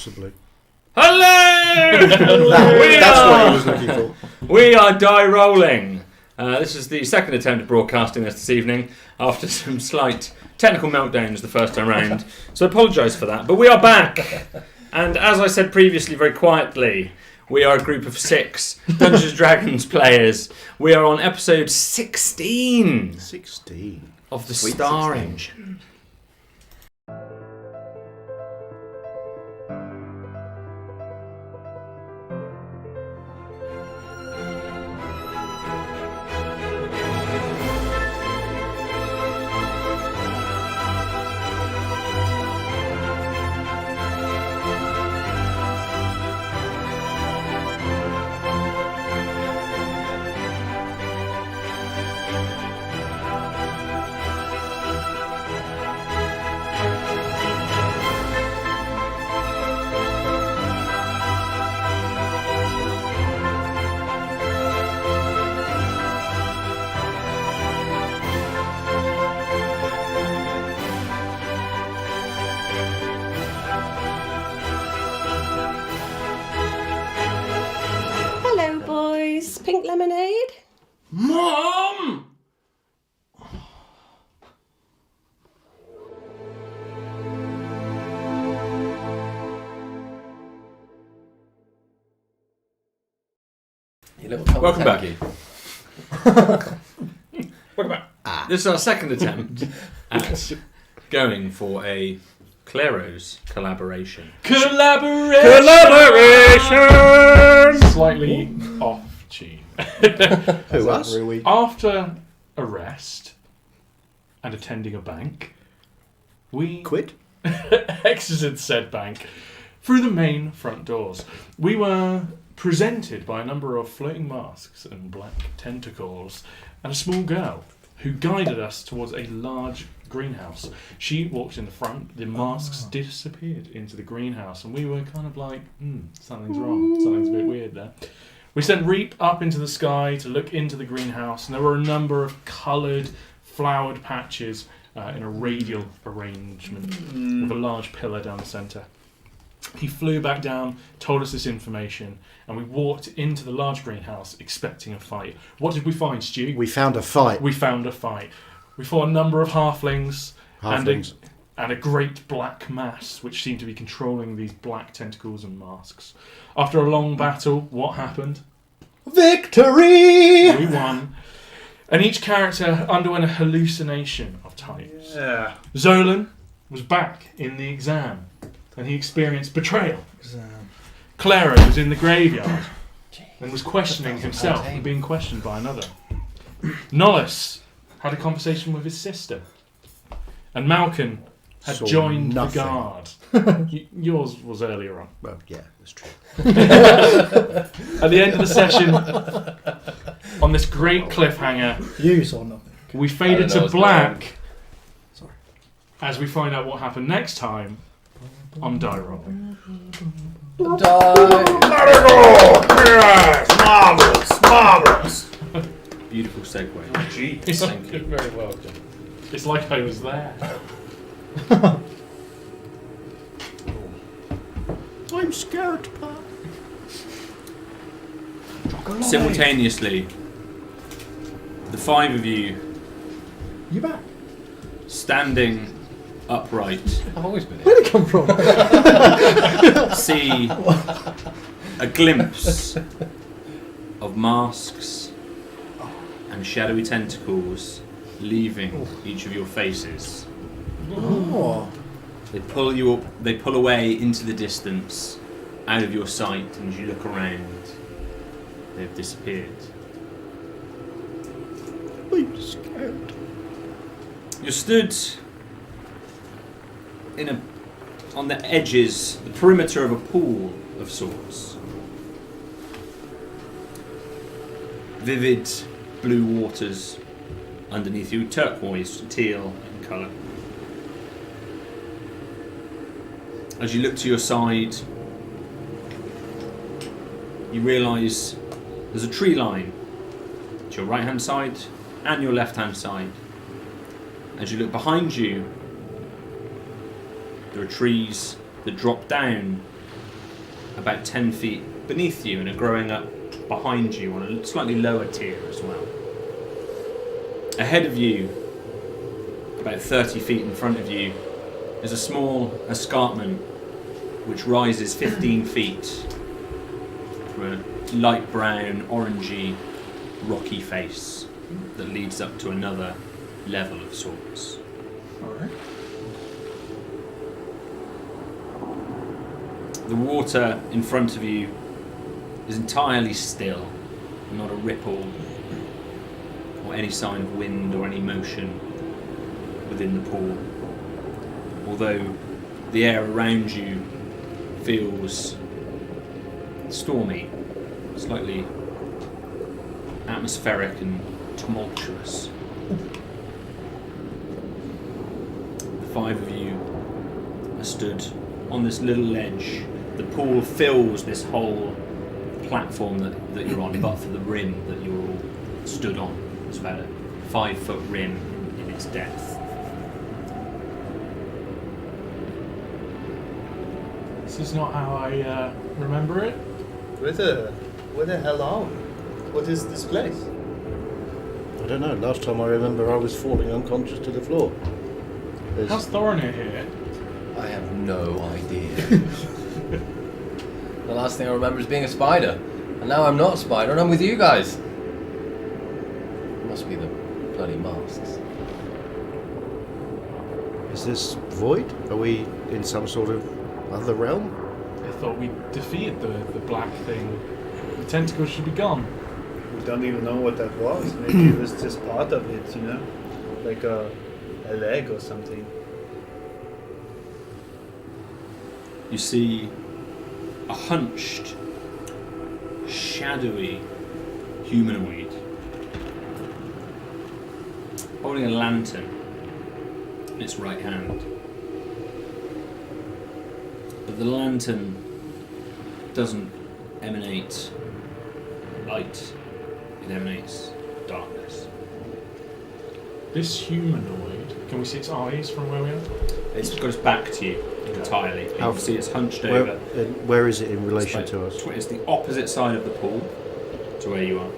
Possibly. Hello! That's what I was looking for. We are die rolling. This is the second attempt at broadcasting this evening after some slight technical meltdowns the first time round. So I apologise for that. But we are back. And as I said previously very quietly, we are a group of 6 Dungeons & Dragons players. We are on episode 16. 16. Of the Sweet Star 16. Engine. Pink lemonade? Mom! Welcome back. Welcome back. This is our second attempt at going for a Claros collaboration. Collaboration! Slightly off tune. Who, us? After arrest and attending a bank, we Quit? exited said bank through the main front doors. We were presented by a number of floating masks and black tentacles and a small girl who guided us towards a large greenhouse. She walked in the front, the masks disappeared into the greenhouse, and we were kind of like, something's wrong, something's a bit weird there. We sent Reap up into the sky to look into the greenhouse, and there were a number of coloured, flowered patches in a radial arrangement with a large pillar down the centre. He flew back down, told us this information, and we walked into the large greenhouse expecting a fight. What did we find, Stu? We found a fight. We found a fight. We fought a number of halflings. And a great black mass which seemed to be controlling these black tentacles and masks. After a long battle, what happened? Victory! We won. And each character underwent a hallucination of types. Yeah. Xolen was back in the exam, and he experienced betrayal. Clara was in the graveyard and was questioning himself and being questioned by another. Nollis had a conversation with his sister. And Malkin had joined the guard. Yours was earlier on. Well, yeah, that's true. At the end of the session, on this great cliffhanger, You saw nothing. we faded to black as we find out what happened next time on Die Rolling. Marvellous! Beautiful segue. It's, Thank you. very well done. It's like I was there. I'm scared, Pop. Simultaneously, the 5 of you You back? standing upright I've always been here. Where'd it come from? see a glimpse of masks and shadowy tentacles leaving each of your faces. Oh. They pull away into the distance, out of your sight, and as you look around, they've disappeared. I'm scared. You're stood on the edges, the perimeter of a pool of sorts. Vivid blue waters underneath you, turquoise, teal in colour. As you look to your side, you realise there's a tree line to your right hand side and your left hand side. As you look behind you, there are trees that drop down about 10 feet beneath you and are growing up behind you on a slightly lower tier as well. Ahead of you, about 30 feet in front of you, is a small escarpment which rises 15 feet from a light brown, orangey, rocky face that leads up to another level of sorts. Alright. The water in front of you is entirely still, not a ripple or any sign of wind or any motion within the pool. Although the air around you feels stormy, slightly atmospheric and tumultuous. The five of you are stood on this little ledge. The pool fills this whole platform that you're on, but for the rim that you're all stood on. It's about a 5-foot rim in its depth. This is not how I remember it. Where the hell are we? What is this place? I don't know. Last time I remember, I was falling unconscious to the floor. How's Thorinir here? I have no idea. The last thing I remember is being a spider. And now I'm not a spider and I'm with you guys. It must be the bloody masks. Is this void? Are we in some sort of other realm? I thought we defeated the black thing. The tentacles should be gone. We don't even know what that was. Maybe it was just part of it, you know? Like a leg or something. You see a hunched, shadowy humanoid holding a lantern in its right hand. But the lantern doesn't emanate light, it emanates darkness. This humanoid, can we see its eyes from where we are? It's got its back to you entirely. You How- can see it's hunched over. Where is it in relation It's to us? It's the opposite side of the pool to where you are.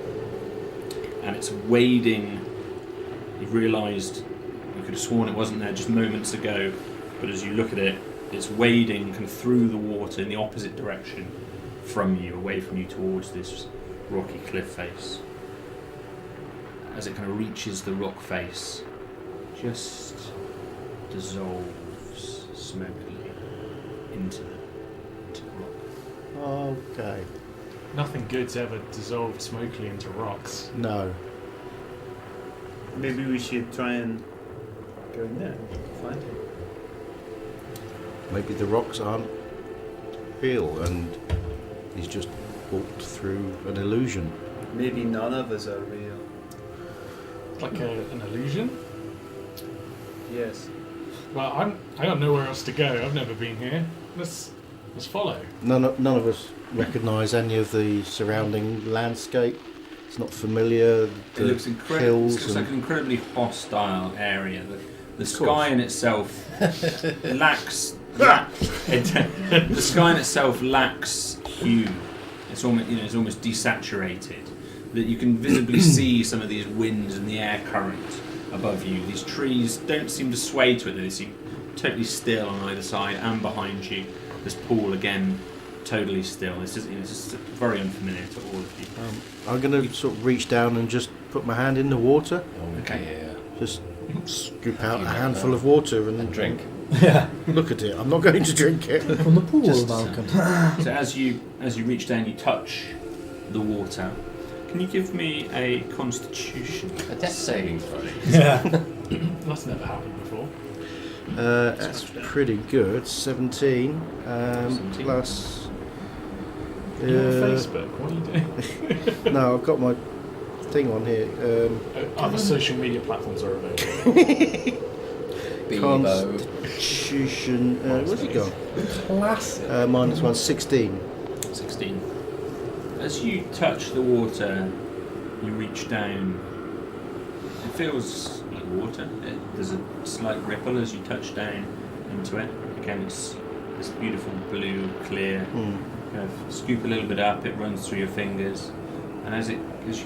And it's wading. You've realised, you could have sworn it wasn't there just moments ago, but as you look at it, it's wading kind of through the water in the opposite direction from you, away from you towards this rocky cliff face. As it kind of reaches the rock face, just dissolves smokily into the rock. Okay. Nothing good's ever dissolved smokily into rocks. No. Maybe we should try and go in there, find him. Maybe the rocks aren't real and he's just walked through an illusion. Maybe none of us are real. Like an illusion? Yes. Well, I got nowhere else to go. I've never been here. Let's follow. None of us recognise any of the surrounding landscape. It's not familiar. It looks incredible. hills It looks like an incredibly hostile area. The Of sky course. in itself lacks. The sky in itself lacks hue. It's almost desaturated. That you can visibly see some of these winds and the air current above you. These trees don't seem to sway to it. They seem totally still on either side and behind you. This pool again, totally still. It's just very unfamiliar to all of you. I'm going to sort of reach down and just put my hand in the water. Okay. Yeah. Just scoop out a handful of water and Drink. Yeah. look at it. I'm not going to drink it. From the pool, Just- Malcolm. So as you reach down, you touch the water. Can you give me a Constitution? A death saving throw. Yeah. That's never happened before. That's pretty good. 17, 17. plus. You're on Facebook. What are you doing? No, I've got my thing on here. Other social media platforms are available. Bebo. Constitution. Where's it gone? Classic. -1, 16. 16. As you touch the water, you reach down. It feels like water. There's a slight ripple as you touch down into it. Again, it's this beautiful blue, clear kind of scoop a little bit up, it runs through your fingers, and as you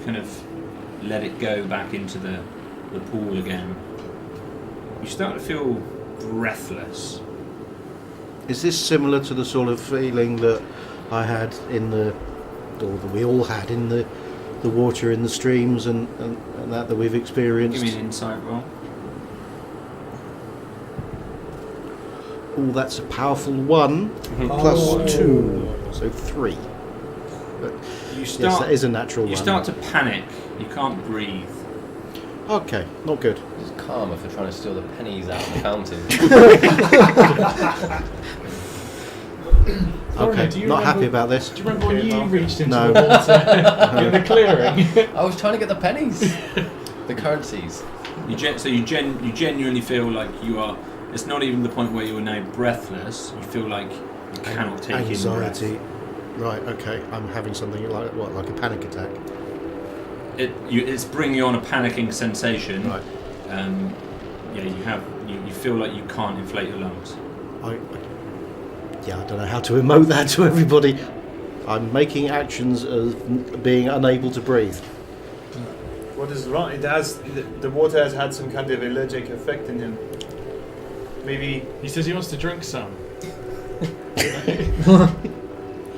kind of let it go back into the pool again, you start to feel breathless. Is this similar to the sort of feeling that I had or that we all had in the water in the streams and that we've experienced? Give me an insight roll. Oh, that's a powerful 1 plus 2, so 3. But yes, that is a natural You one. start to panic. You can't breathe. Okay, not good. It's karma for trying to steal the pennies out of the fountain. Okay, do you not remember- happy about this. Do you remember when you no. reached into No. the water in the clearing? I was trying to get the pennies. The currencies. You genuinely feel like you are. It's not even the point where you are now breathless. You feel like you cannot take Anxiety. in breath. Right, okay. I'm having something like a panic attack. It's bringing on a panicking sensation. Right. You feel like you can't inflate your lungs. I don't know how to emote that to everybody. I'm making actions of being unable to breathe. What is wrong? The water has had some kind of allergic effect in him. Maybe He says he wants to drink some.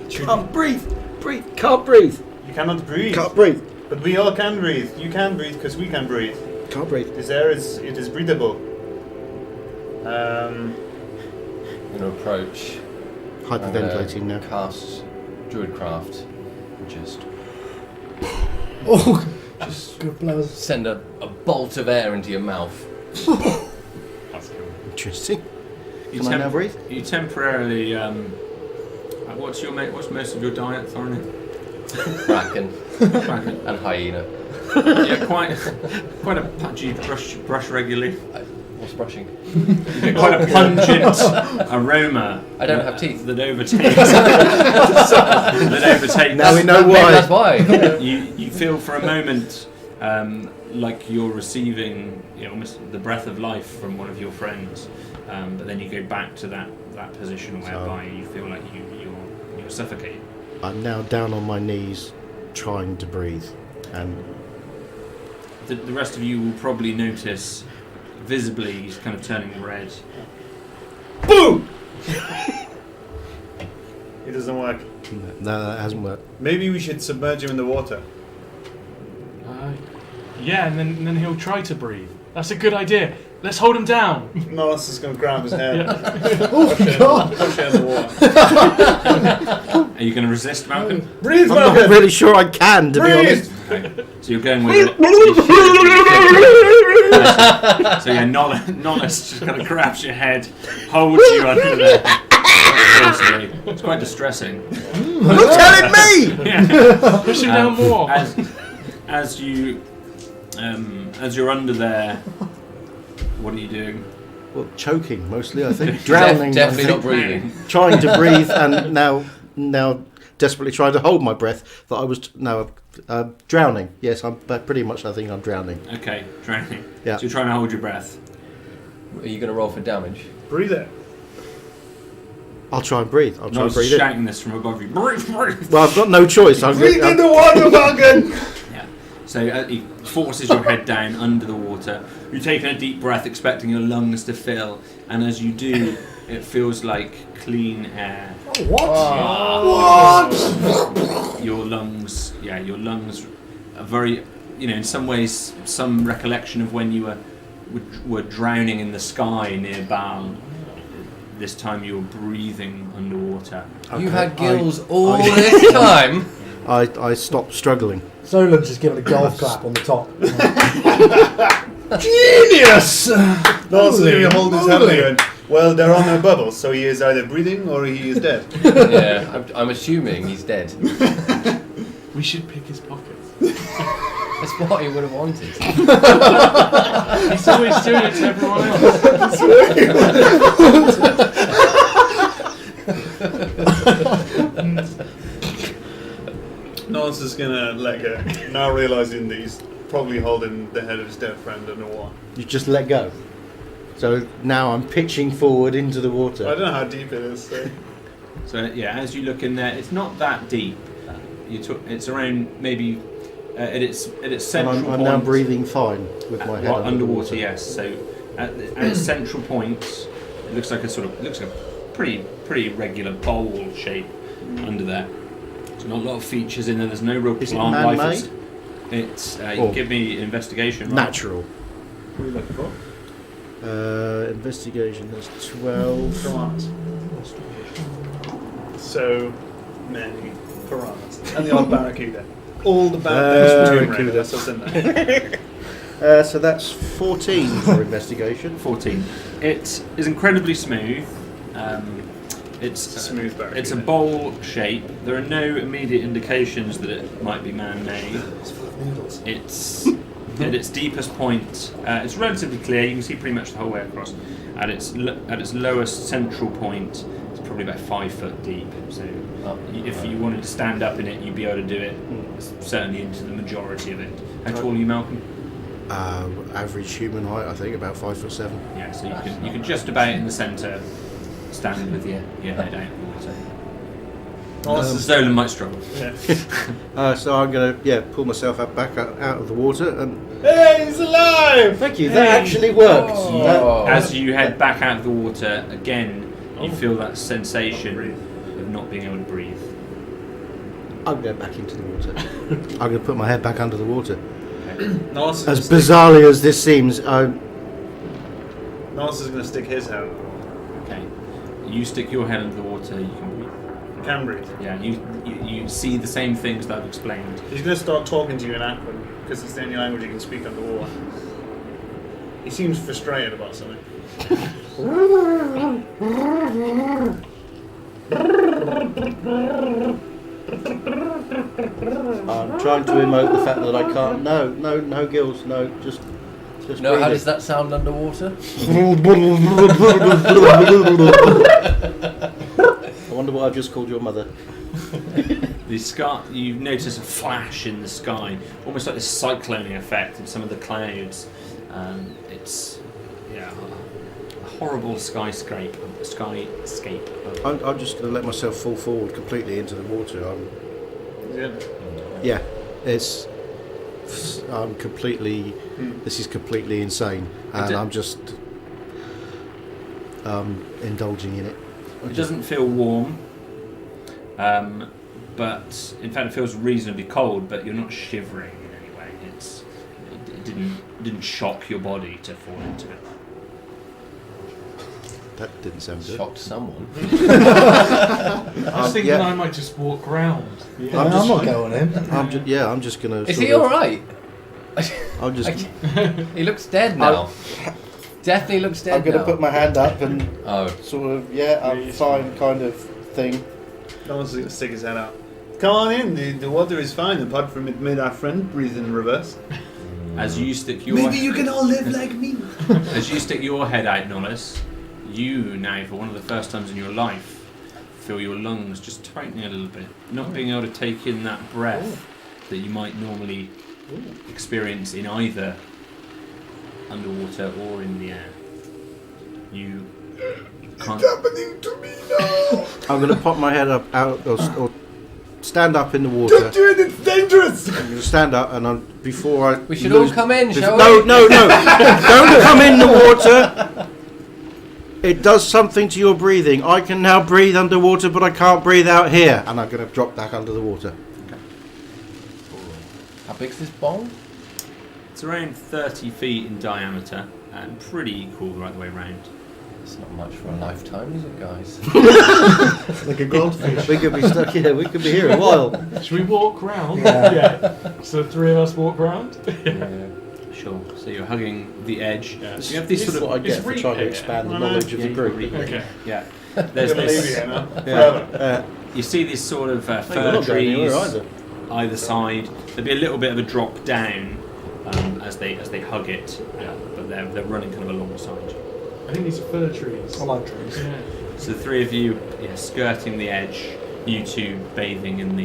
Can't breathe. Can't breathe. you cannot breathe. Can't breathe. But we all can breathe. You can breathe because we can breathe. Can't breathe. This air is breathable. I'm going to approach. Hyperventilating now. Cast Druidcraft. And just Oh, good blows. send a bolt of air into your mouth. That's cool. Interesting. You Can I now breathe? You temporarily. What's most of your diet, Thorny? Kraken and hyena. Yeah, quite a pudgy brush regularly. What's brushing? You get quite a pungent aroma. I don't have teeth. That overtakes. that overtakes. Now we know Maybe why. that's why. You feel for a moment like you're receiving almost the breath of life from one of your friends, but then you go back to that position whereby you feel like you're suffocating. I'm now down on my knees, trying to breathe, and The rest of you will probably notice visibly he's kind of turning red. Boom! It doesn't work. no, that hasn't worked. Maybe we should submerge him in the water. Yeah, and then he'll try to breathe. That's a good idea. Let's hold him down. Nonus is going to grab his head. Oh, God. Push him in the water. Are you going to resist, Malcolm? Breathe, I'm not Malcolm! really sure I can, to be honest. Okay. So you're going with it. So yeah, Nonus just kind of grabs your head, holds you under there. Forcibly. It's quite distressing. You're telling me! Yeah. Push him down more. As you're under there, what are you doing? Well, choking mostly, I think. Drowning. I Definitely think. not breathing. Trying to breathe, and now desperately trying to hold my breath. That I was drowning. Yes, I'm pretty much. I think I'm drowning. Okay, drowning. Yeah. So you're trying to hold your breath. Are you going to roll for damage? Breathe it. I'll try and breathe. I'll try and Nonus breathe it. shouting this from above you. Breathe, breathe. Well, I've got no choice. Breathe in the water, Malcolm! Yeah. So he forces your head down under the water. You're taking a deep breath, expecting your lungs to fill, and as you do, it feels like clean air. What? Your lungs are very, in some ways, some recollection of when you were drowning in the sky near Baal. This time you were breathing underwater. You had gills all this time? I stopped struggling. Xolen's just giving a golf clap on the top. Genius! Nonus is going to hold his head Holy. again. Well, there are no bubbles, so he is either breathing or he is dead. Yeah, I'm assuming he's dead. We should pick his pockets. That's what he would have wanted. He's always doing it to everyone else. Nonus is going to let go, now realising that he's probably holding the head of his dead friend underwater. You just let go. So now I'm pitching forward into the I water. don't know how deep it is, so... So yeah, as you look in there, it's not that deep. It's around maybe at its And central I'm point. now breathing fine with my head Well, under the underwater, water. yes. So at its central point, it looks like a pretty regular bowl shape under there. There's not a lot of features in there. There's no real Is it plant life. man-made? It's you Or can give me an investigation. Right? Natural. What are we looking for? Investigation, there's 12. Piranhas. So many piranhas. And the odd barracuda. All the bad things from Tomb Raider, Barracuda. that's what's in there. So that's 14 for investigation. 14. It is incredibly smooth. It's Smooth barracuda. It's a bowl shape. There are no immediate indications that it might be man-made. It's at its deepest point. It's relatively clear. You can see pretty much the whole way across. At its lowest central point, it's probably about 5 foot deep. So if you wanted to stand up in it, you'd be able to do it. Certainly into the majority of it. How tall are you, Malcolm? Average human height, I think, about 5'7". Yeah, so you can just about in the centre stand with your head out of the water. Xolen might struggle. Yeah. So I'm going to pull myself back out of the water and Hey, he's alive! thank you. That actually worked. Oh. As you head back out of the water, again, you feel that sensation of not being able to breathe. I'm going back into the water. I'm going to put my head back under the water. Nonce As bizarrely as this seems, is going to stick his head. Okay. You stick your head under the water, you can breathe. Can breathe. Yeah, you see the same things that I've explained. He's going to start talking to you in Aquan because it's the only language he can speak underwater. He seems frustrated about something. I'm trying to emote the fact that I can't. No gills. No, just. No, how breathing. does that sound underwater? I wonder what I've just called your mother. The sky, you notice a flash in the sky, almost like this cyclone effect in some of the clouds. It's a horrible skyscape. I'm just going to let myself fall forward completely into the water. Yeah. I'm completely. This is completely insane, and I'm just indulging in it. It doesn't feel warm, but in fact it feels reasonably cold. But you're not shivering in any way. It didn't shock your body to fall into it. That didn't sound good. Shocked someone. I was thinking yeah. I might just walk round. Yeah, I'm not going in. I'm just going to. Is he alright? I'm just. He looks dead now. Definitely looks dead I'm going to now. put my hand up and Oh. sort of I'm fine kind of thing. Nonce is going to stick his head out. Come on in, the water is fine, apart from it made our friend breathe in reverse. As you stick your Maybe you can all live like me. as you stick your head out, Nollis, you now, for one of the first times in your life, feel your lungs just tightening a little bit, not being able to take in that breath that you might normally experience in either underwater or in the air. You can't. Happening to me now. I'm going to pop my head up out or stand up in the water. Don't do it, it's dangerous. I'm going to stand up and before I. We should all come in, shall No, we? no, don't come in the water. It does something to your breathing. I can now breathe underwater, but I can't breathe out here. And I'm going to drop back under the water. How big's this bowl? It's around 30 feet in diameter and pretty equal right the way around. It's not much for a lifetime, is it, guys? Like a goldfish. We could be stuck here. We could be here a while. Should we walk round? Yeah. So the three of us walk round? Yeah. Sure. So you're hugging the edge. Yeah. So you have these This is sort what of. I get it's for trying to repeat. expand the I know. knowledge of the Yeah, group. you probably- Okay. Yeah. I'm There's going to leave you this. here now. Forever. You see these sort of You're fir not going anywhere trees either. either side. There'd be a little bit of a drop down as they hug it, but they're running kind of alongside. I think these are fir trees. I like trees. Yeah. So the three of you, skirting the edge, you two bathing in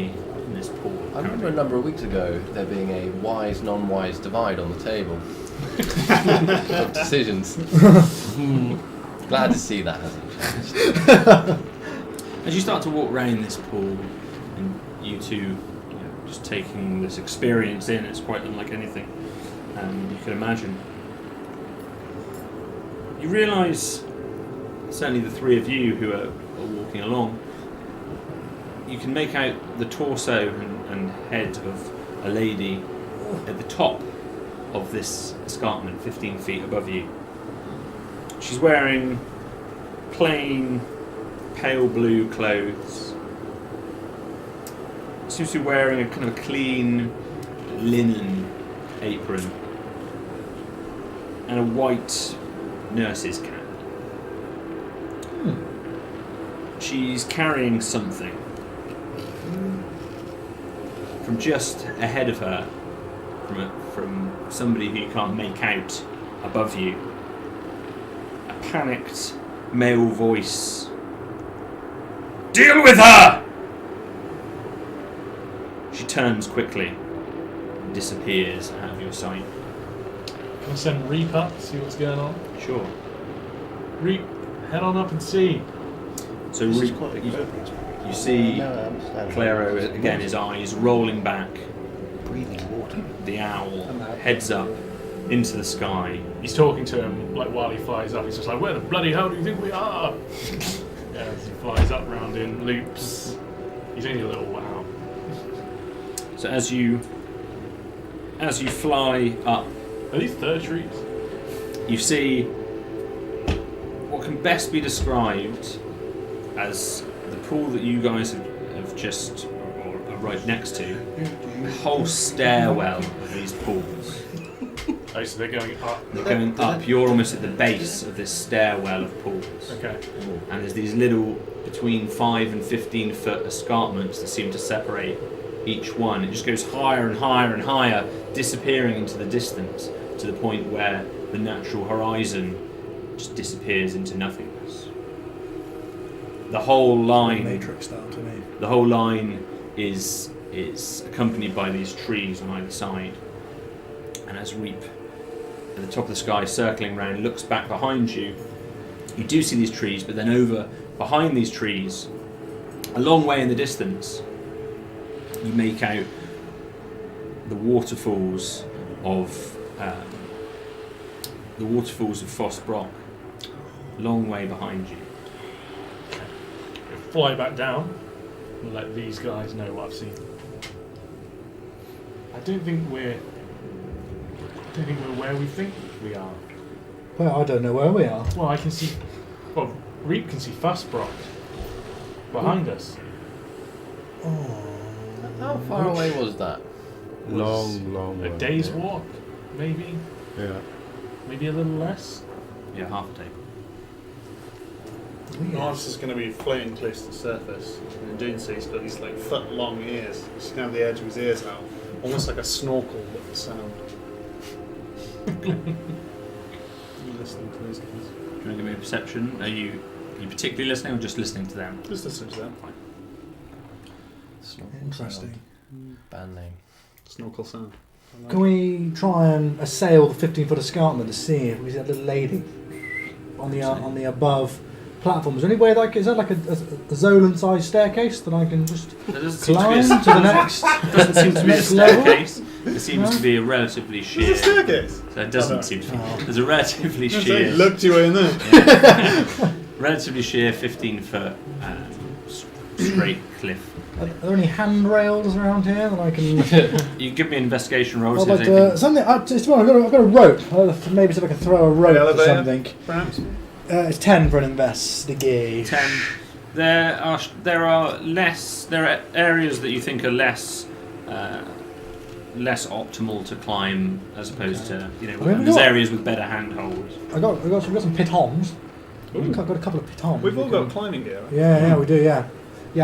this pool. I remember a number of weeks ago there being a wise, non-wise divide on the table of decisions. Glad to see that hasn't changed. As you start to walk around this pool, and you two, just taking this experience in, it's quite unlike anything you could imagine. You realise, certainly the three of you who are walking along, you can make out the torso and head of a lady at the top of this escarpment, 15 feet above you. She's wearing plain, pale blue clothes. Seems to be wearing a kind of a clean linen apron and a white nurse's cap. She's carrying something. From just ahead of her, from somebody who you can't make out above you, a panicked male voice. Deal with her! She turns quickly and disappears out of your sight. Can I send Reap up to see what's going on? Sure. Reap, head on up and see. So This is Reap, quite exotic. you see No, I understand. Claro again, his eyes rolling back. Breathing water. The owl heads up into the sky. He's talking to him like while he flies up. He's just like, "Where the bloody hell do you think we are?" Yeah, as he flies up round in loops. He's only a little wow. So as you fly up, Are these third trees? you see what can best be described as the pool that you guys have just or are right next to. A whole stairwell of these pools. Oh, so they're going up. They're going up. You're almost at the base of this stairwell of pools. Okay. And there's these little between 5 and 15 foot escarpments that seem to separate each one. It just goes higher and higher and higher, disappearing into the distance to the point where the natural horizon just disappears into nothingness. The whole line, Matrix style to me. the whole line is accompanied by these trees on either side. And as Reap, at the top of the sky, circling round, looks back behind you, you do see these trees, but then over behind these trees, a long way in the distance, you make out the waterfalls of Foss Brock, long way behind you. We'll fly back down and let these guys know what I've seen. I don't think we're where we think we are. Well, I don't know where we are. Well, I can see. Well, Reap can see Fussbrock behind us. How far away was that? Long A way. day's walk, maybe. Yeah. Maybe a little less. Yeah, half a day. Norris is going to be floating close to the surface, and in doing so, he's got these like foot-long ears. You can have the edge of his ears out, almost like a snorkel with the sound. You listening to those guys? Do you want to give me a perception? Are you particularly listening or just listening to them? Just listen to that. Interesting. Band name. Snorkel sound. Can we try and assail the 15-foot escarpment to see if we see that little lady on the above platform? Is there any way that is that like a Xolen-sized staircase that I can just There doesn't seem to be climb to the next? doesn't seem to be a next level? staircase. It seems to be a relatively sheer. There's a staircase! So it doesn't seem to be. There's a relatively Say, sheer, looked you in there. relatively sheer 15-foot straight cliff. Are there any handrails around here that I can? You give me an investigation roll. I'd See like if to, anything- something. I've got a rope. Maybe see if I can throw a rope or Elevator, something. perhaps? It's 10 for an investigation. 10. There are areas that you think are less optimal to climb as opposed to Well, there's areas with better handholds. I've got some pitons. I've got a couple of pitons. We've all got climbing gear, right? Yeah, we do. Yeah,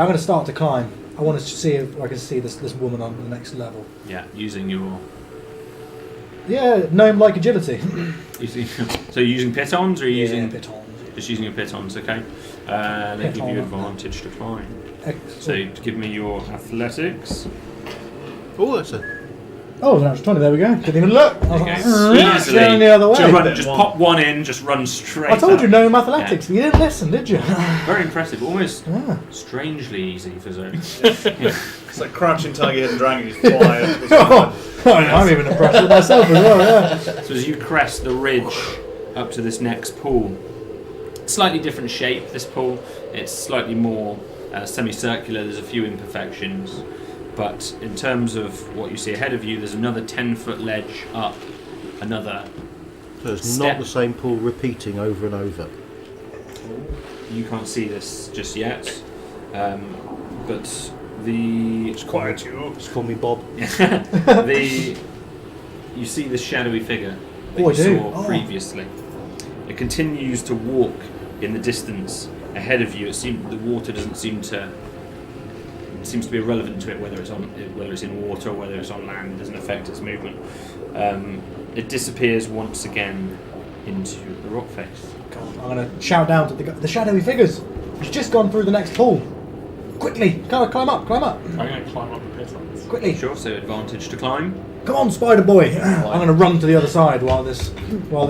I'm going to start to climb. I want to see if I can see this woman on the next level. Yeah, using your Yeah, gnome-like agility. so you're using pitons or are you using pitons. just using your pitons? Okay, they give you advantage to climb. Excellent. So give me your athletics. Oh, that's a Oh, that's 20. There we go. Didn't even look. I was like, Easily. going the other way. Just pop one in, just run straight I told up. you no mathematics, but you didn't listen, did you? Very impressive. Almost Yeah. strangely easy for Zoe. It's like Crouching Tiger, Hidden Dragon. You fly up to the I'm even impressed with myself as well, yeah. So as you crest the ridge up to this next pool, slightly different shape, this pool. It's slightly more semicircular, there's a few imperfections. But in terms of what you see ahead of you, there's another 10-foot ledge up, another So it's step. not the same pool repeating over and over. You can't see this just yet, but the It's quiet you. Just call me Bob. you see the shadowy figure that Oh, I you do. saw Oh. previously. It continues to walk in the distance ahead of you. It seems the water doesn't seem to. It seems to be irrelevant to it whether it's in water or whether it's on land. It doesn't affect its movement. It disappears once again into the rock face. God, I'm going to shout down to the shadowy figures. He's just gone through the next pool. Quickly, climb up. I'm going to climb up the pitons. Quickly. Sure. So advantage to climb. Come on, Spider Boy. I'm going to run to the other side while these guys While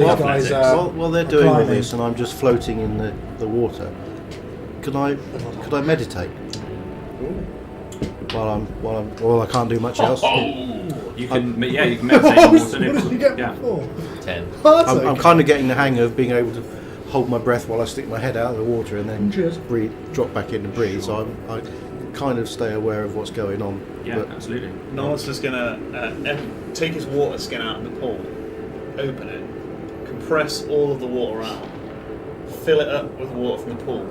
they're doing all climbing. this and I'm just floating in the water, could I meditate? While I can't do much else. You can you can meditate in water. What did you get Yeah. before? 10. Oh, that's I'm okay. kind of getting the hang of being able to hold my breath while I stick my head out of the water and then Cheers. drop back in and breathe. So I kind of stay aware of what's going on. Yeah, But absolutely. Nolan's just gonna take his water skin out of the pool, open it, compress all of the water out, fill it up with water from the pool,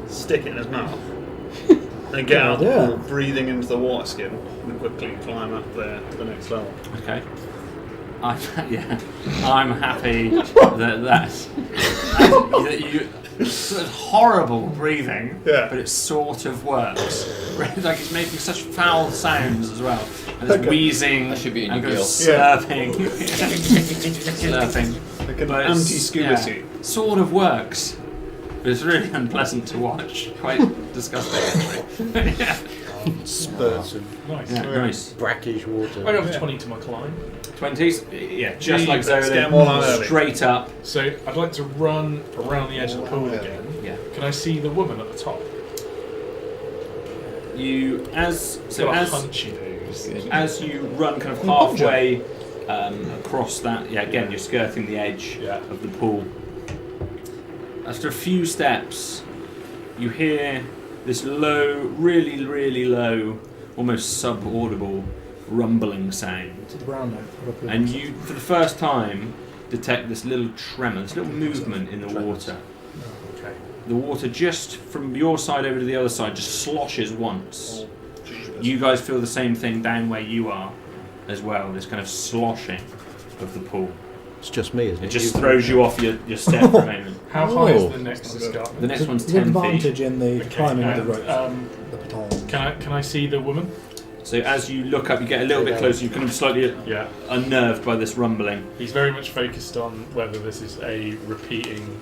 stick it in his mouth, and get out of the Yeah. pool, breathing into the water skin, and then quickly climb up there to the next level. Okay. I'm happy that you. Sort of horrible breathing, Yeah. but it sort of works. Like it's making such foul sounds as well. And it's Okay. wheezing That should be in and your goes gill. slurping. Slurping. Like an But it's- anti-scuba yeah, suit. Sort of works. But it's really unpleasant to watch. Quite disgusting actually. Yeah. spurts of Nice. Yeah, nice. brackish water. I got 20 to my climb. 20s? Yeah, just like Let's get 'em Xolen. all out early. Straight up. So I'd like to run around the edge of the pool again. Yeah. Can I see the woman at the top? You Got a hunch you do. as you run kind of halfway across that, again you're skirting the edge Yeah. of the pool. After a few steps, you hear this low, really, really low, almost sub-audible rumbling sound. The brown note. And you, for the first time, detect this little tremor, this little movement in the water. Okay. The water just from your side over to the other side just sloshes once. You guys feel the same thing down where you are as well, this kind of sloshing of the pool. It's just me, isn't it? It just throws you off your step for a moment. How high is Oh. the next escarpment? The next one's There's 10 advantage feet. in the Okay, climbing of the and, ropes. The baton. Can I see the woman? So as you look up, you get a little bit closer, you're kind of slightly Yeah. unnerved by this rumbling. He's very much focused on whether this is a repeating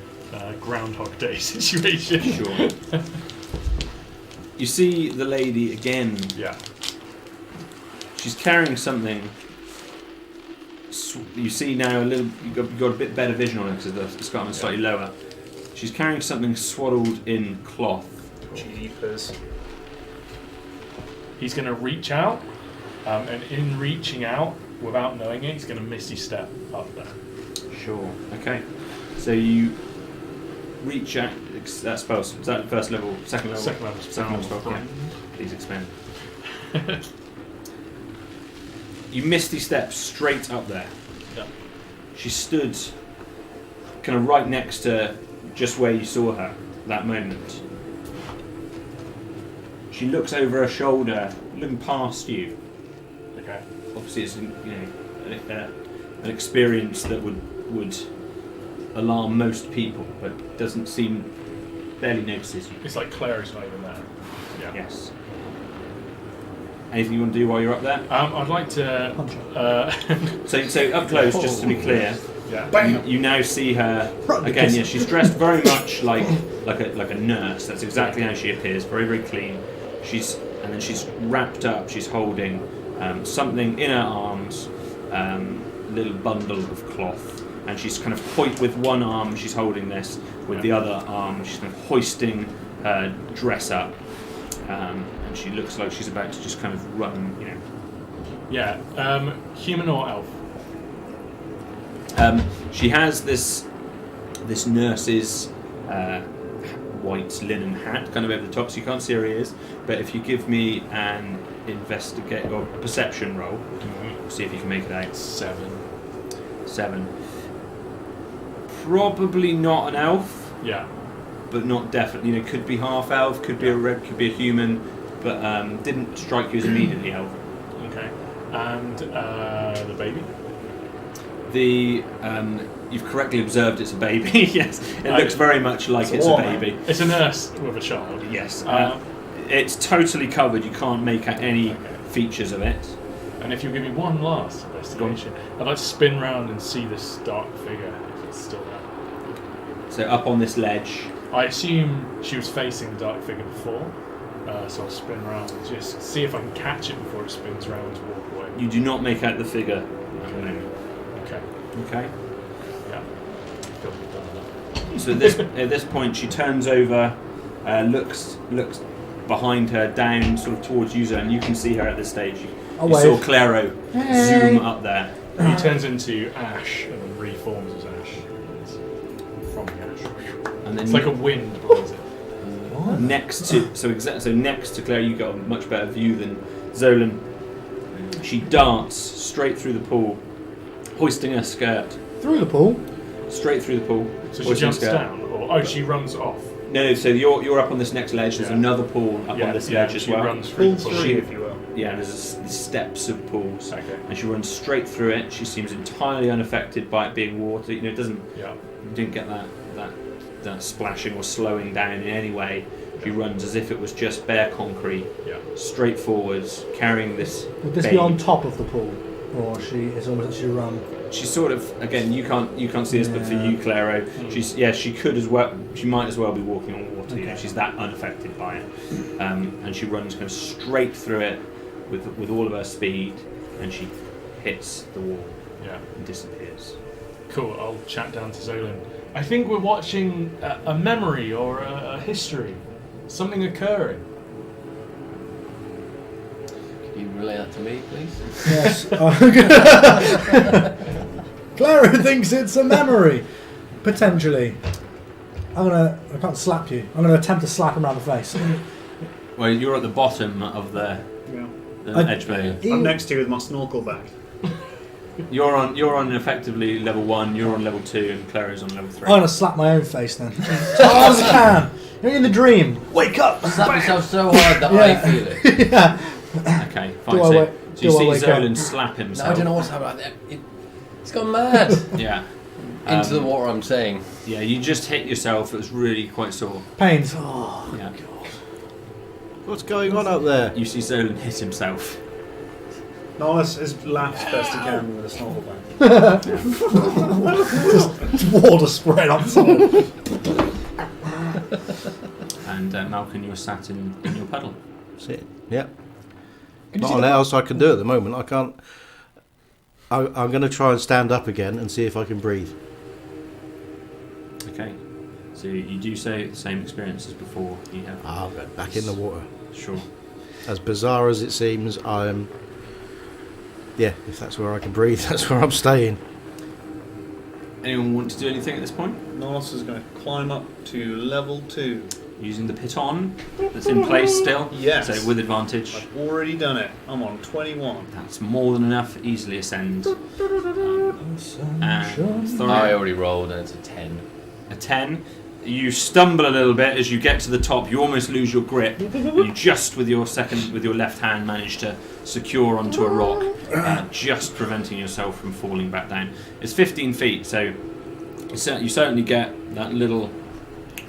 Groundhog Day situation. Sure. You see the lady again. Yeah. She's carrying something. You see now you've got a bit better vision on it because the escarpment's slightly lower. She's carrying something swaddled in cloth. Jeepers. He's going to reach out, and in reaching out, without knowing it, he's going to misty step up there. Sure. Okay. So you reach out. That spell. Is that the first level? Second level? Second level Second level spell. Yeah. friend. Please expand. You misty step straight up there. Yeah. She stood kind of right next to just where you saw her that moment. She looks over her shoulder, looking past you. Okay. Obviously, it's an experience that would alarm most people, but doesn't seem barely notices you. It's like Claire is not even there. Yeah. Yes. Anything you want to do while you're up there? I'd like to. So up close, just to be clear, Yeah. you now see her again. Yeah, she's dressed very much like a nurse. That's exactly how she appears. Very, very clean. She's wrapped up. She's holding something in her arms, a little bundle of cloth, and she's kind of with one arm she's holding this, with the other arm she's kind of hoisting her dress up, and she looks like she's about to just kind of run, Yeah. Human or elf? She has this nurse's white linen hat kind of over the top, so you can't see her ears. But if you give me an investigate or a perception roll, see if you can make it out. 7. 7. Probably not an elf, Yeah. but not definitely. Could be half elf, could be a red, could be a human, but didn't strike you as immediately elf. Okay. And the baby? You've correctly observed it's a baby. Yes, it looks very much like it's a baby. It's a nurse with a child. Yes, it's totally covered. You can't make out any features of it. And if you give me one last investigation, I'd like to spin round and see this dark figure if it's still there. So up on this ledge. I assume she was facing the dark figure before, so I'll spin round and just see if I can catch it before it spins round to walk away. You do not make out the figure at the moment. Okay. Okay. Yeah. Feel like done that. So at this point, she turns over, looks behind her, down sort of towards you, and you can see her at this stage. You saw Claro zoom up there. He turns into ash and reforms as ash. It's from the ash. And then It's like a wind blows it. next to next to Claire, you got a much better view than Xolen. She darts straight through the pool, hoisting her skirt. Through the pool? Straight through the pool. So she hoisting jumps her skirt. down, or she runs off. No, so you're up on this next ledge. There's another pool up on this ledge as she well. runs through the Pool pool. 3, if you will. Yeah, there's steps of pools, Okay. and she runs straight through it. She seems entirely unaffected by it being water. It doesn't. Yeah. You didn't get that splashing or slowing down in any way. She runs as if it was just bare concrete, Yeah. straight forwards, carrying this. Would this be babe. on top of the pool? Or it's almost like she run? She's sort of, again, you can't see this, but for you, Claro, she could as well. She might as well be walking on water. Okay. She's that unaffected by it, and she runs kind of straight through it with all of her speed, and she hits the wall Yeah. and disappears. Cool. I'll chat down to Xolen. I think we're watching a memory or a history, something occurring. Can you relay that to me, please? Yes. Clara thinks it's a memory. Potentially. I can't slap you. I'm going to attempt to slap him around the face. Well, you're at the bottom of the edge blade. I'm next to you with my snorkel back. You're on effectively level 1. You're on level 2, and Clara's on level 3. I'm going to slap my own face then. As hard as I can. You're in the dream. Wake up. Slap yourself so hard that I feel it. Yeah. Okay, Do fine. I So wait- you do I see wake up? Xolen slap No, himself. I don't know what's happening. It's gone mad. Yeah. Into the water, I'm saying. Yeah, you just hit yourself. It was really quite sore. Pains. Yeah. What's going on up there? You see Xolen hit himself. Nollis has laughed best he can with a snorkel back. Just water spraying on someone. And Malcolm, you're sat in your puddle. That's it. Yep. Can you Not see a lot that? else I can do at the moment. I can't. I'm going to try and stand up again and see if I can breathe. Okay. So you do say the same experience as before. You have. Back in the water. Sure. As bizarre as it seems, I'm. Yeah, if that's where I can breathe, that's where I'm staying. Anyone want to do anything at this point? Nollis is going to climb up to level 2. Using the piton that's in place still? Yes. So with advantage. I've already done it. I'm on 21. That's more than enough. Easily ascend. And I Thorin, already rolled and it's a 10. a 10. You stumble a little bit as you get to the top. You almost lose your grip. You just with your left hand manage to secure onto a rock, just preventing yourself from falling back down. It's 15 feet, so you certainly get that little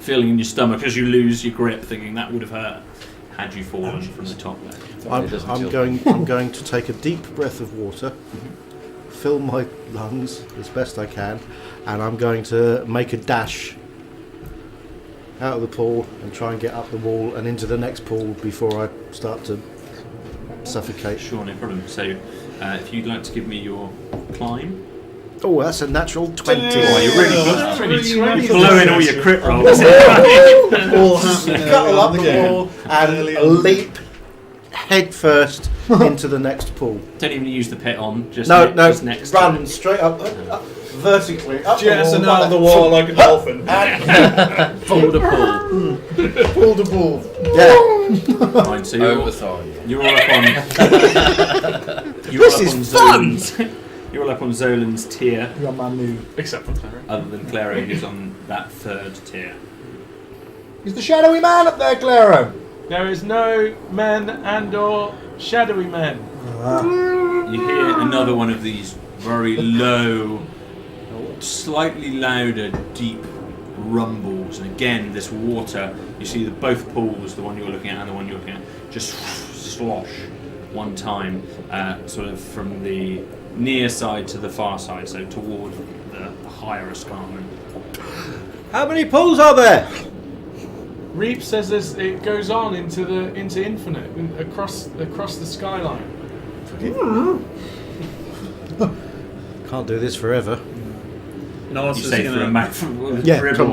feeling in your stomach as you lose your grip, thinking that would have hurt had you fallen from the top there. It doesn't I'm feel going to take a deep breath of water, fill my lungs as best I can, and I'm going to make a dash out of the pool and try and get up the wall and into the next pool before I start to suffocate. Sure, no problem. So, if you'd like to give me your climb. Oh, that's a natural 20. Oh, you're really That's really You're blowing all your crit rolls. All happening Scuttle up around the game. wall and leap head first into the next pool. Don't even use the pit on. Just No, just next. run straight up, vertically up Jettison the wall, out of the wall like a dolphin. Pull the pull. Pull the ball. Yeah. Fine. So you're Overthrown. you're all up on. You're This all up is on Xolen's. You're all up on Xolen's tier, You got my new. Except for Clara. other than Claro, who's on that third tier. He's the shadowy man up there, Claro. There is no men and/or shadowy men. You hear another one of these very low, slightly louder, deep rumbles, and again, this water. You see that both pools, the one you're looking at and the one you're looking at, just slosh one time, sort of from the near side to the far side, so toward the higher escarpment. How many pools are there? Reap says it goes on into infinite across the skyline. Can't do this forever. No, You say for a map. Yeah, dribble.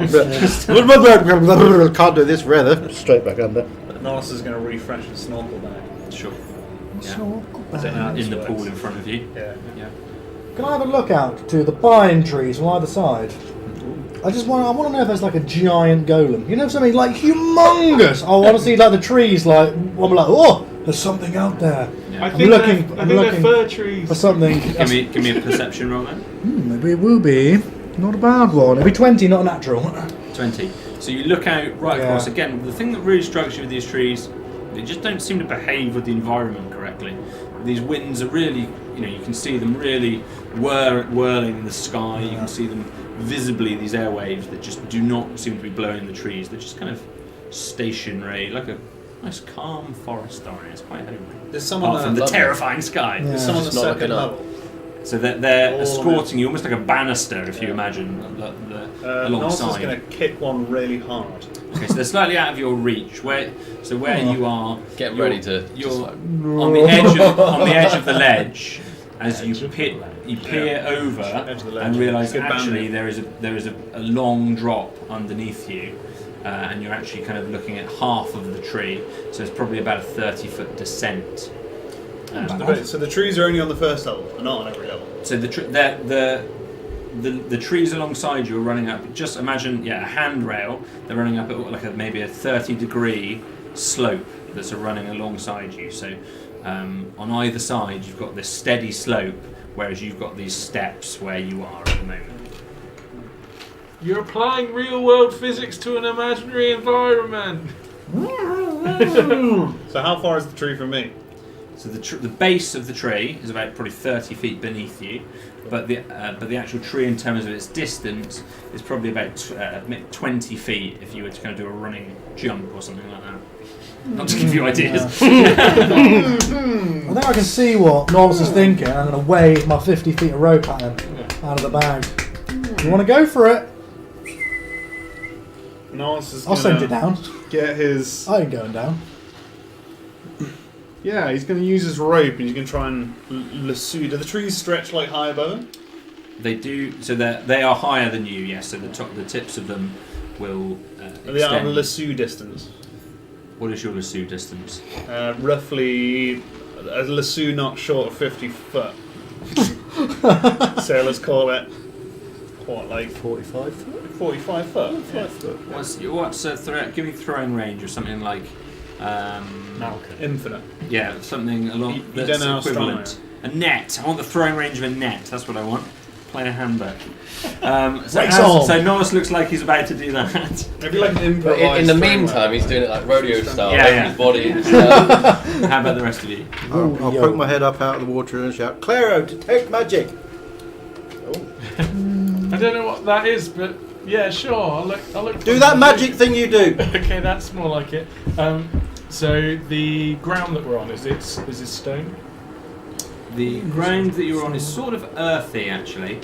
can't do this forever. Straight back under. Norris is going to refresh the snorkel bag. Sure. Yeah. I don't know how In this the works. pool in front of you. Yeah. Yeah. Can I have a look out to the pine trees on either side? I want to know if there's like a giant golem. You know, something like humongous. I want to see like the trees. Like I'm like, oh, there's something out there. I I'm think looking- they're, I I'm think looking they're fir trees. for something. Give me a perception roll then. Maybe it will be not a bad one. It'll be 20, not a natural. 20. So you look out right Yeah. across. Again, the thing that really strikes you with these trees, they just don't seem to behave with the environment correctly. These winds are really, you can see them really whirling in the sky. You can see them visibly, these airwaves that just do not seem to be blowing the trees. They're just kind of stationary, like a nice calm forest story. It's quite homely. There's someone Apart from the lovely. terrifying sky. Yeah. There's someone on the It's not second looking up. level. So they're All escorting you almost like a banister, if you imagine, Norris is alongside. going to kick one really hard. Okay, so they're slightly out of your reach. Where you are, Get you're- ready to You're just like, on the edge of the ledge as you peer over Edge of the ledge. and realise Good actually bandit. there is a long drop underneath you, and you're actually kind of looking at half of the tree. So it's probably about a 30-foot descent. So the trees are only on the first level, and not on every level. So the trees alongside you are running up. Just imagine, a handrail. They're running up at like maybe a 30-degree slope that's running alongside you. So on either side, you've got this steady slope, whereas you've got these steps where you are at the moment. You're applying real-world physics to an imaginary environment. So how far is the tree from me? So the base of the tree is about probably 30 feet beneath you, but the actual tree in terms of its distance is probably about 20 feet if you were to kind of do a running jump or something like that. Not to give you ideas. I think I can see what Norris is thinking. I'm going to wave my 50 feet of rope at him out of the bag. You want to go for it? Norris is I'll send you down. Get his... I ain't going down. Yeah, he's going to use his rope and he's going to try and lasso. Do the trees stretch like high above him? They do. So they are higher than you. Yes. So the tips of them will Are they out of extend. lasso distance? What is your lasso distance? Roughly a lasso not short of 50 foot. So let's call it, what, like 45 foot? 45 foot? Yeah. What's give me throwing range or something like. Infinite. Yeah, something along You that's don't know how strong equivalent. A net. I want the throwing range of a net. That's what I want. Player handbook. Race on. So Norris looks like he's about to do that. Maybe like an But improvised. in the throwing meantime, weapon. he's doing it like rodeo style, Yeah, moving yeah. his body and stuff. How about the rest of you? I'll Yo. poke my head up out of the water and shout, Claro, detect magic! I don't know what that is, but yeah, sure. I'll look. Do that magic thing you do! Okay, that's more like it. So the ground that we're on is this stone? The ground that you're on is sort of earthy, actually.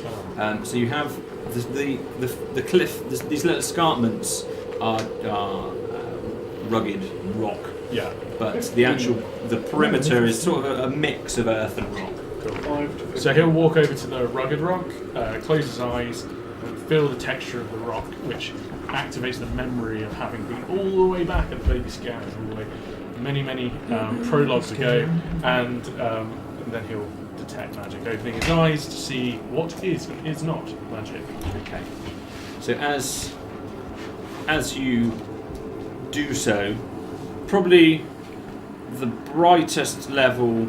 So you have the cliff. These little escarpments are rugged rock. Yeah. but the perimeter is sort of a mix of earth and rock. So he'll walk over to the rugged rock, close his eyes, and feel the texture of the rock, which activates the memory of having been all the way back at the baby scanners, all the way many prologues ago, and then he'll detect magic, opening his eyes to see what is and is not magic. Okay. So as you do so, probably the brightest level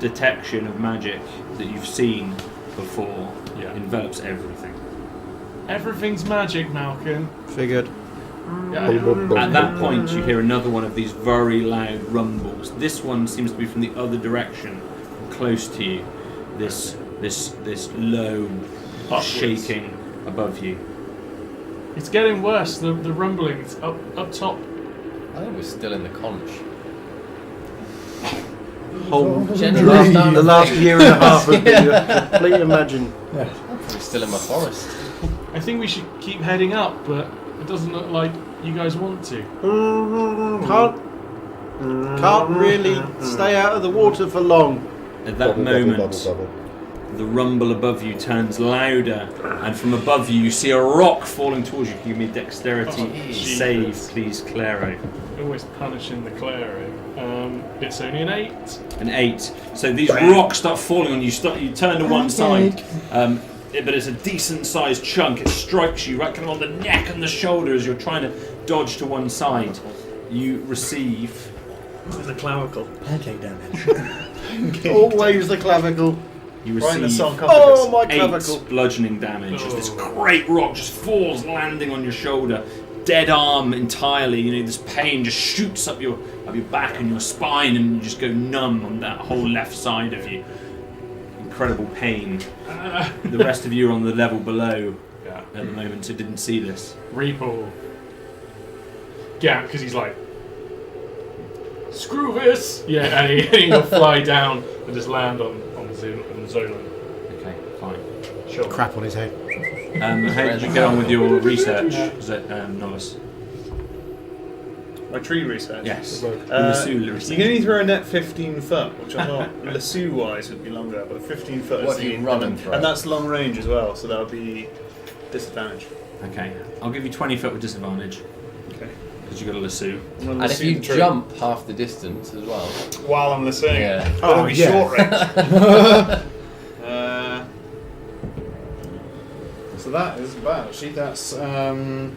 detection of magic that you've seen before envelops everything. Everything's magic, Malcolm. Figured. At that point, you hear another one of these very loud rumbles. This one seems to be from the other direction, close to you. This low shaking above you. It's getting worse. The rumbling's up top. I think we're still in the conch. The last year and a half has been a complete imagine. I'm probably still in my forest. I think we should keep heading up, but it doesn't look like you guys want to. Can't really stay out of the water for long. At that moment, the rumble above you turns louder, and from above you, you see a rock falling towards you. Give me a dexterity save, please, Claro. Always punishing the Claro. It's only an 8. An 8. So these rocks start falling on you. You turn to one side, but it's a decent-sized chunk. It strikes you right kind of on the neck and the shoulder as you're trying to dodge to one side. You receive The clavicle. Pancake damage. Always the clavicle. You Right in the receive sarcophagus. my 8 clavicle. bludgeoning damage as this great rock just falls, landing on your shoulder. Dead arm entirely. You know, this pain just shoots up your back and your spine, and you just go numb on that whole left side of you. Incredible pain. The rest of you are on the level below at the moment, so didn't see this. Reaper. Yeah, because he's like, screw this! Yeah, and he'll fly down and just land on Xolen. Okay, fine. Sure. Crap on his head. How did you get on with your research, Novice? My tree research. Yes. You can only throw a net 15 foot, which I thought lasso wise would be longer, but 15 foot What is do you the run and throw? and that's long range as well, so that would be disadvantage. Okay, I'll give you 20 foot with disadvantage Okay. because you got a lasso. And if you jump half the distance as well. while I'm lassoing, Yeah. that'll be yeah. short range. So that is bad. Actually, that's 20.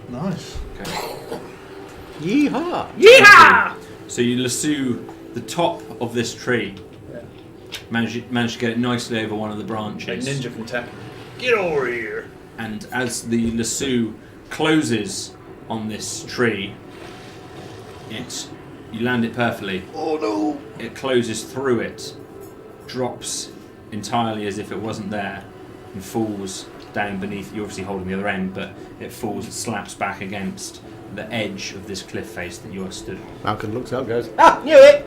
Nice. Okay. Yeehaw! So you lasso the top of this tree. Yeah. Manage to get it nicely over one of the Like branches. ninja from Tekken. Get over here! And as the lasso closes on this tree, you land it perfectly. Oh no! It closes through it, drops entirely as if it wasn't there, and falls down beneath. You're obviously holding the other end, but it falls and slaps back against the edge of this cliff face that you are stood on. Malcolm looks up and goes, ah, knew it!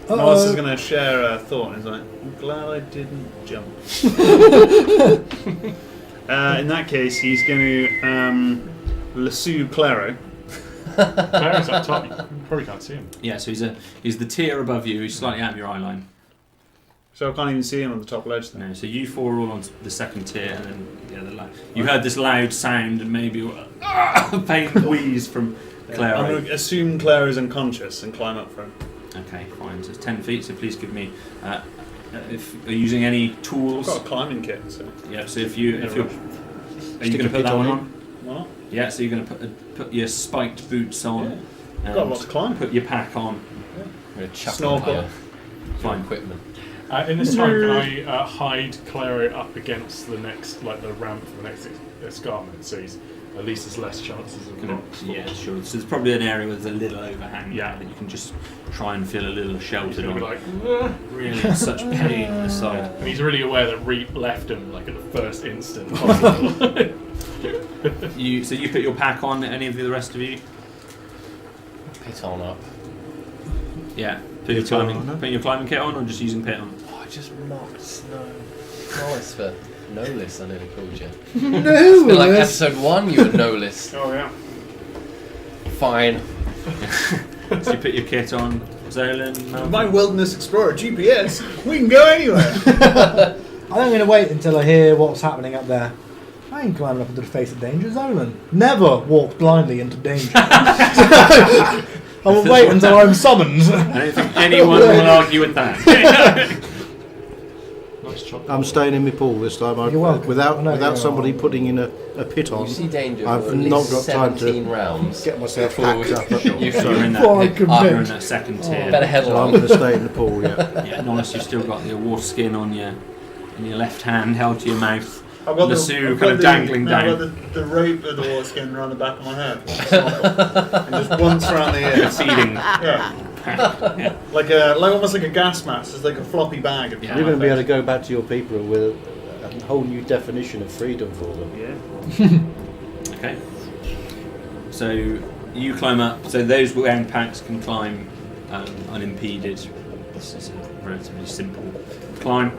Morris is going to share a thought, and he's like, I'm glad I didn't jump. In that case, he's going to lasso Claro. Claro's up top. You probably can't see him. Yeah, so he's the tier above you. He's slightly out of your eye line. So I can't even see him on the top ledge then. No, so you four are all on the second tier, and then you heard this loud sound and maybe a pain wheeze from Claro. I'm going to assume Claro is unconscious and climb up for him. Okay, fine. So it's 10 feet. So please give me if are you using any I've tools. got a climbing kit, so. Yeah. So if you're, are you Stick going to a put bit that one on on? What? Yeah. So you're going to put your spiked boots on. Yeah. Got a lot to climb. Put your pack on. I'm going to chuck Snorkel. your Fine. equipment. In this time, can I hide Claro up against the next, like the ramp for the next escarpment, so he's at least there's less chances of rocks. Yeah, sure. So there's probably an area where there's a little overhang. Yeah. That you can just try and feel a little He's sheltered gonna be on. like, Really, it's such pain on the side. and he's really aware that Reap left him like at the first instant possible. So you put your pack on. Any of the rest of you? Pit on up. Yeah. Put your climbing kit on, or just using pit on? Oh, I just mocked Snow. Nice for no list, I nearly called you. No! It's been like episode 1 you were no list. Oh, yeah. Fine. So you put your kit on, Xolen. Malcolm? My Wilderness Explorer GPS, we can go anywhere. I think I'm going to wait until I hear what's happening up there. I ain't climbing up into the face of danger, Xolen. Never walk blindly into danger. I will wait until I'm summoned. I don't think anyone will argue with that. Nice chop. I'm staying in my pool this time. You're welcome. I know Without you're somebody welcome. putting in a pit on. You see danger I've for at not least got time to 17 rounds. get myself Before packed up. you You're in Before I that, commit. you're in that second tier. better So I'm headline. going to stay in the pool. Yeah. Yeah, Norris, you've still got the water skin on your in your left hand, held to your mouth. I've got Lasso I've kind got of dangling no, down. I've got the rope of the water skin around the back of my head. And just once around the ear. Feeding. Yeah. Like almost like a gas mask. It's like a floppy bag. Yeah. You're going to be able to go back to your people with a whole new definition of freedom for them. Yeah. Okay. So you climb up. So those wearing packs can climb unimpeded. This is a relatively simple climb.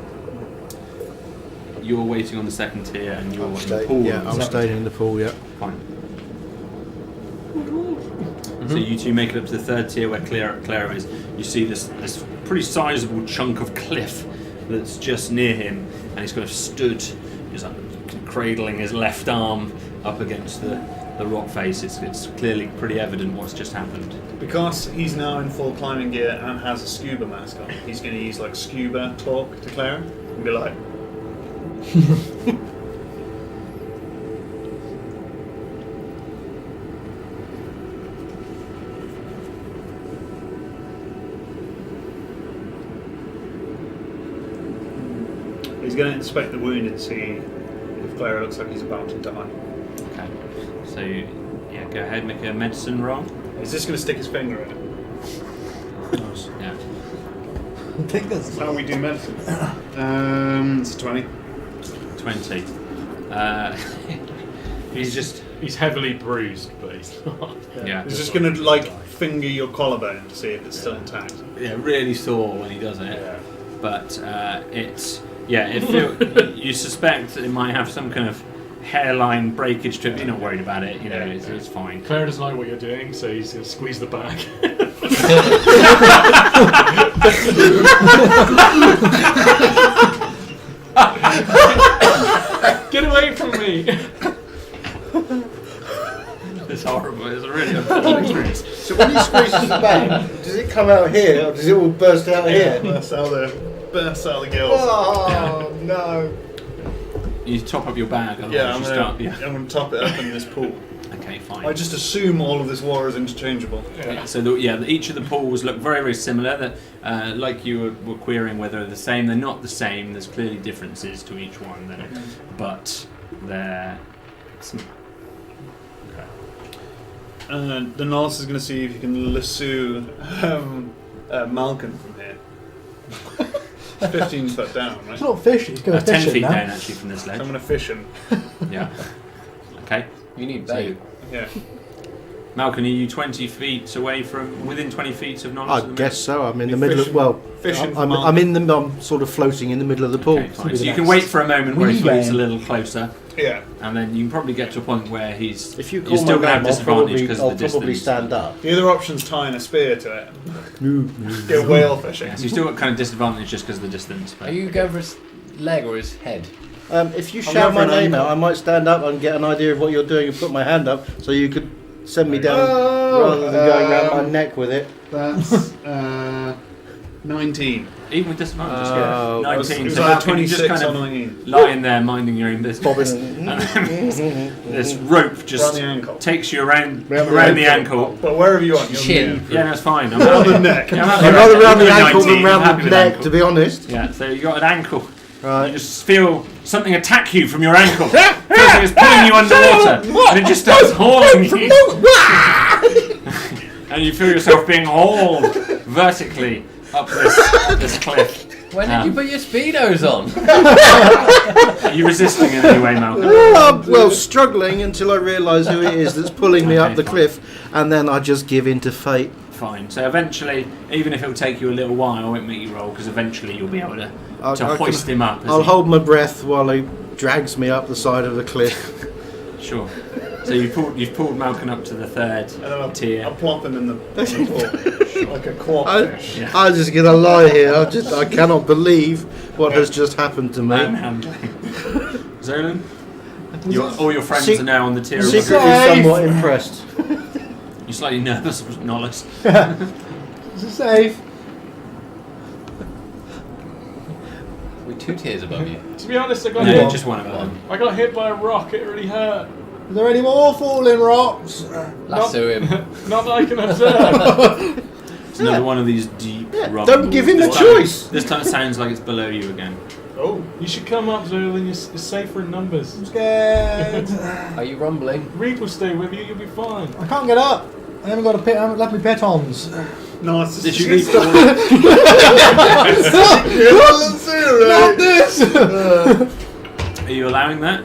You're waiting on the second tier, and you're in the pool. Yeah, I'm staying in the pool. Yeah. Fine. So you two make it up to the third tier where Clara is. You see this pretty sizable chunk of cliff that's just near him, and he's kind of stood, he's like cradling his left arm up against the rock face. It's clearly pretty evident what's just happened. Because he's now in full climbing gear and has a scuba mask on, he's going to use like scuba talk to Clara and be like, he's going to inspect the wound and see if Clara looks like he's about to die. Okay. So yeah, go ahead, make a medicine roll. He's just going to stick his finger in it. Yeah. Take this. That's how we do medicine. It's a 20. 20. He's heavily bruised, but he's not. Yeah. He's just going to like finger your collarbone to see if it's still intact. Yeah, really sore when he does it. Yeah. But you suspect it might have some kind of hairline breakage to it. You're not worried about it. You know, it's fine. Clara doesn't like what you're doing, so he's going to squeeze the bag. Get away from me! It's horrible. It's a really unpleasant experience. So when he squeezes the bag, does it come out here or does it all burst out here? Burst out the gills. Oh no! You top up your bag. Otherwise Yeah, you start. Yeah. I'm going to top it up in this pool. Okay, fine. I just assume all of this water is interchangeable. Yeah, so each of the pools look very, very similar. That, like you were querying whether they're the same. They're not the same. There's clearly differences to each one, but they're. The nurse is going to see if you can lasso Malcolm from here. 15 foot down, right? It's not fishing. He's going to 10 fish it feet now. down actually from this So I'm ledge. going to fish him. Yeah. Okay. You need So, bait. Yeah. Malcolm, are you 20 feet away from within 20 feet of Nonus? I guess so. I'm in You the middle of fishing for I'm Malcolm. I'm sort of floating in the middle of the pool. Okay, fine. So you can wait for a moment where he Wee floats a game. little closer, Yeah. and then you can probably get to a point where he's. If you you're call still my going to have name, I'll disadvantage probably, because I'll of the probably distance. stand up. The other option's tying a spear to it. Go whale fishing. Yeah, so you've still got kind of disadvantage just because of the distance. But Are you going for his leg or his head? If you I'm shout my going for an name ankle. out, I might stand up and get an idea of what you're doing and put my hand up so you could send me down Oh, rather than going around my neck with it. That's 19. even with disadvantage, Oh, yeah. It was 19. So either Malcolm, you just 26 kind or of 19. lying there minding your own business. This rope Around just the ankle. takes you around Round the ankle. But wherever you want. Chin. Yeah, that's fine. I'm Around happy. the neck. Yeah, I'm happy I'd with rather that. round the Even ankle 19, than I'm happy round the with neck, ankle. to be honest. Yeah, so you got an ankle. Right. You just feel something attack you from your ankle. Feels like it's pulling you underwater. And it just starts hauling you. And you feel yourself being hauled vertically up this cliff. When did you put your Speedos on? Are you resisting in any way, Malcolm? Well, struggling until I realise who it is that's pulling me up Okay, the fine. cliff, and then I just give in to fate. Fine. So eventually, even if it'll take you a little while, I won't make you roll because eventually you'll be able to I can- hoist him up. as I'll he- hold my breath while he drags me up the side of the cliff. Sure. So you've pulled Malcolm up to the third And then tier. I'll plop him in the pool. Like a quack fish. Yeah. I'm just gonna lie here. I cannot believe what has just happened to me. Manhandling. Xolen, all your friends Sec- are now on the tier. Secretly Safe. somewhat impressed. You're slightly nervous, Nollis. Is it safe? We're 2 tiers above you. To be honest, I got No, hit. just one of them. I got hit by a rock. It really hurt. Is there any more falling rocks? Lasso him. Not that I can observe. It's another one of these deep rumbles. Don't give him a This time- choice. This time it sounds like it's below you again. Oh, You should come up, Xolen. You're safer in numbers. I'm scared. Are you rumbling? Reed will stay with you. You'll be fine. I can't get up. I haven't got a pit. I haven't left me pitons. no, it's Did just you leave? Not this. Are you allowing that?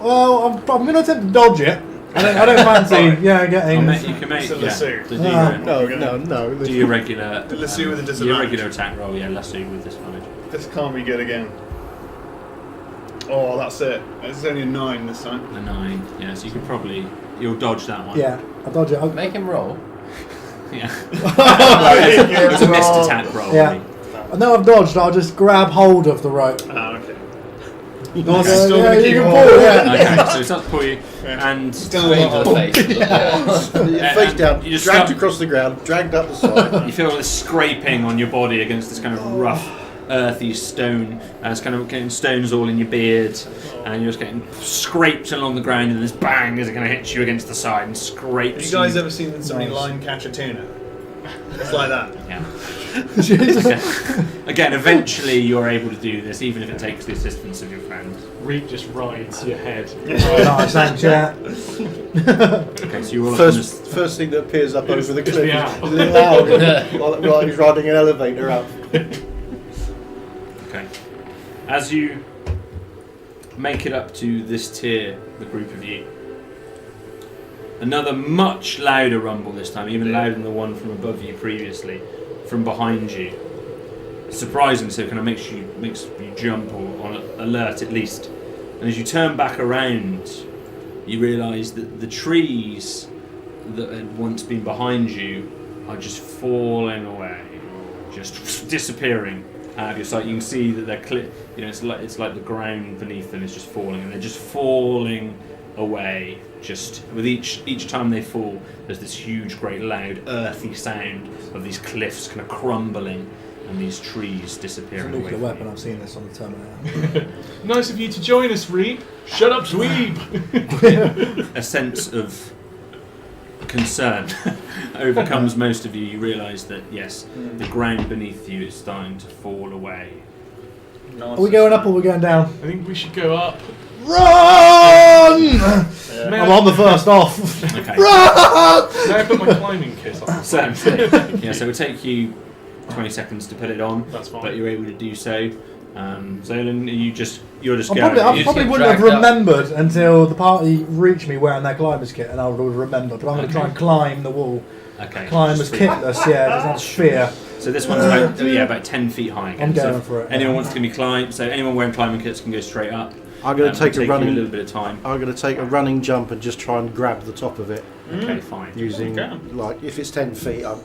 Well, I'm going to attempt to dodge it. I don't fancy. Yeah, getting. You can make It's a yeah, lasso. to do No. do your regular The lasso with a your disadvantage. regular attack roll. Yeah, lasso with disadvantage. This can't be good again. Oh, that's it. It's only a 9 this time. A 9. Yeah, so you could probably you'll dodge that one. Yeah, I dodge it. Make him roll. Yeah. It's a missed attack roll. Yeah. Really. I know I've dodged. I'll just grab hold of the rope. Ah, okay. Yeah, still yeah, gonna you keep can on. pull, yeah. Okay, so it starts to pull you, and Straight into the face. Face down, you just dragged start- across the ground, dragged up the side. you feel this scraping on your body against this kind of rough, earthy stone. It's kind of getting stones all in your beard, and you're just getting scraped along the ground, and this bang is going to hit you against the side and scrapes. Have you guys ever seen somebody line catch a tuna? It's like that. Yeah. Again, eventually you're able to do this, even if it takes the assistance of your friend. Reed just rides your head. Nice, thanks, yeah. Okay, so you're all up on this. First thing that appears up over the It's cliff the is owl. the owl while he's riding an elevator up. Okay. As you make it up to this tier, the group of you, another much louder rumble this time, even louder than the one from above you previously, from behind you. Surprising, so it kind of makes you jump or on alert at least. And as you turn back around, you realise that the trees that had once been behind you are just falling away, just disappearing out of your sight. You can see that they're it's like the ground beneath them is just falling, and they're just falling away. Just with each time they fall, there's this huge, great, loud, earthy sound of these cliffs kind of crumbling and these trees It's a disappearing away. nuclear from weapon. you. I've seen this on the Terminator. Nice of you to join us, Reed. Shut up, dweeb. A sense of concern overcomes most of you. You realise that yes, the ground beneath you is starting to fall away. Are we going up or are we going down? I think we should go up. Run! May I'm I- on the first off. Okay. May I put my climbing kit on? So it will take you 20 seconds to put it on, That's fine. but you're able to do so. Zolan, you're just I going. probably just get wouldn't have dragged up. remembered until the party reached me wearing their climber's kit, and I would have remembered. But I'm going to try and climb the wall. Okay. Climber's just free- kitless, yeah, doesn't have fear. So this one's about 10 feet high. Again. I'm going so for it. Anyone wants to climb, so anyone wearing climbing kits can go straight up. I'm going to take It'll a you a running. little bit of time. I'm going to take a running jump and just try and grab the top of it Okay, fine. using Okay. like if it's 10 feet, I'll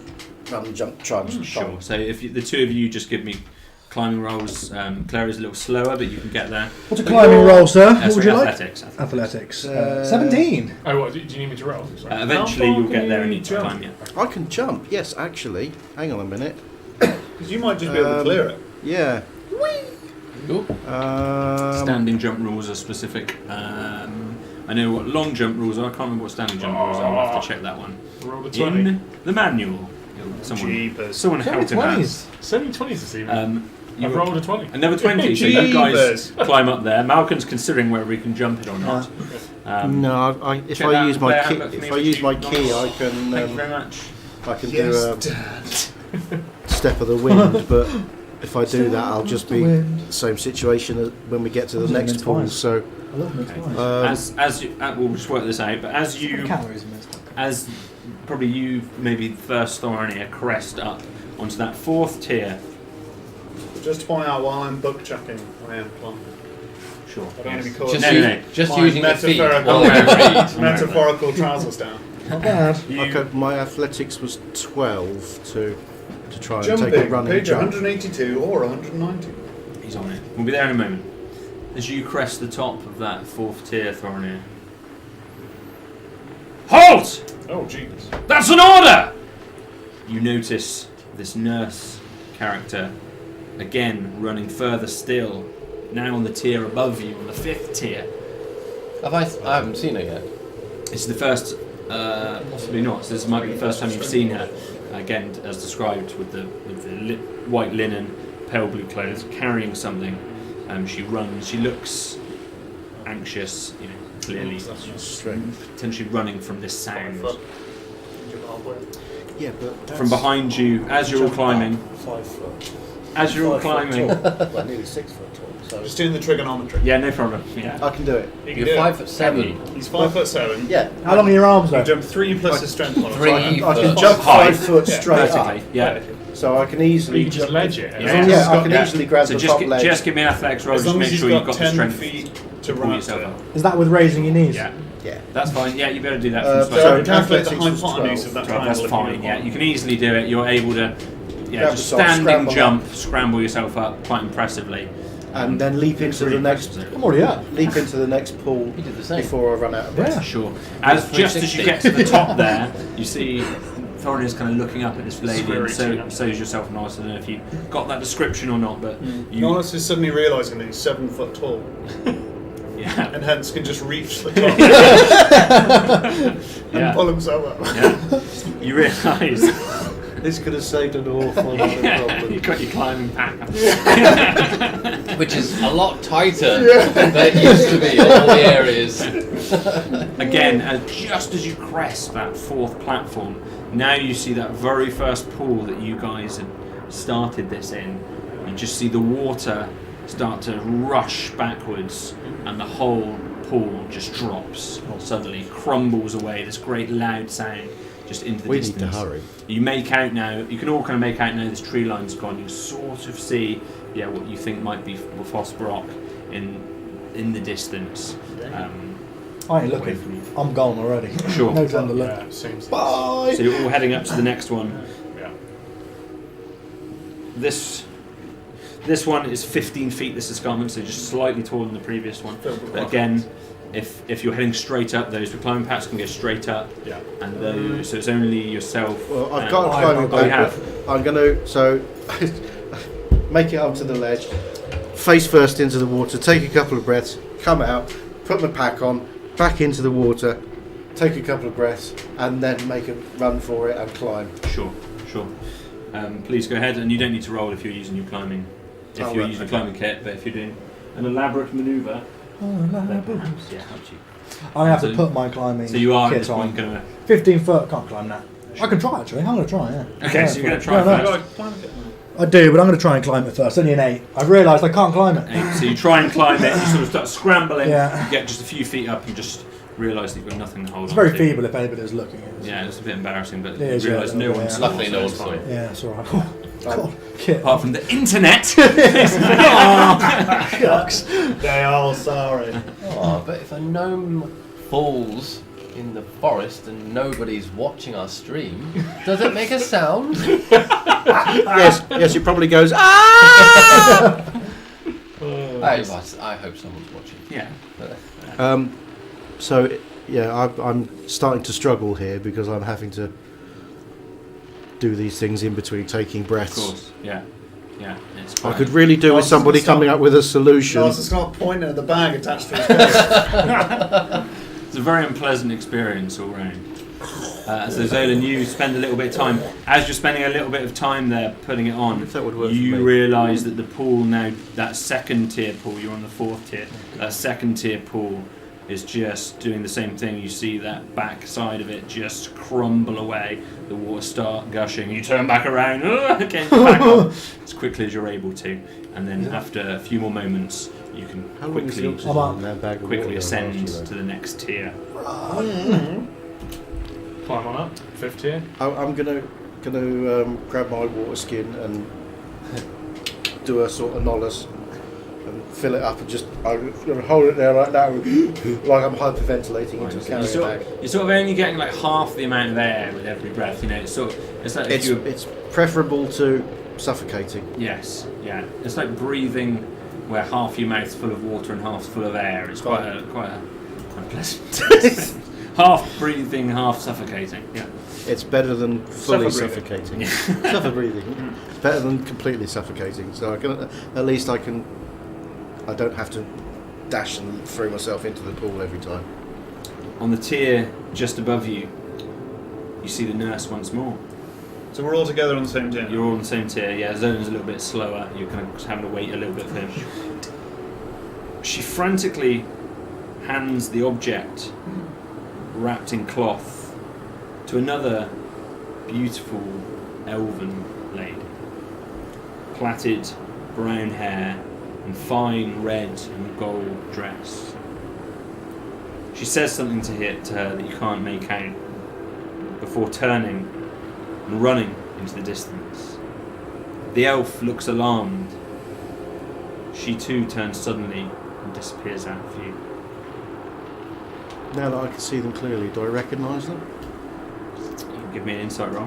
run and jump, try and Sure. So if the two of you just give me climbing rolls, Claire is a little slower, but you can get there. What's a climbing roll, sir? What would Sorry, you like? athletics. Athletics. Uh, 17. Oh, what? Do you need me to roll? Sorry. Eventually How far you'll get can there you and need to jump? climb. Yeah. I can jump. Yes, actually. Hang on a minute. Because you might just be able to clear it. Yeah. Cool. Standing jump rules are specific. I know what long jump rules are. I can't remember what standing jump rules are. I'll have to check that one. Roll a 20. In the manual. Jeepers. Someone So many help him out. 20s. So many 20s this evening. You I've rolled a 20. Another 20, so you guys Jeepers. climb up there. Malcolm's considering whether we can jump it or not. No, if check I that use my player key, handbook for me, if I use my Richie. key, I Thank you can very much. do a step of the wind. But if I do that, I'll just be the same situation as when we get to the Wasn't next it pool. twice? So I love mixed wines. As you, we'll just work this out, but as you, Calories in this. as probably you maybe first Thorny crest up onto that fourth tier. Just to point out, while I'm book checking, I am climbing. Sure. I don't want to be yes. caught. Just My using your feet metaphorical- while I read. Metaphorical trousers down. Not bad. Okay, my athletics was 12 to try and Jumping, take a running page jump. 182 or 190. He's on it. We'll be there in a moment. As you crest the top of that 4th tier, Thorinir. Halt! Oh, jeez. That's an order! You notice this nurse character again running further still, now on the tier above you, on the 5th tier. I haven't seen her yet. This is the first, possibly not. So this might be the first time you've seen her. Again, as described, with the white linen, pale blue clothes, carrying something. She runs. She looks anxious. You know, clearly, potentially running from this sound. Yeah, but From behind you, as you're all climbing. 5 foot. As you're all 5 foot climbing. tall. Well, nearly 6 foot tall. So Just doing the trigonometry. Yeah, no problem. Yeah. I can do it. You can You're do 5'7". He's 5'7". yeah, How long are your arms You though? jump 3 plus his strength modifier. 3 I can foot. jump High. 5 foot Yeah, straight up. Vertically. Yeah. So I can easily You can just jump. ledge it. Yeah. long as Yeah, he's I got- can yeah. easily grab So the just top leg. just give me an athletics roll. As Just long make as he's sure you've got the 10 strength feet to to pull run yourself to up. Is that with raising your knees? Yeah. Yeah. That's fine. Yeah, you better do that. Uh, from So I So can calculate the athletics was hypotenuse of that 12, that's triangle. fine. Yeah, you can easily do it. You're able to, Grab just the top, standing scramble jump, scramble yourself up quite impressively, And then leap into Really the next impressive. I'm already up. leap into the next pool He did the same. before I run out of breath. Yeah. Sure. As just as you 360. get to the top there, you see Thorinir's kind of looking up at this lady, and Square so is yourself, Norris. I don't know if you got that description or not, but you, Norris is suddenly realising that he's 7 foot tall yeah, and hence can just reach the top and yeah, pull himself up. yeah. You realise. This could have saved an awful lot of Yeah, problems. you got your climbing pack. Which is a lot tighter than it used to be in all the areas. Again, just as you crest that 4th platform, now you see that very first pool that you guys had started this in. You just see the water start to rush backwards, and the whole pool just drops suddenly, crumbles away. This great loud sound just into the We need distance. to hurry. You make out now. You can all kind of make out now. This tree line's gone. You sort of see, what you think might be Fossbrock in the distance. I ain't away from looking. you. I'm gone already. Sure. No time to look. Yeah, seems. Bye. So you're all heading up to the next one. Yeah. This one is 15 feet. This escarpment, so just slightly taller than the previous one. But again, if you're heading straight up, those reclining paths can go straight up, Yeah. and those, so it's only yourself. Well, I've and- got a climbing Oh, you back, have. but I'm going to make it up to the ledge, face first into the water, take a couple of breaths, come out, put my pack on, back into the water, take a couple of breaths, and then make a run for it and climb. Sure. Please go ahead, and you don't need to roll if you're using your climbing. If Oh, you're right, using okay. a climbing kit, but if you're doing an elaborate manoeuvre, then perhaps, helps you. I'm gonna have to So- put my climbing So you are at kit this on. point going to. 15 foot, can't climb that. I can try actually. I'm gonna try. Yeah. Okay, so you're going to try no. first. I do, but I'm gonna try and climb it first. Only an 8. I've realised I can't climb it. So you try and climb it, you sort of start scrambling, Yeah. you get just a few feet up and just realise that you've got nothing to hold It's on very to. feeble if anybody's looking. Yeah, it's a bit embarrassing, but It is, you yeah, realise a no little bit, one's yeah. Luckily no so one it's saw fine. it. Yeah, it's alright. Oh, God, kit. Apart from the internet. Shucks. They are sorry. Oh, but if a gnome falls in the forest and nobody's watching our stream, does it make a sound? Yes, it probably goes, ah! I hope someone's watching. Yeah. So, yeah, I'm starting to struggle here because I'm having to do these things in between taking Of breaths. course. Yeah. It's I fine. could really do with Lars somebody is stop- coming up with a solution. Lars has got pointing at the bag attached to his face. It's a very unpleasant experience all round. So Xolen, you spend a little bit of time. As you're spending a little bit of time there putting it on, If that would work for you me. realise that the pool now, that 2nd tier pool, you're on the 4th tier, that 2nd tier pool is just doing the same thing. You see that back side of it just crumble away, the water start gushing, you turn back around, again, back up as quickly as you're able to, and then after a few more moments you can How long is the quickly oxygen in that bag of quickly water ascend last you, to the next tier. Climb on up. 5th tier. I'm gonna grab my water skin and do a sort of nollis and fill it up and I'm going to hold it there like that, like I'm hyperventilating into a carrier bag. You're sort of only getting like half the amount of air with every breath. You know, it's like if you. It's preferable to suffocating. Yes, yeah. It's like breathing where half your mouth's full of water and half's full of air. It's quite unpleasant. Half breathing, half suffocating. Yeah. It's better than fully Suffer-breathing. suffocating. Suffer-breathing. It's better than completely suffocating. So at least I don't have to dash and throw myself into the pool every time. On the tier just above you, you see the nurse once more. So we're all together on the same tier. You're all on the same tier. Yeah, Xolen's a little bit slower. You're kind of just having to wait a little bit for him. She frantically hands the object wrapped in cloth to another beautiful elven lady. Plaited brown hair and fine red and gold dress. She says something to her that you can't make out before turning and running into the distance. The elf looks alarmed. She too turns suddenly and disappears out of view. Now that I can see them clearly, do I recognise them? You can give me an insight roll.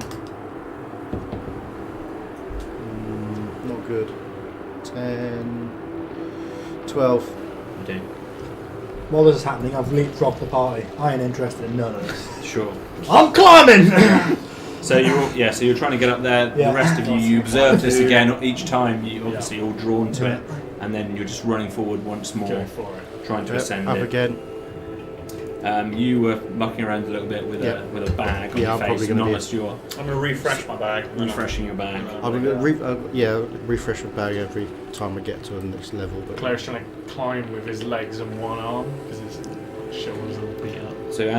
Not good. 10, 12. You do. While this is happening, I've leapfrogged the party. I ain't interested in none of this. Sure. I'm climbing! So you're trying to get up there. Yeah. The rest of you observe this again each time. You obviously all drawn to it, and then you're just running forward once more, Going for it. trying to ascend Up it. again. You were mucking around a little bit with a bag on your I'm probably face, gonna not be as you're I'm going to refresh my bag. refreshing your bag. I'm going to refresh the bag every time I get to the next level. But Claire's trying to climb with his legs and one arm because his shoulders are beat up. So you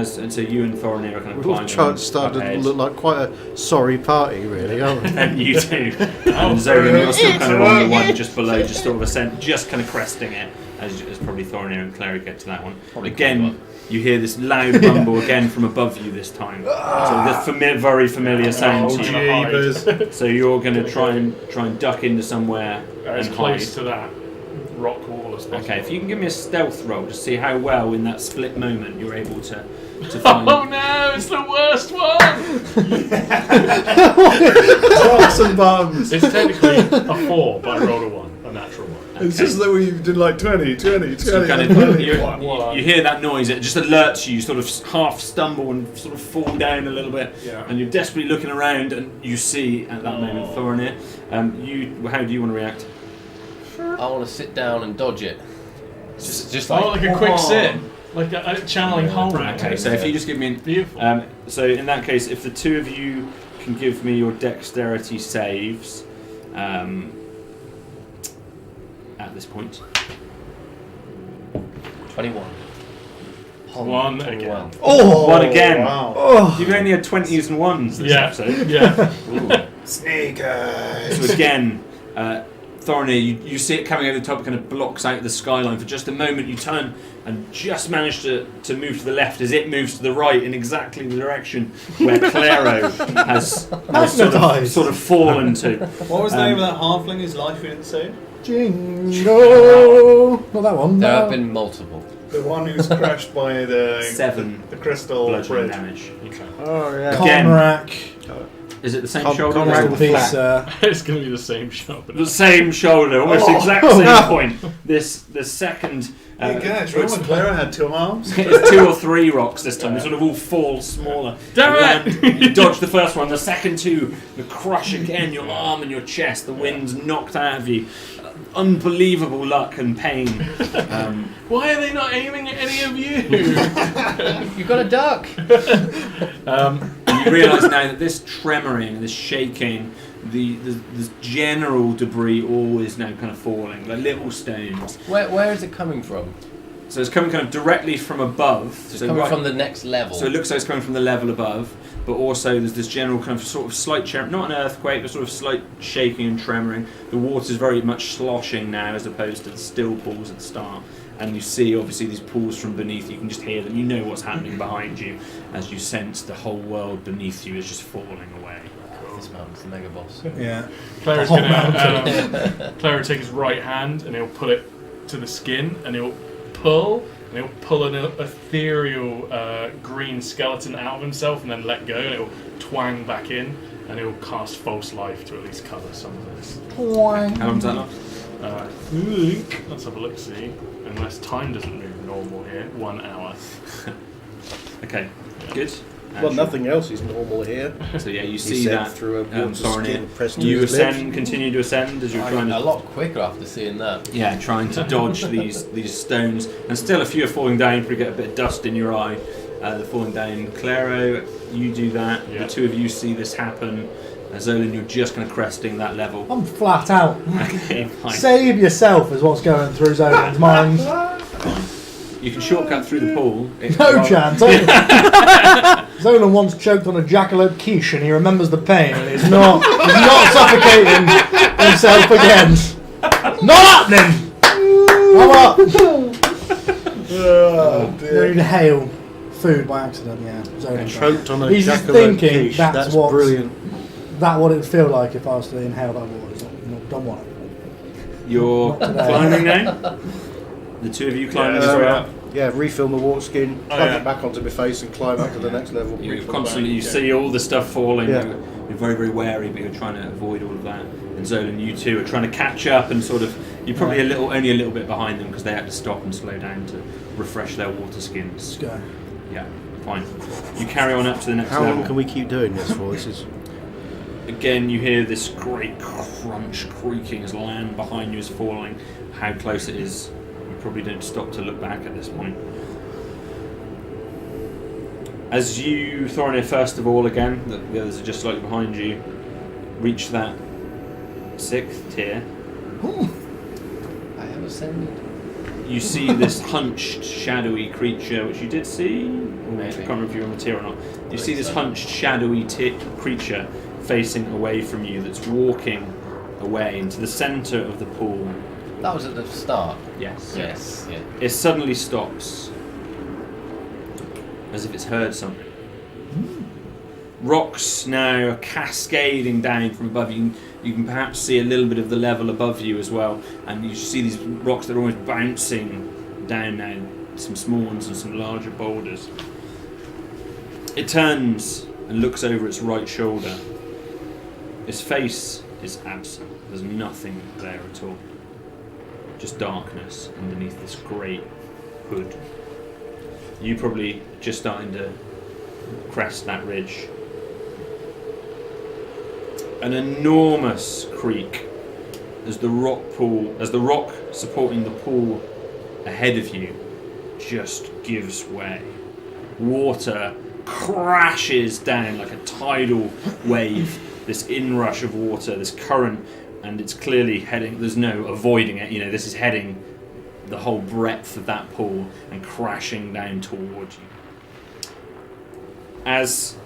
and Thorin are kind of we're all climbing starting up to ahead. look like quite a sorry party, really, aren't we? And you too. And Xolen, you're still kind of on the one just below, just sort of ascent, just kind of cresting it, as probably Thorin and Claire get to that one. Probably Again, you hear this loud rumble again from above you this time. So this very familiar sound to you. Jeebus. So you're going to try and duck into somewhere As and close hide. to that rock wall as possible. Okay, if you can give me a stealth roll to see how well in that split moment you're able to find. Oh no, it's the worst one! Rocks and bums. It's technically a 4, but I rolled a 1, a natural 1. It's just that we did like 20. So kind of, you hear that noise, it just alerts you, you sort of half stumble and sort of fall down a little bit, Yeah. and you're desperately looking around and you see at that moment Thorinir. How do you want to react? I want to sit down and dodge it. Just like, Like a quick sit. Like a channeling Hulk. Okay, so if you just give me Beautiful. so in that case, if the two of you can give me your dexterity saves at this point. 21. 1 again. One again. Wow. You've only had 20s and 1s this Yeah. episode. Yeah. Ooh. Sneakers. So again, Thorinir, you see it coming over the top, it kind of blocks out the skyline for just a moment. You turn and just manage to move to the left as it moves to the right in exactly the direction where Claro has sort of fallen to. What was the name of that halfling whose life we didn't say? Jingo! Not that one. There no. have been multiple. The one who's crashed by the 7 the crystal bludgeoning bridge. damage. Oh, yeah. Again. Conrack. Is it the same Con- shoulder? Conrad or will the be- flat? It's going to be the same shot. The same shoulder, almost exact same point. The second. Hey guys, remember when Clara had 2 arms? It's 2 or 3 rocks this time. They sort of all fall smaller. Damn it! You dodge the first one. The second 2, you crush again your arm and your chest. The wind's knocked out of you. Unbelievable luck and pain. Why are they not aiming at any of you? You've got a duck! You realise now that this tremoring, this shaking, the general debris all is now kind of falling, like little stones. Where is it coming from? So it's coming kind of directly from above. So it's coming from the next level. So it looks like it's coming from the level above, but also there's this general kind of sort of slight not an earthquake, but sort of slight shaking and tremoring. The water's very much sloshing now as opposed to the still pools at the start. And you see obviously these pools from beneath, you can just hear them, you know what's happening behind you as you sense the whole world beneath you is just falling away. This mountain's the mega boss. Yeah. Claire's The whole going to Claire will take his right hand and he'll put it to the skin, and he'll pull an ethereal green skeleton out of himself, and then let go, and it'll twang back in, and it'll cast false life to at least cover some of this. How long does that last? I think, let's have a look, see, unless time doesn't move normal here, 1 hour. Okay, good. Well, nothing else is normal here. So yeah, you He see said that through a water Thorin skin here. pressed to You his ascend, lips. continue to ascend as you're trying A to lot quicker after seeing that. yeah, trying to dodge these stones, and still a few are falling down. You probably get a bit of dust in your eye. They're falling down. Claro, you do that. Yeah. The two of you see this happen. Xolen, you're just kind of cresting that level. I'm flat out. Okay, fine. Save yourself is what's going through Zolan's mind. You can shortcut through the pool. No chance. Xolen once choked on a jackalope quiche and he remembers the pain and he's not suffocating himself again. Not happening! I'm up! They inhale food by accident, yeah. Zolan Choked on a He's just jackalope thinking quiche. that's brilliant. what it would feel like if I was to inhale that water. Don't want it. You're Not today. climbing now. The two of you climbing as well. Yeah, refill my water skin, plug yeah. it back onto my face and climb up to the next level. You Refill constantly back. you see all the stuff falling. Yeah. You're very, very wary, but you're trying to avoid all of that. And Xolen, you two are trying to catch up and sort of. You're probably only a little bit behind them because they had to stop and slow down to refresh their water skins. Let's go. Yeah, fine. You carry on up to the next How level. long can we keep doing this for? This is Again, you hear this great crunch creaking as land behind you is falling. How close it is, you probably don't stop to look back at this point. As you, Thorin, first of all, again, the others are just slightly behind you, reach that 6th tier. I have ascended. You see this hunched, shadowy creature, which you did see. I can't remember if you were on the tier or not. You see this hunched, shadowy creature facing away from you that's walking away into the centre of the pool. That was at the start. Yes. Yes. Yeah. It suddenly stops, as if it's heard something. Rocks now are cascading down from above you. You can perhaps see a little bit of the level above you as well, and you see these rocks that are almost bouncing down now. Some small ones and some larger boulders. It turns and looks over its right shoulder. Its face is absent. There's nothing there at all. Just darkness underneath this great hood. You probably just starting to crest that ridge. An enormous creak as the rock supporting the pool ahead of you just gives way. Water crashes down like a tidal wave. This inrush of water, this current, and it's clearly heading. There's no avoiding it. This is heading the whole breadth of that pool and crashing down towards you. As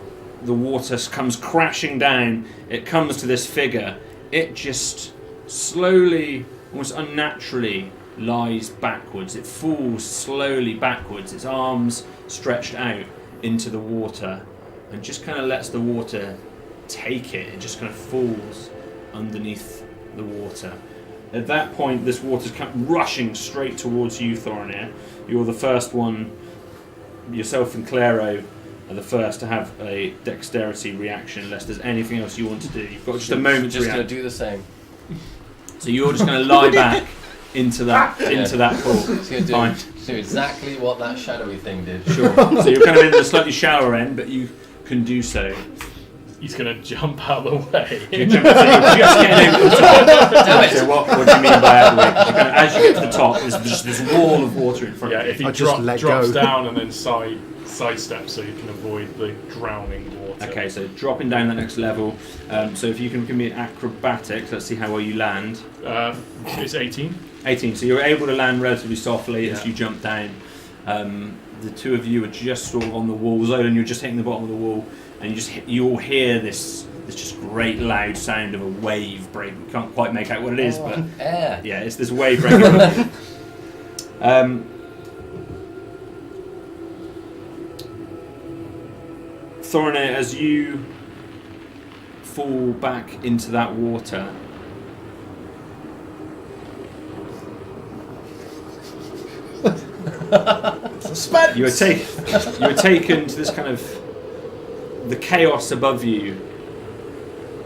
the water comes crashing down, it comes to this figure. It just slowly, almost unnaturally, lies backwards. It falls slowly backwards, its arms stretched out into the water, and just kind of lets the water take it. It just kind of falls underneath the water. At that point, this water's rushing straight towards you, Thorin. You're the first one. Yourself and Claro are the first to have a dexterity reaction, unless there's anything else you want to do. You've got just a moment to Just going react. to do the same. So you're just going to lie back into that pool. Just going Fine. to do exactly what that shadowy thing did. Sure. So you're kind of in the slightly shallower end, but you can do so. He's going to jump out of the way. You're just getting over the top. Damn it. So what do you mean by out of the way? 'Cause as you get to the top, there's just this wall of water in front Yeah, of you. if he I just let drops go. down and then sidestep so you can avoid the drowning water. Okay, so dropping down that next level. So if you can give me acrobatics, let's see how well you land. It's 18. 18. So you're able to land relatively softly as Yeah. you jump down. The two of you are just sort of on the wall. Zolan, you're just hitting the bottom of the wall, and you all hear this just great loud sound of a wave break. We can't quite make out what it is, but Air. yeah, it's this wave breaking. Thorin, as you fall back into that water, Suspense! You are taken to this kind of... The chaos above you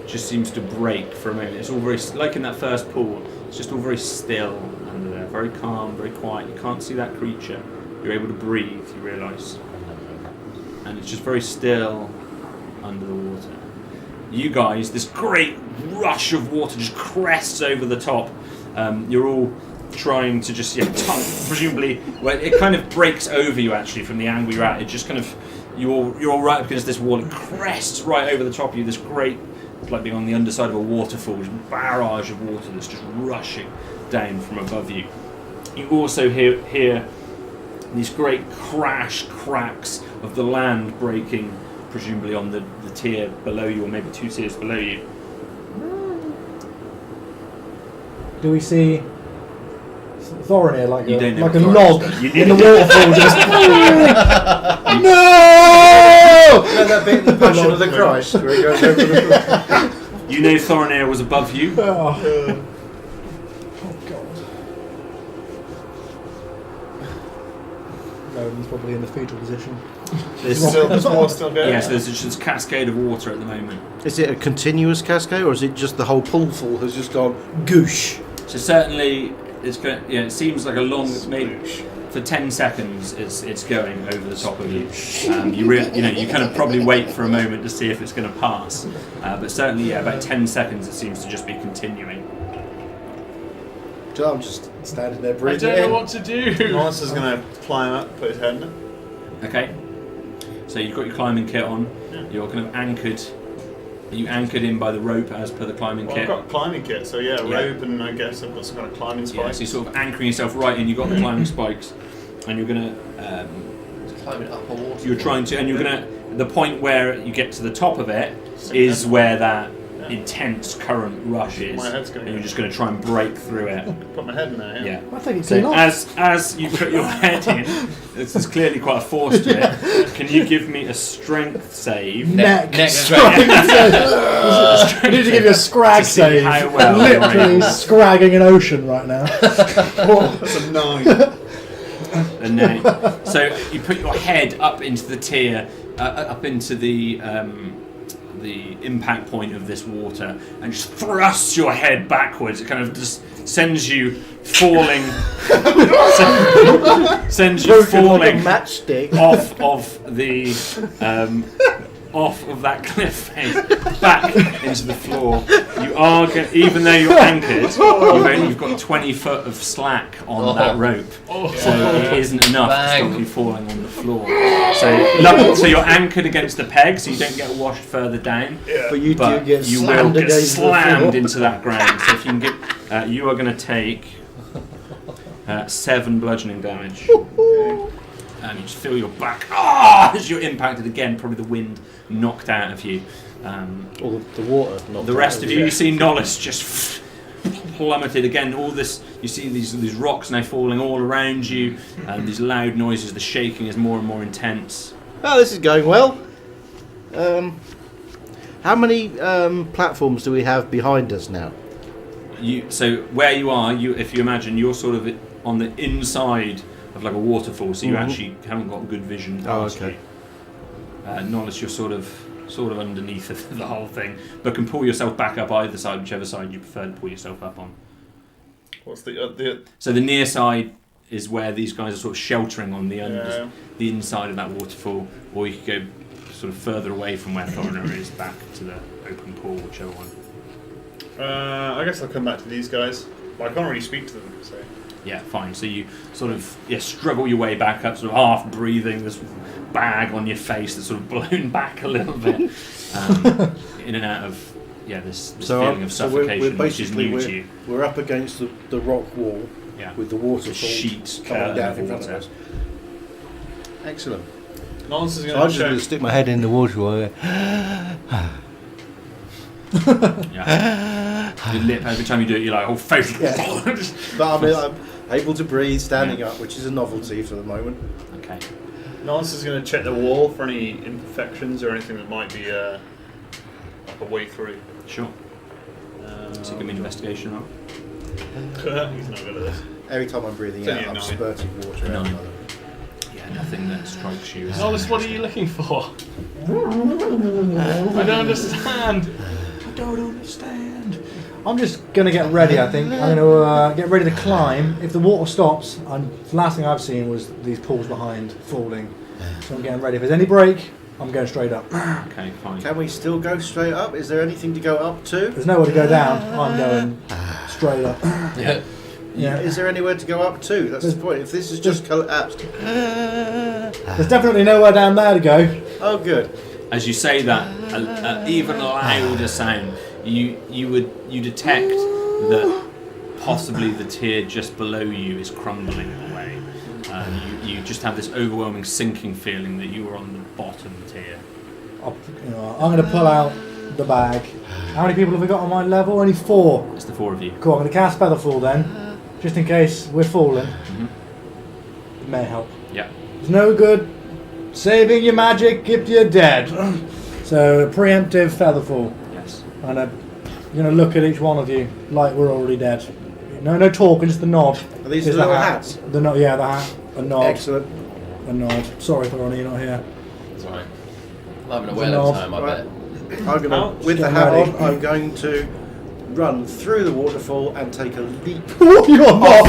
just seems to break for a moment. It's all very... Like in that first pool, it's just all very still under there. Very calm, very quiet. You can't see that creature. You're able to breathe, you realise. And it's just very still under the water. You guys, this great rush of water just crests over the top. You're all trying to just, presumably, well, it kind of breaks over you actually from the angle you're at. It just kind of, you're all right because this wall crests right over the top of you. This great, it's like being on the underside of a waterfall, this barrage of water that's just rushing down from above you. You also hear these great cracks of the land breaking, presumably on the tier below you, or maybe 2 tiers below you. Do we see Thorin here like You don't know a what Thorin log is, though. You in the waterfall? Just no! You know that bit in the Passion of the Christ where he goes over the... You know Thorin was above you. Oh God! No, he's probably in the fetal position. There's More still going? Yes, there's just a cascade of water at the moment. Is it a continuous cascade, or is it just the whole poolful has just gone goosh? So certainly, it's going. Yeah, it seems like a long. Maybe for 10 seconds, it's going over the top of you. You kind of probably wait for a moment to see if it's going to pass, but certainly, about 10 seconds, it seems to just be continuing. I'm just standing there I breathing don't know in. what to do. Monster's going to climb up, put his head in it. Okay. So you've got your climbing kit on. Yeah. You're kind of anchored. Are you anchored in by the rope as per the climbing Well, kit? I've got a climbing kit, so yeah, rope, and I guess I've got some kind of climbing spikes. Yeah, so you're sort of anchoring yourself right in. You've got the climbing spikes, and you're gonna. Climbing up a water. You're trying to, and you're gonna. The point where you get to the top of it is where that intense current rush is, My head's going and you're just going to try and break through it. Put my head in there, Yeah. I think it's So enough. as you put your head in, there's clearly quite a force to it. Can you give me a strength save? Neck strength. I need to give you a scrag To see save. how well I'm you're literally able. scragging an ocean right now. That's a 9. And then, so you put your head up into the tier, up into the impact point of this water, and just thrusts your head backwards. It kind of just sends you falling, sends you Broken like a falling matchstick. off of the off of that cliff face back into the floor. You are even though you're anchored, you've got 20 foot of slack on that rope, so it isn't enough to stop you falling on the floor. So you're anchored against the peg, so you don't get washed further down. But you But do get you will slammed get against the slammed floor. into that ground. So if you can get, you are going to take 7 bludgeoning damage. And you just feel your back as you're impacted again. Probably the wind knocked out of you. Or the water. Not The rest of you see Nollis just plummeted again. All this, you see these rocks now falling all around you, and these loud noises. The shaking is more and more intense. Oh, this is going well. How many platforms do we have behind us now? So where you are, if you imagine, you're sort of on the inside of like a waterfall, so you actually haven't got good vision past okay. you. Nollis, you're sort of underneath the whole thing, but can pull yourself back up either side, whichever side you prefer to pull yourself up on. What's the So the near side is where these guys are sort of sheltering on the the inside of that waterfall, or you could go sort of further away from where Thorner is, back to the open pool, whichever one. I guess I'll come back to these guys. But I can't really speak to them, so. Yeah, fine. So you sort of struggle your way back up, sort of half breathing, this bag on your face that's sort of blown back a little bit, in and out of this feeling of suffocation, which is new to you. We're up against the rock wall with the waterfall The sheet coming down in front water. of us. Excellent. Nonsense is So going I'm to just going to stick my head in the water while Your lip, every time you do it, you're like, oh, face. But I mean, I'm able to breathe standing up, which is a novelty for the moment. Okay. Nonsense is going to check the wall for any imperfections or anything that might be like a way through. Sure. So give me an investigation roll. He's not good at this. Every time I'm breathing It's out, only a I'm 9. spurting water out. 9. of it. nothing that strikes you. Nolus, what are you looking for? I don't understand. I don't understand. I'm just going to get ready, I think. I'm going to get ready to climb. If the water stops, the last thing I've seen was these pools behind falling. So I'm getting ready. If there's any break, I'm going straight up. Okay, fine. Can we still go straight up? Is there anything to go up to? There's nowhere to go down. I'm going straight up. Yeah. Yeah. Is there anywhere to go up to? That's the point. If this is just collapsed. There's definitely nowhere down there to go. Oh, good. As you say that, even louder sound, you detect that possibly the tier just below you is crumbling away. You just have this overwhelming sinking feeling that you are on the bottom tier. I'm going to pull out the bag. How many people have we got on my level? Only 4. It's the 4 of you. Cool, I'm going to cast Featherfall then, just in case we're falling. It may help. Yeah. It's no good saving your magic if you're dead. So, preemptive Featherfall. Yes. And I'm going to look at each one of you like we're already dead. No talking, just the nod. Are these Is the little hat. hats? The nod, yeah, the hat. A nod. Excellent. A nod. Sorry, Thorny, you're not here. It's alright. I'm having a It's whale a of nod. a time, I Right. bet. I'm gonna, with the Get hat ready. on, I'm going to run through the waterfall and take a leap. You're not.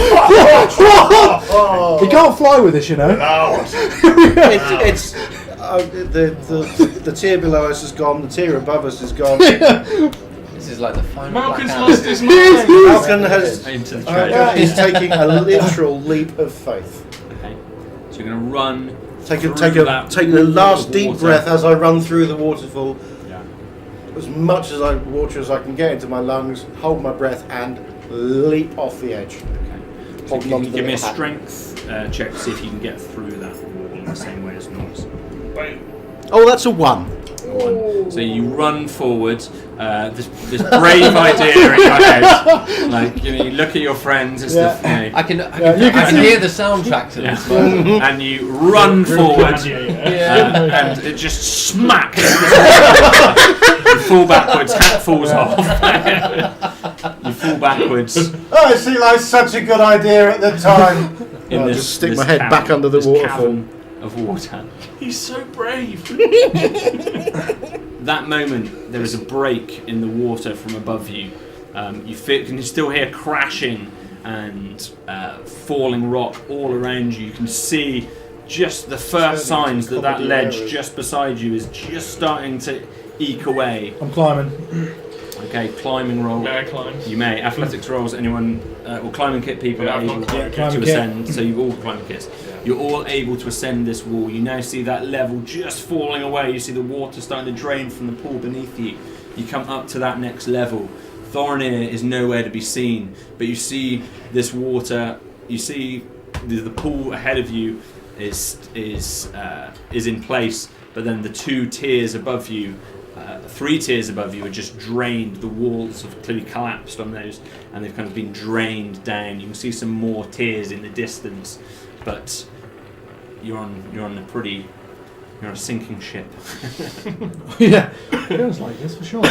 He can't fly with this, you know. It's the tier below us is gone. The tier above us is gone. This is like the final Malkin's Black lost Hand. his mind. Malcolm has Into the treasure. is taking a literal leap of faith. Okay. So you're going to run. Take through the pool last of deep water. breath as I run through the waterfall. Yeah. As much water as I can get into my lungs, hold my breath, and leap off the edge. Okay. So Holding you on can to give me a the hat. strength check to see if you can get through that wall in the same way as Norse. Oh, that's a 1. So you run forward, this brave idea in your head. Like, you look at your friends, it's Yeah. I can you can see- hear the soundtrack to this. Moment. and you run forward, Yeah. and it just smacks. You fall backwards, hat falls off. You fall backwards Oh, it seemed like such a good idea at the time. in I'll this. just stick this my head cavern, back under the this waterfall. cavern of water. He's so brave. That moment, there is a break in the water from above you. You can still hear crashing and falling rock all around you. You can see just the first signs that that ledge just beside you is just starting to eke away. I'm climbing. Okay, climbing roll. May I climb? You may. Athletics rolls, anyone, or climbing kit people Yeah, are I've able got climbing to kit. Climbing kit. ascend. So you've all climbing kits. You're all able to ascend this wall. You now see that level just falling away. You see the water starting to drain from the pool beneath you. You come up to that next level. Thorinir is nowhere to be seen, but you see this water. You see the pool ahead of you is in place, but then the 2 tiers above you. 3 tiers above you are just drained. The walls have clearly collapsed on those, and they've kind of been drained down. You can see some more tiers in the distance, but you're on a sinking ship. Yeah, feels like this for sure.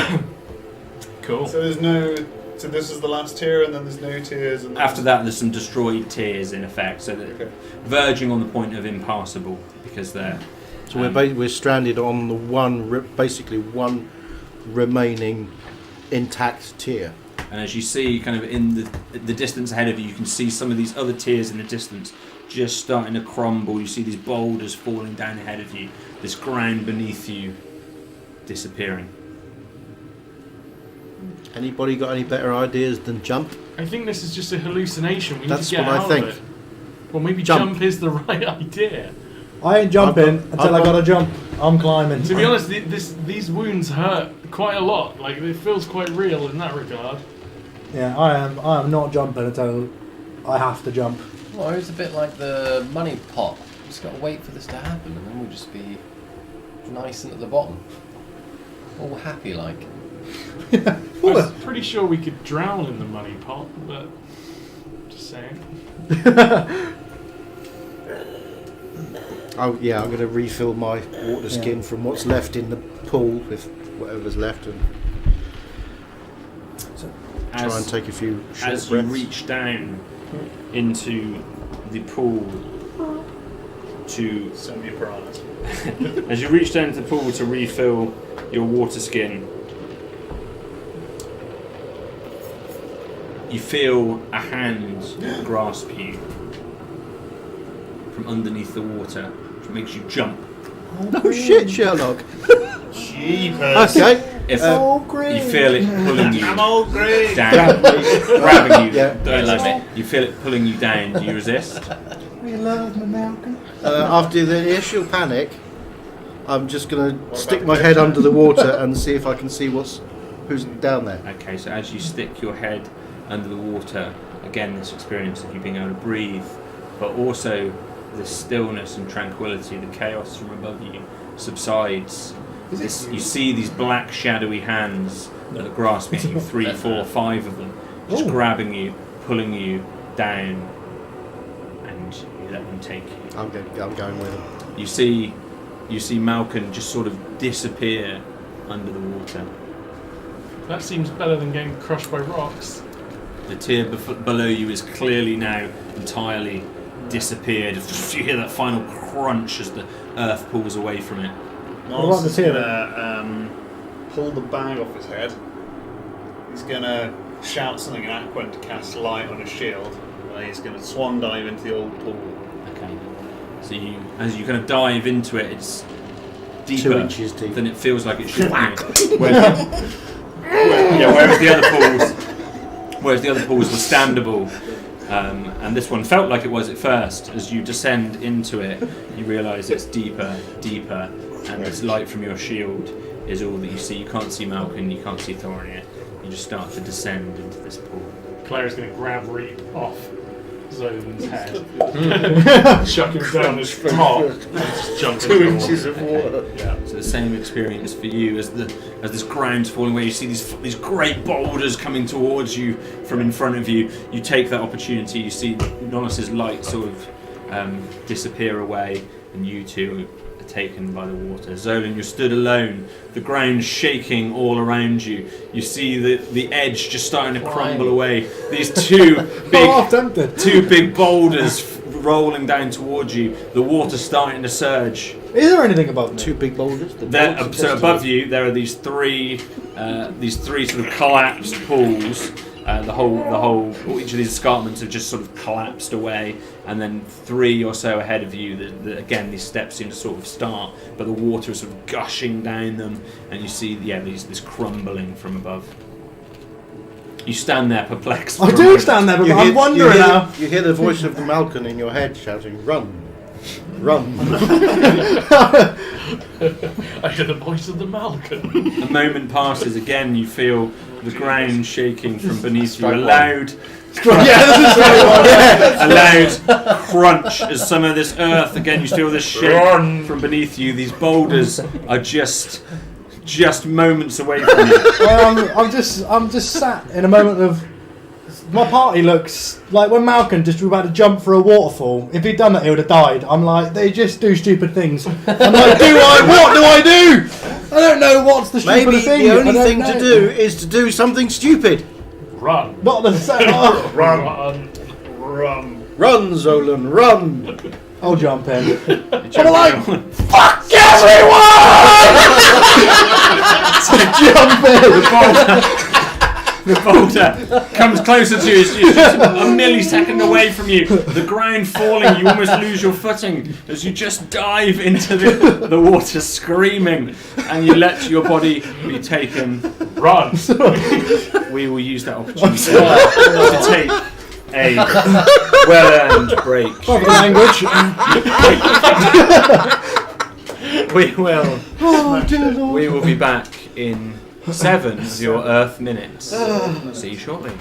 Cool. So this is the last tier, and then there's no tiers. And After that, there's some destroyed tiers in effect, so that Okay. verging on the point of impassable because they're. So we're stranded on the basically one remaining intact tier. And as you see, kind of in the distance ahead of you, you can see some of these other tiers in the distance just starting to crumble. You see these boulders falling down ahead of you, this ground beneath you disappearing. Anybody got any better ideas than jump? I think this is just a hallucination. We That's need to get what I out think. of it. Well, maybe Jump. jump is the right idea. I ain't jumping I've until I got- gotta jump. I'm climbing. To be honest, these wounds hurt quite a lot. Like, it feels quite real in that regard. Yeah, I am not jumping until I have to jump. Well, it's a bit like the money pot. Just got to wait for this to happen, and then we'll just be nice and at the bottom, all happy like. I was pretty sure we could drown in the money pot, but just saying. Oh yeah, I'm going to refill my water skin from what's left in the pool, with whatever's left, and try and take a few short As you breaths. reach down into the pool, to Send me piranhas. as you reach down to the pool to refill your water skin, you feel a hand grasp you from underneath the water, which makes you jump. Oh shit, Sherlock. Jeepers. Okay. If green. you feel it pulling you I'm all green. down, grabbing you, Yeah. don't like me. You feel it pulling you down. Do you resist? You love me, Malcolm. After the initial panic, I'm just going to stick my head under the water and see if I can see who's down there. Okay, so as you stick your head under the water, again this experience of you being able to breathe, but also the stillness and tranquility, the chaos from above you subsides. You see these black shadowy hands that are grasping you, 3, 4, 5 of them, just grabbing you, pulling you down, and you let them take you. I'm going with them. You see Malcolm just sort of disappear under the water. That seems better than getting crushed by rocks. The tier below you is clearly now entirely disappeared. You hear that final crunch as the earth pulls away from it. Miles the is tier? gonna pull the bag off his head. He's gonna shout something in Aquan to cast light on his shield. And he's gonna swan dive into the old pool. Okay. So as you kind of dive into it, it's deeper 2 inches deep. than it feels like it should be. Whereas the other pools were standable. And this one felt like it was at first. As you descend into it, you realise it's deeper, and this light from your shield is all that you see. You can't see Malcolm, you can't see Thorin. You just start to descend into this pool. Claire's going to grab Reap off Xolen's head, chuck him down his top, and just jump into 2 the inches water. of water. Yeah. So the same experience for you as this ground's falling away. You see these great boulders coming towards you from in front of you. You take that opportunity. You see Nollis's light sort of disappear away, and you two are taken by the water. Xolen, you're stood alone. The ground's shaking all around you. You see the edge just starting to crumble away. These two big boulders rolling down towards you. The water starting to surge. Is there anything above me? 2 big boulders. So above you, there are these three sort of collapsed pools. Each of these escarpments have just sort of collapsed away, and then 3 or so ahead of you. Again, these steps seem to sort of start, but the water is sort of gushing down them, and you see, this crumbling from above. You stand there perplexed. I do stand there, but I'm wondering now. You hear the voice of the Malcolm in your head shouting, "Run! Run!" I hear the voice of the Malcolm. A moment passes. Again, you feel the ground shaking from beneath you. A loud crunch as some of this earth. Again, you feel this shake from beneath you. These boulders are just moments away from you. I'm just sat in a moment of. My party looks like when Malcolm just was about to jump for a waterfall. If he'd done that, he would have died. I'm like, they just do stupid things. I'm like, what do I do? I don't know what's the stupidest Maybe thing. the only thing to do is to do something stupid. Run. Not the same. Run. Run, Xolen, run! I'll jump in. I'm like, fuck everyone! Jump in. The boulder comes closer to you. It's just a millisecond away from you. The ground falling, you almost lose your footing as you just dive into the water screaming, and you let your body be taken. Run. We will use that opportunity to take a well-earned break. Proper language. We will be back in 7 of your Earth minutes. See you shortly.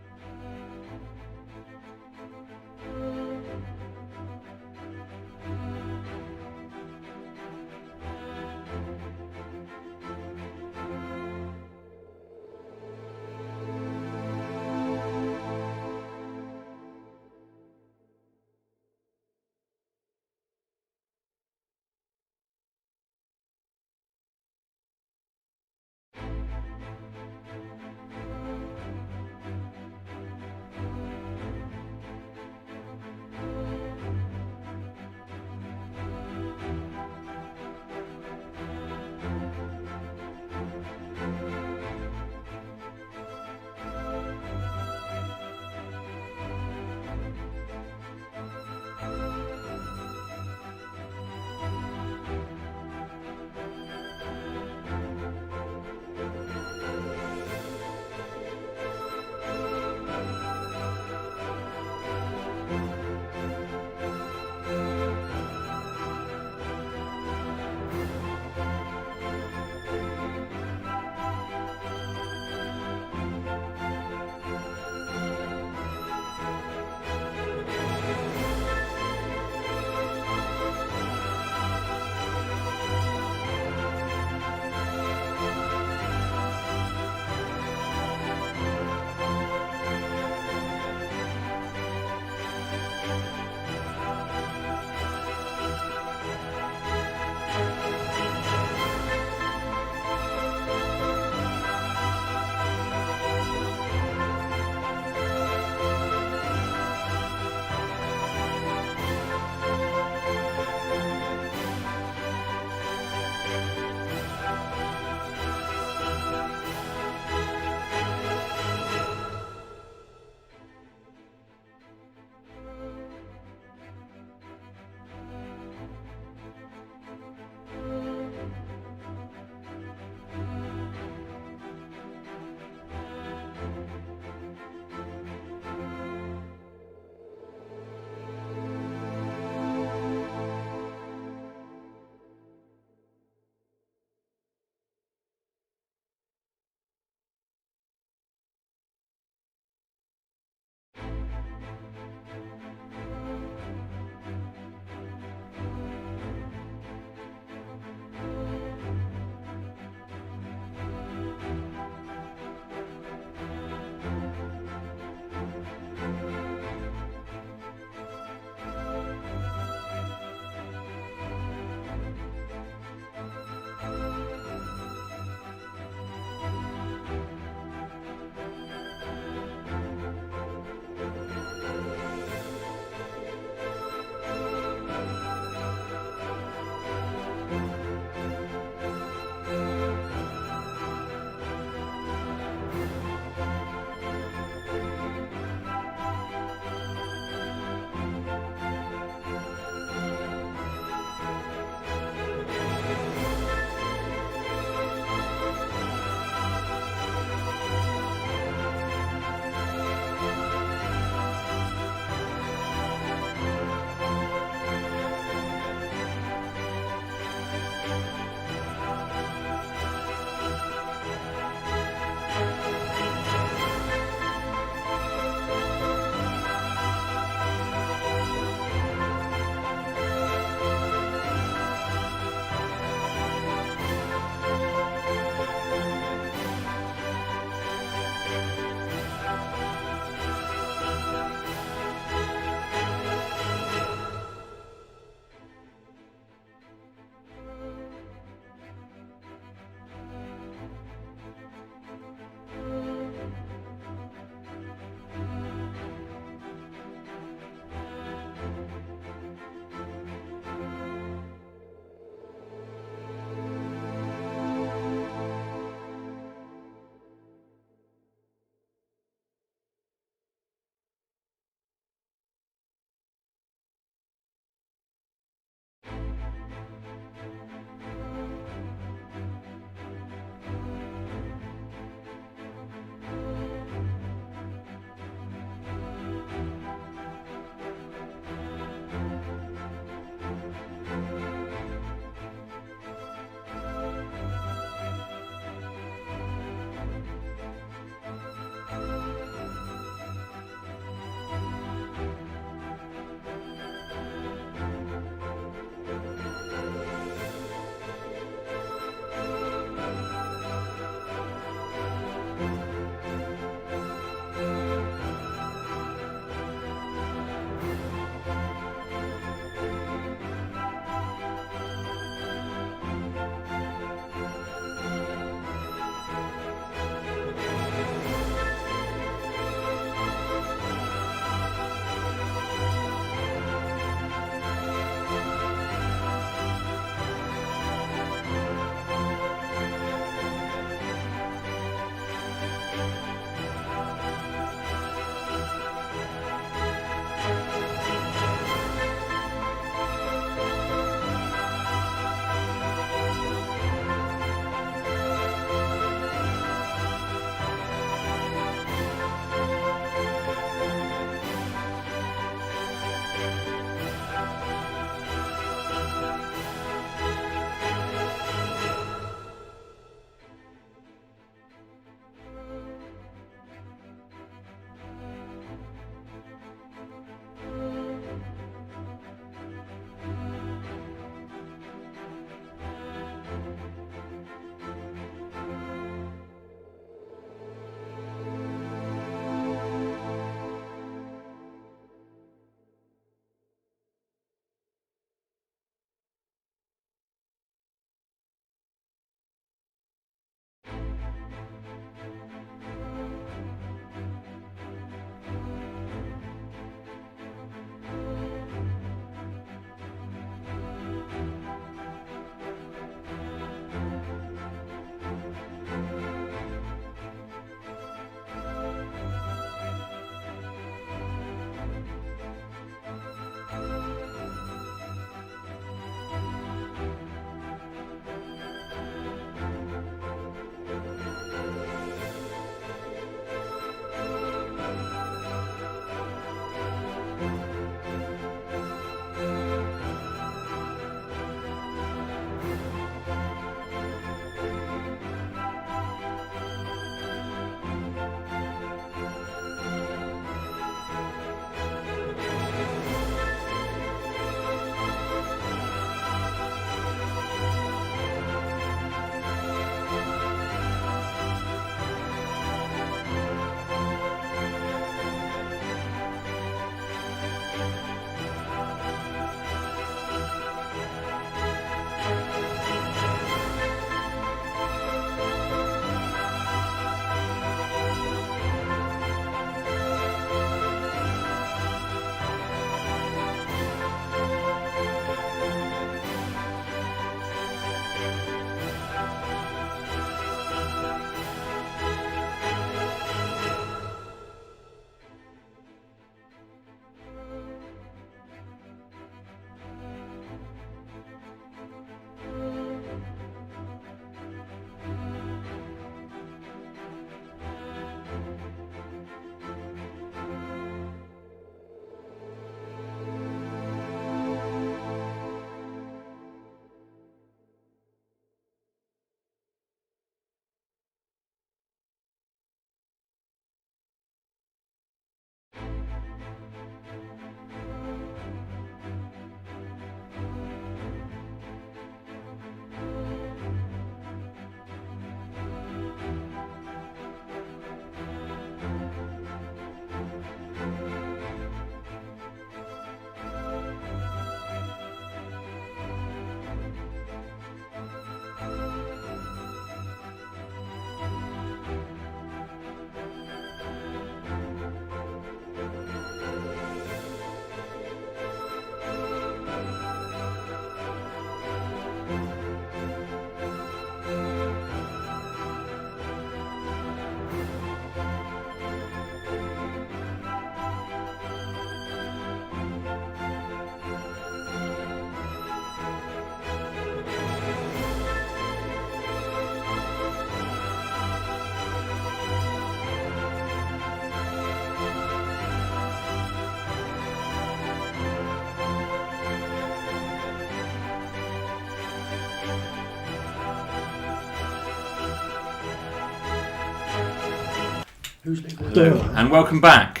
Who's leaving? Hello, and welcome back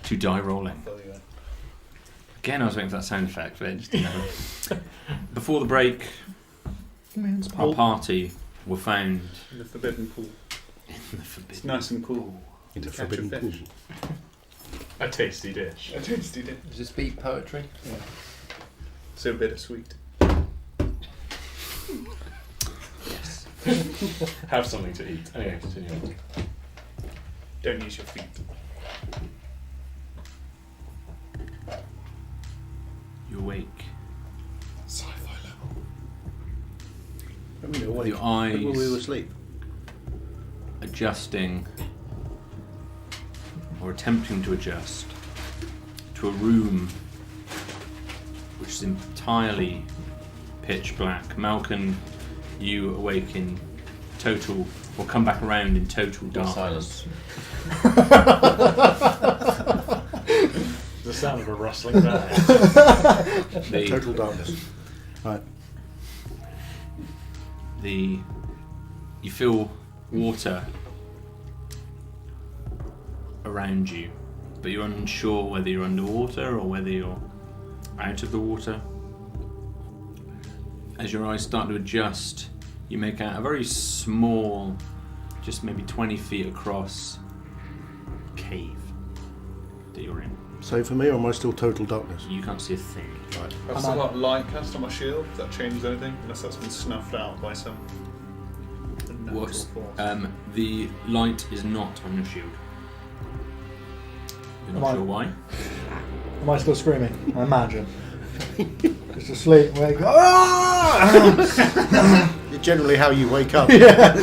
to Die Rolling. There you go. Again, I was waiting for that sound effect, but it just didn't happen. Before the break, our party were found In the forbidden pool. in the forbidden. It's nice and cool. In the To catch a forbidden pool. fish. A tasty dish. I tasted it. Does this beat poetry? So bittersweet. Yes. Have something to eat. Anyway, continue on. Don't use your feet. You awake. Sci-fi level. I mean, With awake. your eyes When we were asleep. adjusting or attempting to adjust to a room which is entirely pitch black. Malcolm, you awake in total, or come back around in total darkness. The sound of a rustling bag. The, Total darkness. Right. you feel water around you, but you're unsure whether you're underwater or whether you're out of the water. As your eyes start to adjust, you make out a very small, just maybe 20 feet across, cave that you're in. Same for me, or am I still total darkness? You can't see a thing. Right. I've still got light cast on my shield. Does that change anything? Unless that's been snuffed out by some unnatural What's, force. the light is not on your shield. You're not Am I- sure why. Am I still screaming? I imagine. Just asleep, wake up. Ah! It's generally how you wake up. Yeah.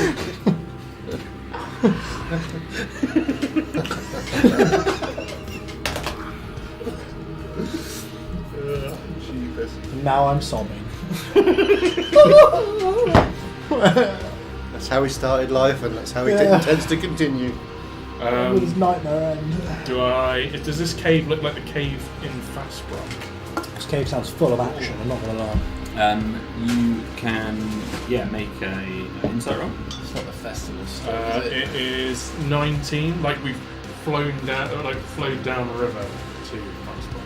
Jeepers. Now I'm sobbing. That's how he started life, and that's how he Yeah. intends to continue. With his nightmare end. Does this cave look like the cave in Fastbrook? This cave sounds full of action, I'm not going to lie. You can, make an insight roll. It's not the festival stuff, is it? It is 19. Like we've flowed down the river to Fastbrook.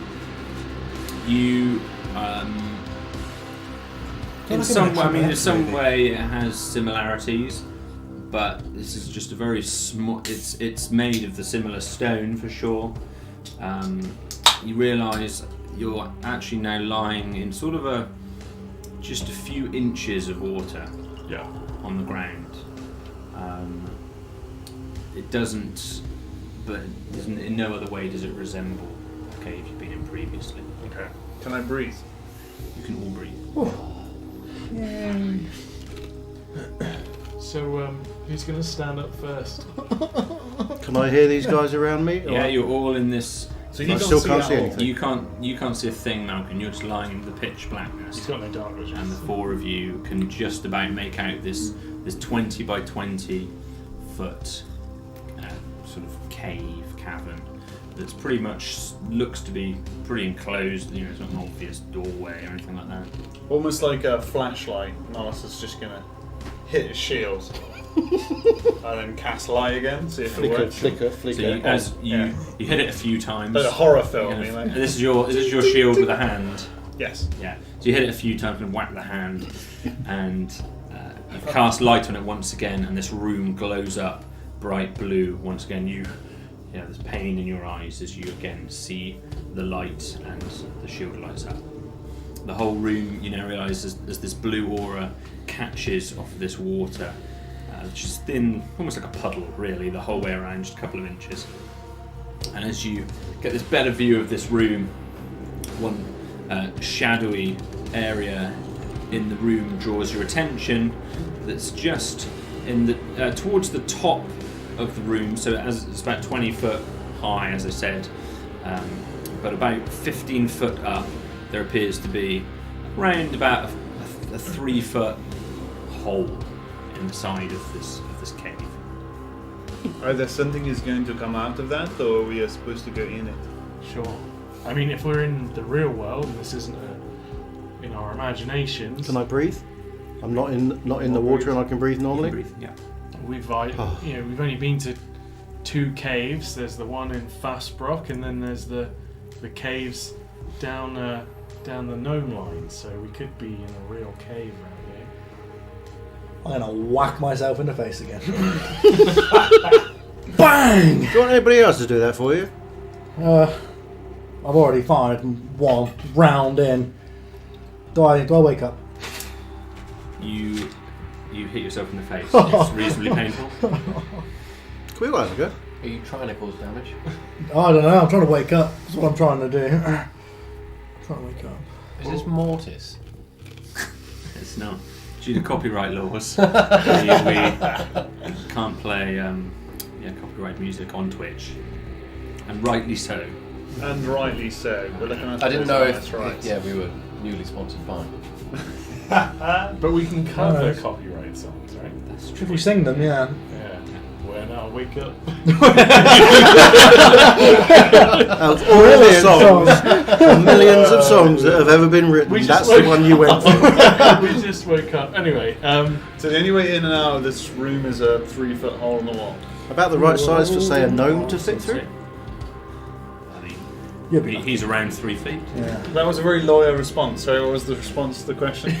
You, in some way, in some maybe. way, it has similarities, but this is just a very small. It's made of the similar stone for sure. You realise you're actually now lying in sort of just a few inches of water Yeah. on the ground. It doesn't, but in no other way does it resemble the cave you've been in previously. Okay. Can I breathe? You can all breathe. Yay. So, who's going to stand up first? Can I hear these guys around me? Yeah, you're all in this. So I you still don't can't see see at all? anything. You can't see a thing, Malcolm. You're just lying in the pitch blackness, He's got no dark vision. and the four of you can just about make out this 20 by 20 foot sort of cavern that's pretty much looks to be pretty enclosed. You know, it's not an obvious doorway or anything like that. Almost like a flashlight. Nollis is just gonna hit his shield and then cast light again. See if it Flicker, works. flicker, So flicker. you hit it a few times. Like a horror film, Yeah, you know? This is your shield with a hand. Yes. Yeah. So you hit it a few times and whack the hand, and you cast light on it once again, and this room glows up bright blue once again. There's pain in your eyes as you again see the light, and the shield lights up. The whole room, you now realise, as this blue aura catches off of this water, which is thin, almost like a puddle, really, the whole way around, just a couple of inches. And as you get this better view of this room, one shadowy area in the room draws your attention. That's just in the towards the top of the room. So it's about 20 foot high, as I said, but about 15 foot up, there appears to be around about a 3 foot hole in the side of this cave. Either something is going to come out of that, or we are supposed to go in it. Sure. I mean, if we're in the real world, and this isn't in our imaginations, Can I breathe? I'm not in the water, and I can breathe normally. Breathe, yeah. we've only been to two caves. There's the one in Fastbrook, and then there's the caves down the gnome line. So we could be in a real cave around here. I'm gonna whack myself in the face again. Bang! Do you want anybody else to do that for you? I've already fired one round in. Do I wake up? You hit yourself in the face. It's reasonably painful. Can we all have a go? Are you trying to cause damage? I don't know. I'm trying to wake up. That's what I'm trying to do. Trying to wake up. Is this Mortis? It's not. Due to copyright laws, we can't play copyright music on Twitch, and rightly so. And rightly so. We're looking at I didn't know that's right. if we were newly sponsored by. But we can cover Alright. copyright songs, right? That's If we sing them, yeah. Yeah. When I wake up. Of all the songs, the millions of songs that have ever been written, We just that's woke the one you went for. We just woke up. Anyway, So the only way in and out of this room is a 3-foot hole in the wall. About the right size for, say, a gnome to fit through? I mean, You'll be lucky. he's around 3 feet. Yeah. That was a very loyal response. Sorry, what was the response to the question?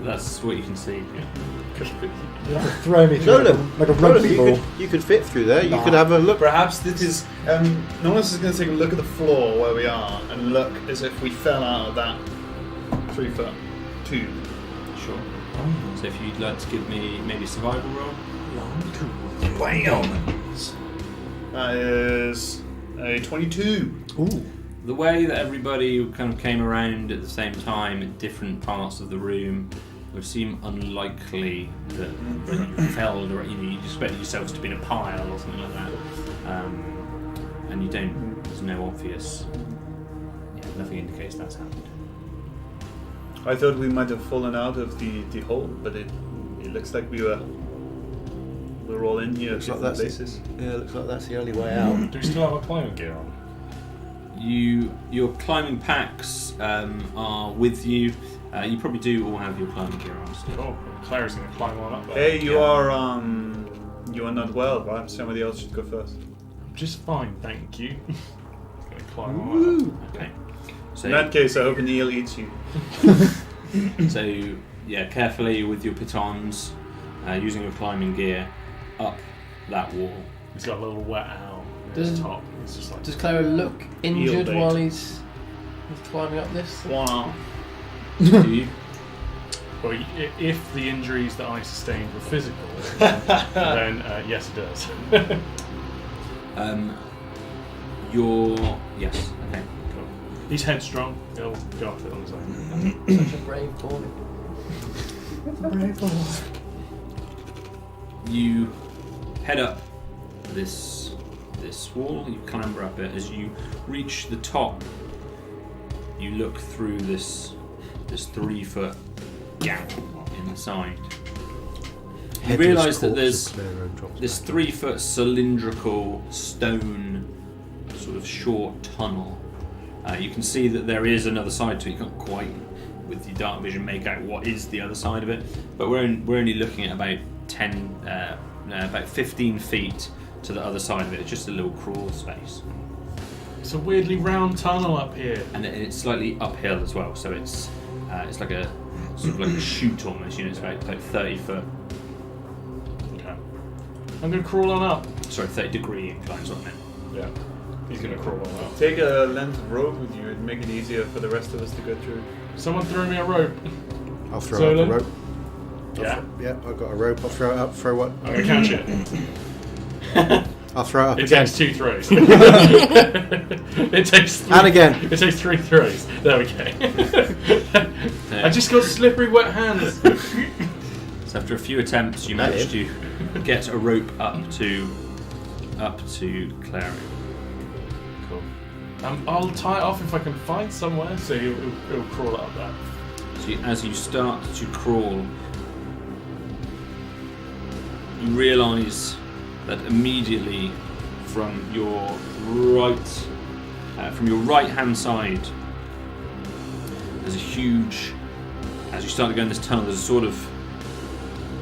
That's what you can see. You have to throw me through Xolen, like a rugby ball. you could fit through there. You could have a look. Perhaps this is. Norris is going to take a look at the floor where we are and look as if we fell out of that 3-foot tube. Sure. So if you'd like to give me maybe a survival roll. That is a 22. Ooh. The way that everybody kind of came around at the same time at different parts of the room would seem unlikely that you fell, or you expect yourselves to be in a pile or something like that, and you don't. There's no obvious. Yeah, nothing indicates that's happened. I thought we might have fallen out of the hole, but it looks like we're all in here at Looks like different that's places. Yeah, looks like that's the only way out. do we still have our climbing gear on? Your climbing packs are with you. You probably do all have your climbing gear on still. Oh, Claire's going to climb on up there. Hey, you are not well. Perhaps somebody else should go first. I'm just fine, thank you. Going to climb on up. Okay. So, In that case, I hope Neil eats you. carefully with your pitons, using your climbing gear, up that wall. He's got a little wet owl at Does- his top. It's just like... Does Clara look injured bait. while he's climbing up this? One arm. Do you? Well, if the injuries that I sustained were physical, then yes, it does. Yes. Okay. Cool. He's headstrong. He'll go up it on his own. Such a brave boy. You head up this wall. You clamber up it. As you reach the top, you look through this 3-foot gap in the side. You realise that there's this 3-foot cylindrical stone sort of short tunnel. You can see that there is another side to it. You can't quite, with your dark vision, make out what is the other side of it. But we're only looking at about 15 feet to the other side of it. It's just a little crawl space, It's a weirdly round tunnel up here. and it's slightly uphill as well. So it's like a sort of like a chute almost. It's about 30 foot. Okay. I'm going to crawl on up. Sorry, 30 degree incline. What I meant. Yeah. He's going to crawl on up. Take a length of rope with you and make it easier for the rest of us to go through. Someone throw me a rope. I'll throw up a Xolen? rope. Yeah. Yeah, I've got a rope. I'll throw it up. Throw what? I'm going to catch it. I'll throw it up It again. takes 2 throws. It takes 3. And again. It takes 3 throws. There we go. I just got slippery wet hands. So after a few attempts, you manage to get a rope up to Clary. Cool. I'll tie it off if I can find somewhere, so he'll crawl up there. So as you start to crawl, you realise that immediately from your right hand side, there's a huge. As you start to go in this tunnel, there's a sort of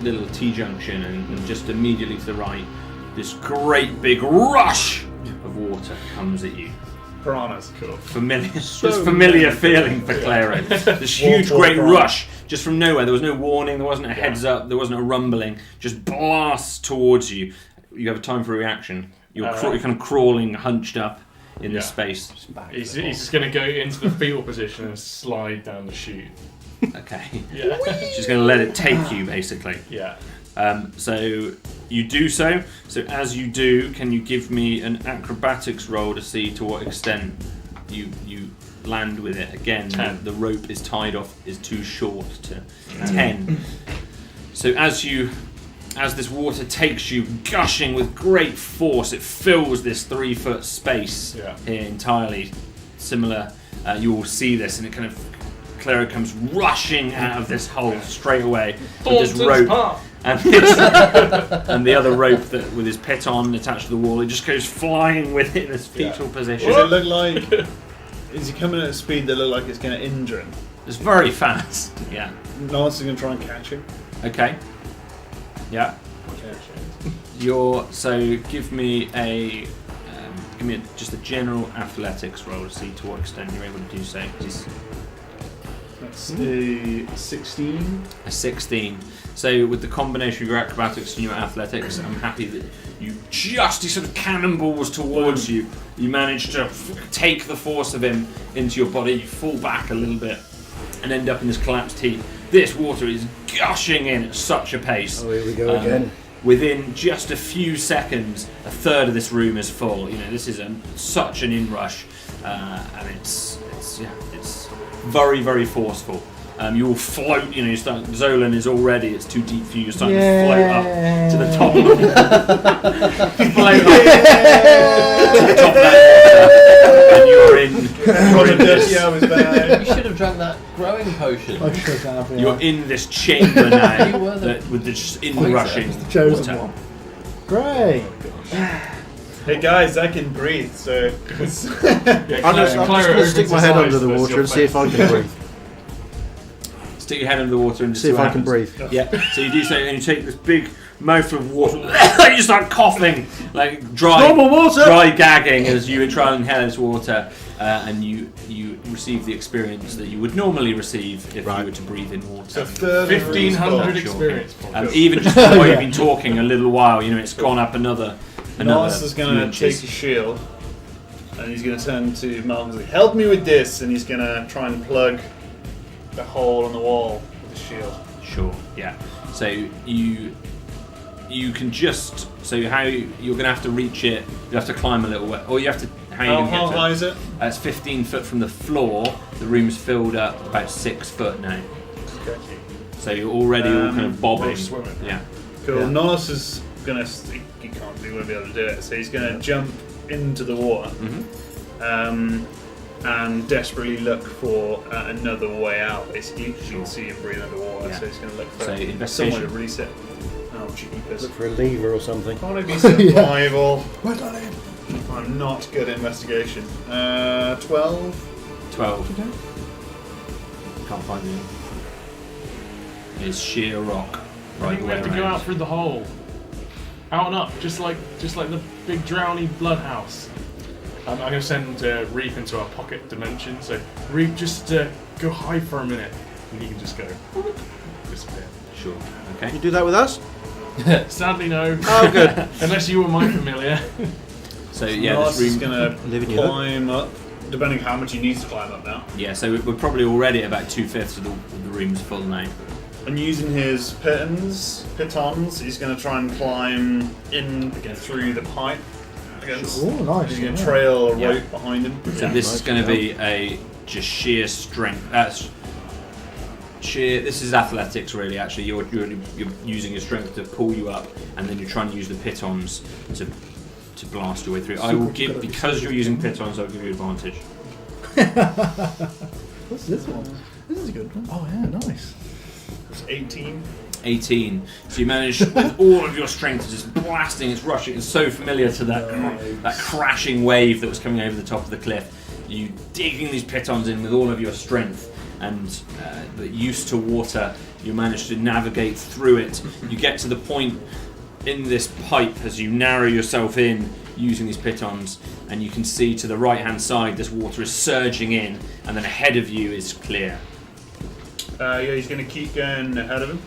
little T-junction, and just immediately to the right, this great big rush of water comes at you. Piranhas. Cool. Familiar, this familiar feeling for Claro. This huge, great rush, just from nowhere. There was no warning. There wasn't a heads up. There wasn't a rumbling. Just blasts towards you. You have time for a reaction. You're kind of crawling, hunched up in this space. He's just going to go into the fetal position and slide down the chute. Okay. Yeah. She's going to let it take you, basically. Yeah. So you do so. So as you do, can you give me an acrobatics roll to see to what extent you land with it? Again, 10. the rope is tied off is too short to 10. So as this water takes you, gushing with great force, it fills this 3-foot space here entirely. Similar, you will see this, and it kind of Claro comes rushing out of this hole straight away with this rope. And the other rope that with his piton attached to the wall, it just goes flying with it in this fetal position. Does it look like? Is he coming at a speed that look like it's going to injure him? It's very fast. Yeah. Nonce is going to try and catch him. Okay. Yeah. Give me just a general athletics roll to see to what extent you're able to do so. That's a 16. A 16. So with the combination of your acrobatics and your athletics, I'm happy that he sort of cannonballs towards you. You manage to take the force of him into your body. You fall back a little bit and end up in this collapsed heap. This water is gushing in at such a pace. Oh, here we go again. Within just a few seconds, a third of this room is full. This is such an inrush, and it's very, very forceful. You will float. Xolen is already. It's too deep for you. You're starting to float up to the top. Float up to the top of that, and you're in. You should have drunk that growing potion. I should have, yeah. You're in this chamber now You were with this inrushing The chosen water. one. Great. Hey guys, I can breathe, so. I'm just going to stick my head under the water and see if I can breathe. Stick your head under the water and just See if what I can happens. breathe. Yeah. So you do so, and you take this big mouthful of water. You start coughing, like Normal water. dry gagging as you try and inhale this water, and you receive the experience that you would normally receive if you were to breathe in water. So 1,500 experience points. Even just while you've been talking a little while, it's gone up another. Nonce is going to few take inches. his shield and he's going to turn to Malcolm and say, "Help me with this," and he's going to try and plug the hole in the wall with the shield. Sure. Yeah. So you can just how you're going to have to reach it. You have to climb a little way, or you have to. How high is it? It's 15 foot from the floor. The room's filled up about 6 foot now. Okay. So you're already all kind of bobbing. swimming. Yeah. Cool. Yeah. Nonce is going to. He can't. He won't be able to do it. So he's going to jump into the water. And desperately look for another way out. Basically, you can see him breathe underwater, Yeah. so he's going to look for So somewhere investigation. to release it. Oh, jeepers! Look for a lever or something. Probably be survival. Well done, Ian. I'm not good at investigation. 12. 12. Can't find it. It's sheer rock. I think we have to go out through the hole. Out and up, just like the big drowny blood house. I'm going to send Reap into our pocket dimension. So Reap, just go hide for a minute, and he can just go disappear. Sure. Okay. You do that with us? Sadly, no. Oh, good. Unless you were my familiar. So yeah, Nonce this is room. going Live in to your climb up, depending on how much he needs to climb up now. Yeah. So we're probably already at about 2/5 of the room's full now. And using his pitons, he's going to try and climb in through the pipe. Against, Oh, nice. he's going to yeah. trail a Yeah. rope behind him. So this is going to be a just sheer strength. This is athletics, really. Actually, you're using your strength to pull you up, and then you're trying to use the pitons to blast your way through. I will give because you're using pitons. I'll give you advantage. What's this one? This is a good one. Oh yeah, nice. It's 18. 18. So you manage with all of your strength to just blasting. It's rushing. It's so familiar to that crashing wave that was coming over the top of the cliff. You digging these pitons in with all of your strength, and that used to water, you manage to navigate through it. You get to the point in this pipe as you narrow yourself in using these pitons, and you can see to the right hand side this water is surging in, and then ahead of you is clear. He's going to keep going ahead of him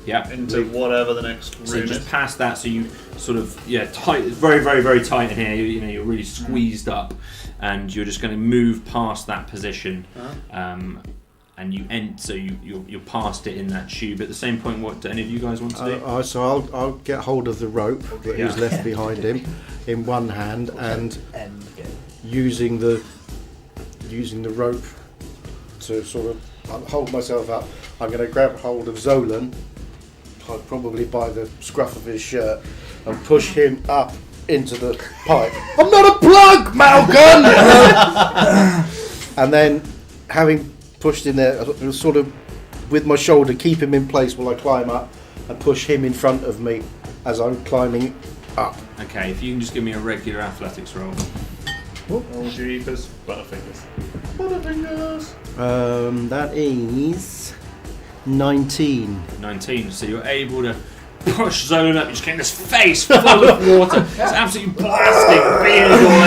Yeah. into whatever the next room So is. just past that, so you sort of tight. It's very, very, very tight in here. You're really squeezed up, and you're just going to move past that position. And you so you're past it in that tube. At the same point, what do any of you guys want to do? So I'll get hold of the rope that he's left behind him in one hand, and using the rope to sort of hold myself up. I'm going to grab hold of Xolen, probably by the scruff of his shirt, and push him up into the pipe. I'm not a plug, Malcolm! And then, having pushed in there, sort of with my shoulder, keep him in place while I climb up, and push him in front of me as I'm climbing up. Okay, if you can just give me a regular athletics roll. Oh, jeepers. Butterfingers. Butterfingers! That is 19. 19. So you're able to push Xolen up. You're just getting this face full of water. It's absolutely blasting, being all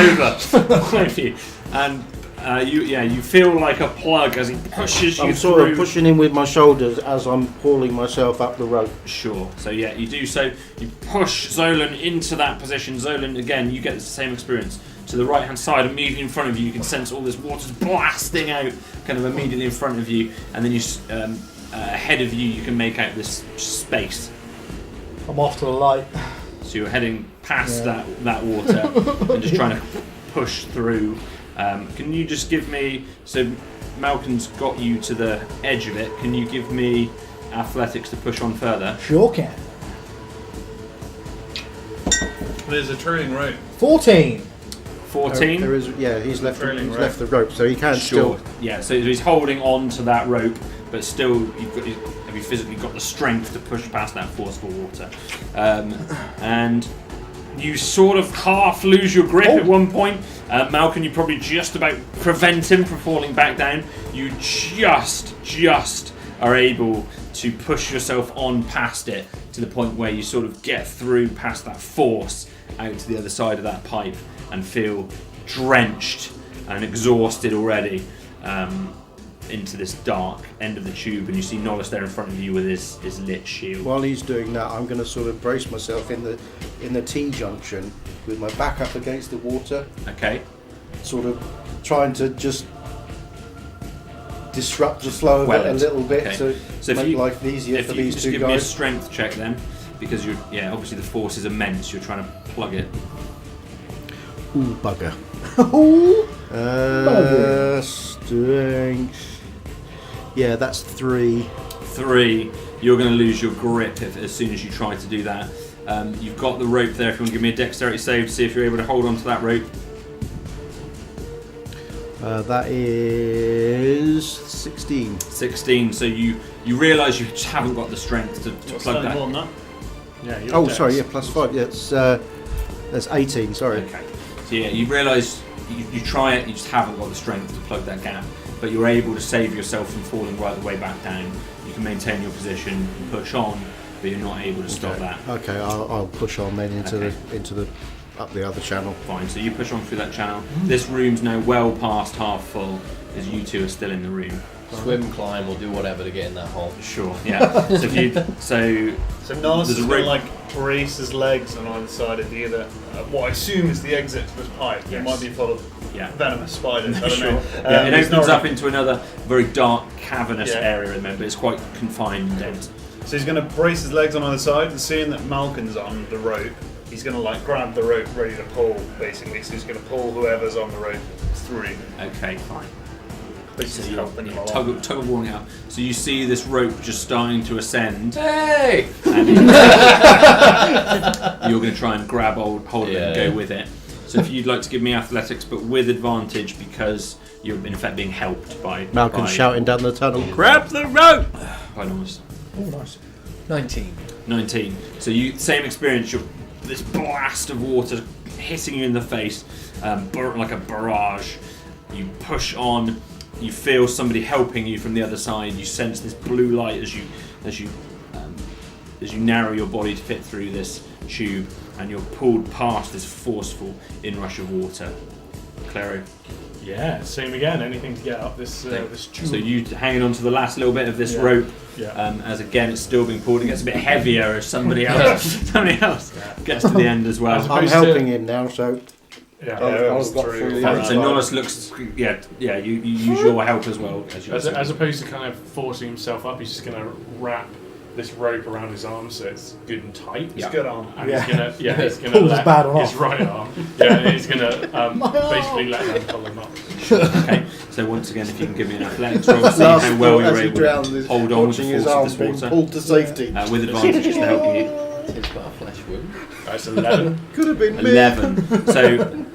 over you. And you feel like a plug as he pushes you I'm through. sort of pushing him with my shoulders as I'm hauling myself up the rope. Sure. So yeah, you do so. You push Xolen into that position. Xolen, again, you get the same experience. To the right hand side, immediately in front of you, you can sense all this water blasting out, kind of immediately in front of you, and then you ahead of you, you can make out this space. I'm off to the light. So you're heading past that water and just trying to push through. Can you just give me... So Malcolm's got you to the edge of it. Can you give me athletics to push on further? Sure can. There's a trailing rope. 14. 14? There is, he's left the rope, so he can Sure. still. Yeah, so he's holding on to that rope, but still, have you physically got the strength to push past that forceful water? And you sort of half lose your grip at one point. Malcolm, you probably just about prevent him from falling back down. You just are able to push yourself on past it to the point where you sort of get through past that force out to the other side of that pipe and feel drenched and exhausted already into this dark end of the tube, and you see Nollis there in front of you with his lit shield. While he's doing that, I'm going to sort of brace myself in the T-junction with my back up against the water, Okay. sort of trying to just disrupt the flow of it a little bit to make life easier for these two Give me a guys. strength check then, because obviously the force is immense. You're trying to plug it. Ooh, bugger. Strength. Yeah, that's 3. 3. You're going to lose your grip as soon as you try to do that. You've got the rope there. If you want to give me a dexterity save to see if you're able to hold on to that rope. That is 16. 16. So you realise you just haven't got the strength to plug that. More than that? Yeah, you're Oh, dex. sorry, yeah, plus 5. Yeah, that's 18, sorry. Okay. So yeah, you realise you try it, you just haven't got the strength to plug that gap, but you're able to save yourself from falling right the way back down. You can maintain your position and push on, but you're not able to stop that. Okay, I'll push on then into the up the other channel. Fine, so you push on through that channel. This room's now well past half full, as you two are still in the room. Swim, climb, or do whatever to get in that hole. Sure, yeah. So Nars There's is a going rope. to brace his legs on either side of the other. What I assume is the exit to this pipe. It Yes. might be full of Yeah. venomous spiders. I don't Sure. know. Yeah, it it's opens not up into another very dark, cavernous Yeah. area at the moment, but it's quite confined and dense. So he's going to brace his legs on either side, and seeing that Malcolm's on the rope, he's going to grab the rope ready to pull, basically. So he's going to pull whoever's on the rope through. Okay, fine. This is helping him Tug along. of warring out. So you see this rope just starting to ascend, Hey! and you're going to try and grab hold of it and go with it. So if you'd like to give me athletics, but with advantage because you're in effect being helped by Malcolm by, shouting down the tunnel, grab the rope! by Norris. Oh, nice. 19. 19. So you same experience. You're this blast of water hitting you in the face, like a barrage. You push on. You feel somebody helping you from the other side. You sense this blue light as you as you narrow your body to fit through this tube, and you're pulled past this forceful inrush of water. Claro. Yeah, same again. Anything to get up this tube. So you hanging on to the last little bit of this rope, as again it's still being pulled. It gets a bit heavier as somebody else gets to the end as well. I'm helping him now, so Yeah, I've got through. So Nolus looks, you use your help as well. as opposed to kind of forcing himself up, he's just going to wrap this rope around his arm so it's good and tight. It's good arm. And he's gonna Pulls let bad one his off. right arm. Yeah, and he's gonna basically let him pull him up. Okay, so once again, if you can give me an athletics roll to see how well you're able to hold on with the his force arm of being this water, pulled to safety. with advantages to help you. It's but a flesh wound. That's 11. Could have been me. 11. So,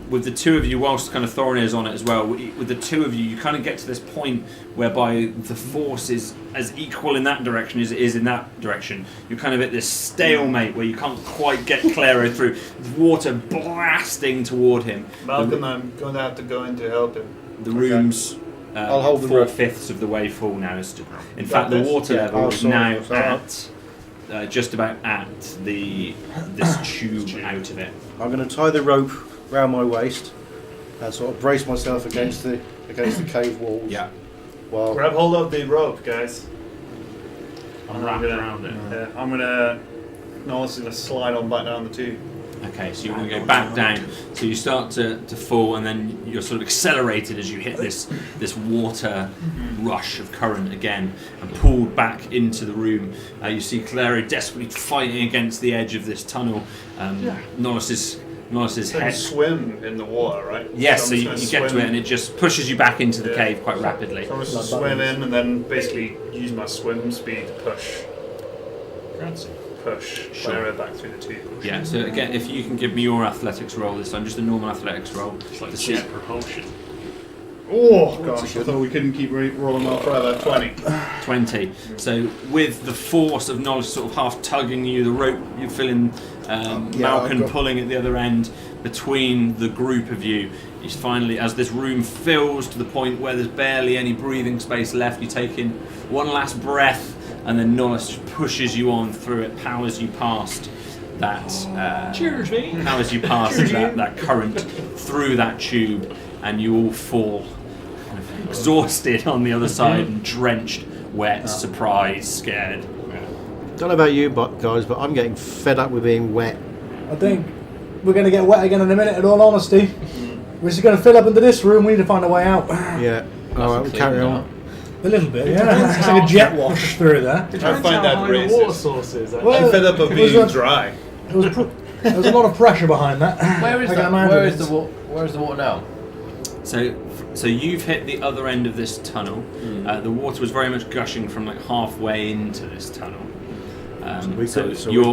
with the two of you, whilst kind of Thorin is on it as well, with the two of you, you kind of get to this point whereby the force is as equal in that direction as it is in that direction. You're kind of at this stalemate where you can't quite get Claro through. Water blasting toward him. Malcolm, I'm going to have to go in to help him. The room's I'll hold the rope. 4/5 of the way full now. In Got fact, the this? water Yeah, level oh, is sorry, now sorry. at just about at this tube out of it. I'm going to tie the rope round my waist and sort of brace myself against the cave walls. Yeah. While Grab hold of the rope, guys. I'm wrapped around it. I'm gonna. Nolus is gonna slide on back down the tube. Okay, so you're going to go back down. So you start to fall, and then you're sort of accelerated as you hit this water rush of current again, and pulled back into the room. You see Claro desperately fighting against the edge of this tunnel. Nolus's So you head. swim in the water, right? Yes, so I'm you just get gonna to it, swim- and it just pushes you back into the Yeah. cave quite rapidly. So I'm just swim in and then basically use my swim speed to push Sure. Clara back through the tube. Yeah, so again, if you can give me your athletics roll this time, just a normal athletics roll. It's like to see- jet propulsion. Oh gosh, I thought we couldn't keep rolling on forever. 20. 20. So with the force of knowledge sort of half tugging you, the rope you're feeling Malcolm I've got- pulling at the other end between the group of you. Is finally, as this room fills to the point where there's barely any breathing space left, you take in one last breath, and then Nolus pushes you on through it, powers you past that. Cheers, mate. Powers you past that current through that tube, and you all fall kind of exhausted on the other side and drenched, wet, surprised, scared. don't know about you, guys, but I'm getting fed up with being wet. I think we're going to get wet again in a minute, in all honesty. We're just going to fill up into this room, we need to find a way out. Yeah. All right, we'll carry on. A little bit, yeah. It's like a jet wash through there. I find that the water racist. source is. Well, I'm fed up of it was being a- dry. There was a lot of pressure behind that. Where is I can that? imagine Where is it's- where is the water now? So you've hit the other end of this tunnel. The water was very much gushing from like halfway into this tunnel. We've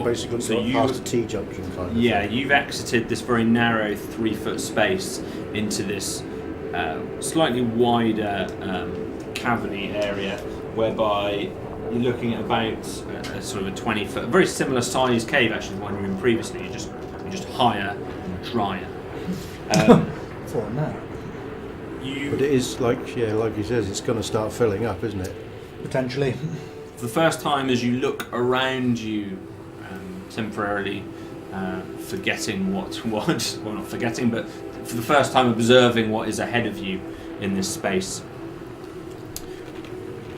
basically got past a T-junction kind of Yeah, thing. you've exited this very narrow 3-foot space into this slightly wider cavern-y area, whereby you're looking at about a sort of a 20-foot, a very similar size cave actually to the one you were in previously. You're just higher and drier. For now. But it is like he says, it's going to start filling up, isn't it? Potentially. For the first time, as you look around you, temporarily forgetting well, not forgetting, but for the first time observing what is ahead of you in this space,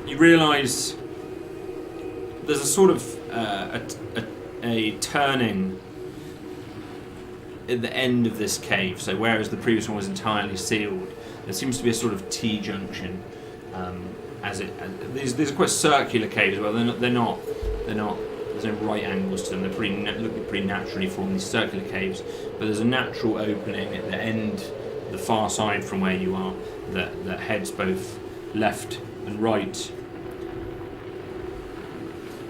you realise there's a sort of a turning at the end of this cave. So whereas the previous one was entirely sealed, there seems to be a sort of T-junction. These are quite circular caves as well. They're not. There's no right angles to them. They're look pretty naturally formed, these circular caves. But there's a natural opening at the end, the far side from where you are, that heads both left and right.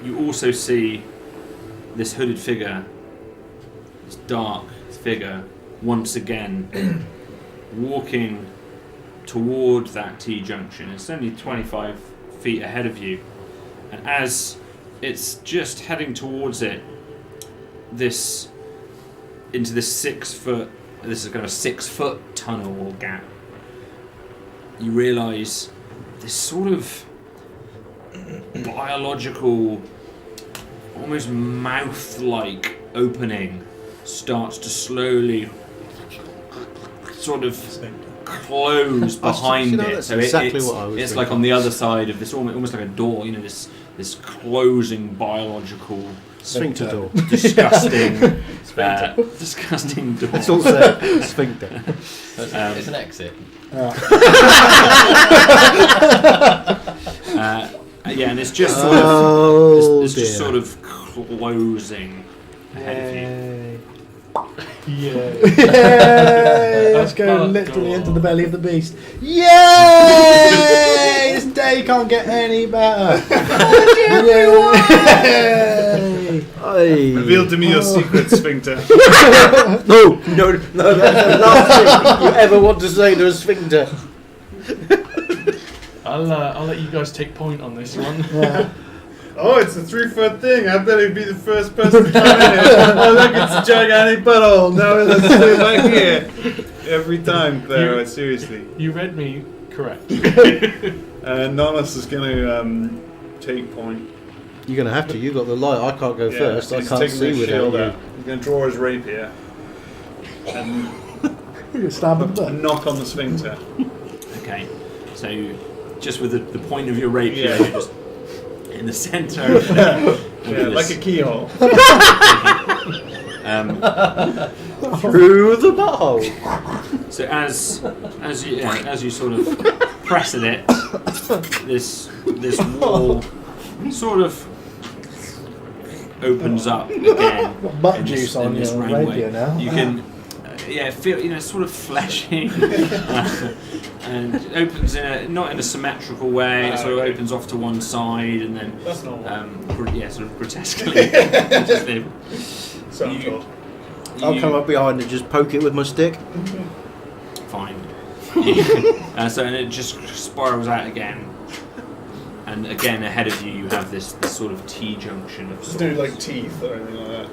You also see this hooded figure, this dark figure, once again walking toward that T-junction. It's only 25 feet ahead of you, and as it's just heading towards it, into this 6 foot, this is kind of a 6 foot tunnel or gap, you realise this sort of biological almost mouth-like opening starts to slowly sort of close behind it. That's So exactly what I was it's thinking. like on the other side of this, almost like a door. You know, this closing biological Sphincter door. disgusting disgusting door. It's also sphincter. So it's an exit. Yeah, and it's just sort Oh, it's just dear. sort of closing ahead of you. Yay! Let's go literally into the belly of the beast. Yay! This day can't get any better. Yay! Hey. Reveal to me your secret, Sphincter. No, that's the last thing you ever want to say to a sphincter. I'll let you guys take point on this one. Yeah. Oh, it's a 3-foot thing. I better be the first person to come in here. Oh, look, it's a gigantic butthole. Now let's stay back here. Every time, Clara, seriously. You read me correct. And Nonos is going to take point. You're going to have to. You got the light. I can't go first. I he's can't taking see his without shield you. out. He's going to draw his rapier and You get stabbed in the butt. knock on the sphincter. Okay, so just with the point of your rapier, Yeah. you're just in the centre. Of Yeah, like a keyhole. Through the butthole. So as you sort of press at it, this wall sort of opens up again. Got butt in this- juice on in this your railway. rapier now. You can, feel sort of fleshy, and it opens not in a symmetrical way. It sort of opens off to one side, and then That's normal. sort of grotesquely. So I'm you- told. I'll come up behind and just poke it with my stick. Fine. And it just spirals out again. And again, ahead of you, you have this sort of T-junction of Just sorts. do like teeth or anything like that.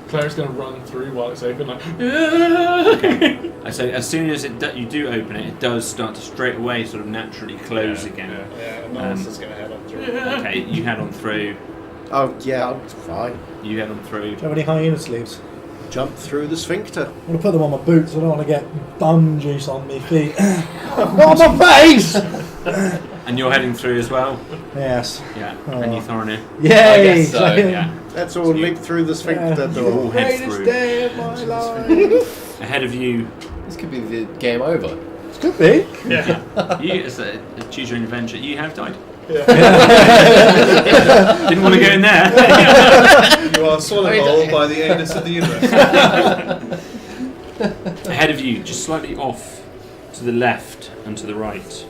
Claire's going to run through while it's open, like. Okay. So as soon as you do open it, it does start to straight away sort of naturally close again. Yeah, Nonos is going to head up through. Okay, you head on through. Oh, yeah, I'm fine. You head on through. Do you have any hyena sleeves? Jump through the sphincter. I'm going to put them on my boots. I don't want to get bum juice on my feet. On my face! And you're heading through as well. Yes. Yeah. Oh. And you Thorny. Yay! guess so, Yeah. Let's all leap through the sphincter You all door. head Greatest through. day of my life. Ahead of you, This could be the game over. It could be. Yeah. it's a choose your own adventure. You have died. Yeah. Didn't want to go in there. You are swallowed whole by the anus of the universe. Ahead of you, just slightly off to the left and to the right.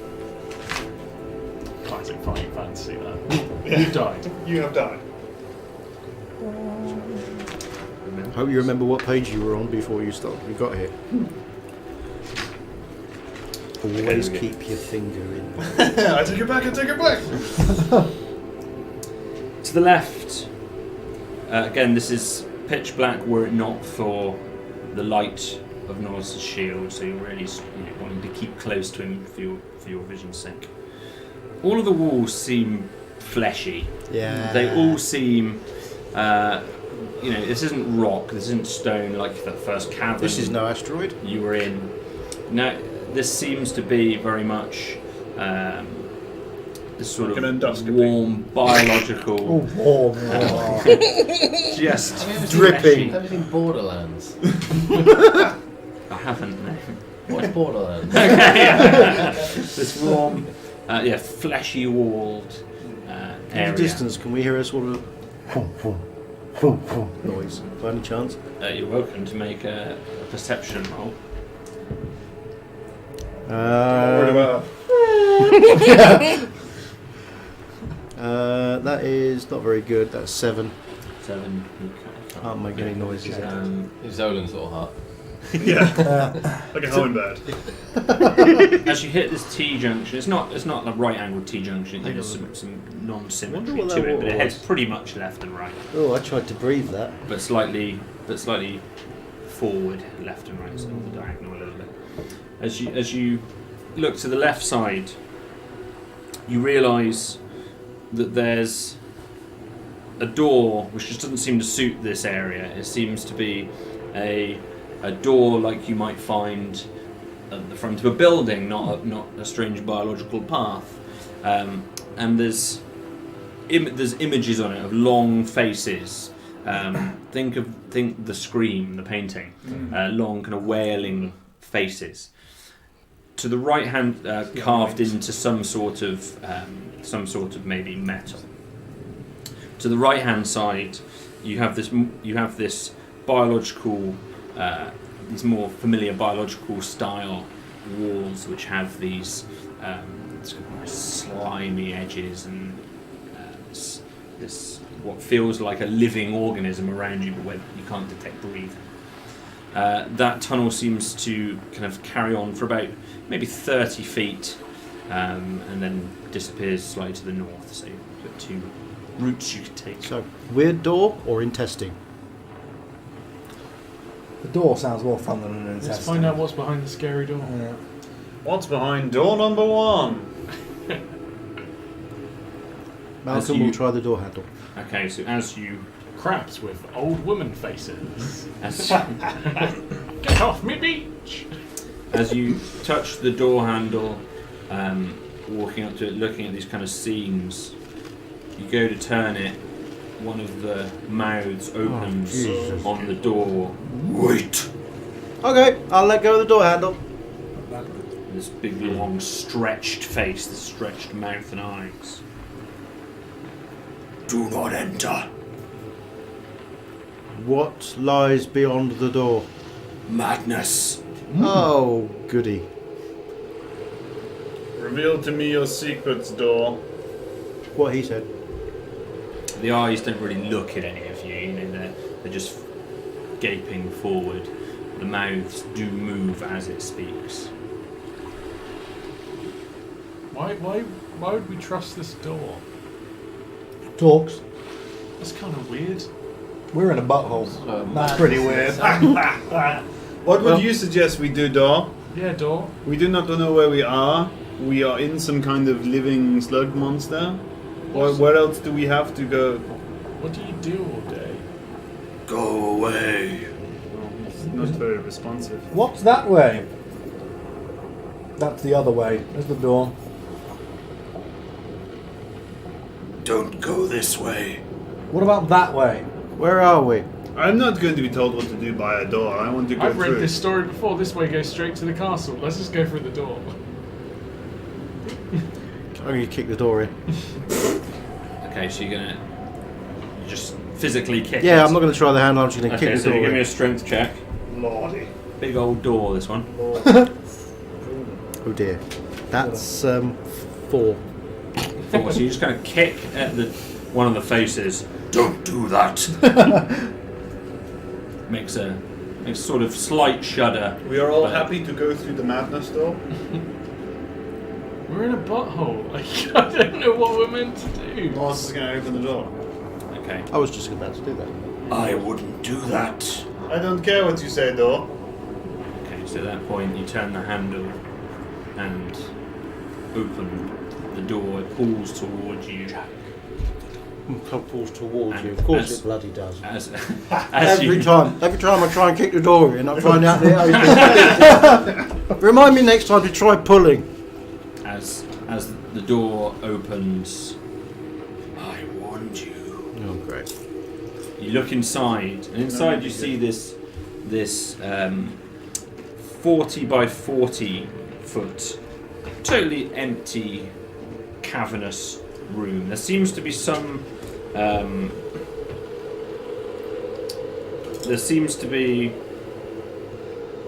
Classic fighting fantasy, that. You died. You have died. Hope you remember what page you were on before you got here. Always Okay. keep your finger in. I take it back, I take it back. To the left, again, this is pitch black were it not for the light of Norris's shield, so you're really wanting to keep close to him for your vision's sake. All of the walls seem fleshy. Yeah. They all seem, this isn't rock, this isn't stone like the first cavern. This is no asteroid. You were in. No, this seems to be very much this sort Like of an endoscopy. warm biological. Oh, warm. Just Have you ever dripping. Have you seen Borderlands? I haven't. No. What's Borderlands? This warm, fleshy walled In the area. distance, can we hear a sort of noise by any chance? You're welcome to make a perception roll. Worried about That is not very good. That's 7. 7. Can't make any noises. Xolen's little heart. yeah, like a hummingbird. As you hit this T junction, it's not a right angled T junction. There's some non-symmetry Wonder what to that it, but it was. heads pretty much left and right, Oh, I tried to breathe that. but slightly forward, left and right, so on the diagonal a little bit. As you look to the left side, you realise that there's a door which just doesn't seem to suit this area. It seems to be a door like you might find at the front of a building, not a strange biological path. And there's images on it of long faces. Think the Scream, the painting, long kind of wailing faces. To the right hand, carved into some sort of maybe metal. To the right hand side, you have this biological, these more familiar biological style walls, which have these slimy edges and this what feels like a living organism around you, but where you can't detect breathing. That tunnel seems to kind of carry on for about maybe 30 feet, and then disappears slightly to the north. So you've got two routes you could take. So, weird door or intestine? The door sounds more fun than an intestine. Let's find out what's behind the scary door. Yeah. What's behind door number 1? Malcolm will try the door handle. Okay, so as you Craps with old woman faces. as Get off me beach! As you touch the door handle, walking up to it, looking at these kind of seams, you go to turn it, one of the mouths opens Jesus. on the door. Wait! Okay, I'll let go of the door handle. This big, long, stretched face, this stretched mouth and eyes. Do not enter. What lies beyond the door? Madness. Oh, goody. Reveal to me your secrets, door. What he said. The eyes don't really look at any of you, you know, they're just gaping forward. The mouths do move as it speaks. Why would we trust this door? Talks. That's kind of weird. We're in a butthole. That's pretty weird. What would you suggest we do, door? Yeah, door. We do not know where we are. We are in some kind of living slug monster. Where else do we have to go? What do you do all day? Go away. It's not very responsive. What's that way? That's the other way. There's the door. Don't go this way. What about that way? Where are we? I'm not going to be told what to do by a door. I want to go I've through. read this story before. This way goes straight to the castle. Let's just go through the door. I'm going to kick the door in. Okay, so you just physically kick it? Yeah, I'm not going to try the handle, I'm just going to Okay, kick the so door give me a in. strength check. Lordy. Big old door, this one. Oh dear. That's 4. 4. So you just kind of kick at one of the faces. Don't do that. makes a sort of slight shudder. We are all But- happy to go through the madness door. We're in a butthole. I don't know what we're meant to do. Boss is going to open the door. Okay. I was just about to do that. I wouldn't do that. I don't care what you say, door. Okay, so at that point you turn the handle and open the door. It pulls towards you. Pulls towards And you. Of course as- it bloody does. As Every you, time I try and kick the door in, I find out the Remind me next time to try pulling. as the door opens, I warned you. Oh, great. You look inside, and inside you see this 40 by 40 foot, totally empty, cavernous room. There seems to be some. There seems to be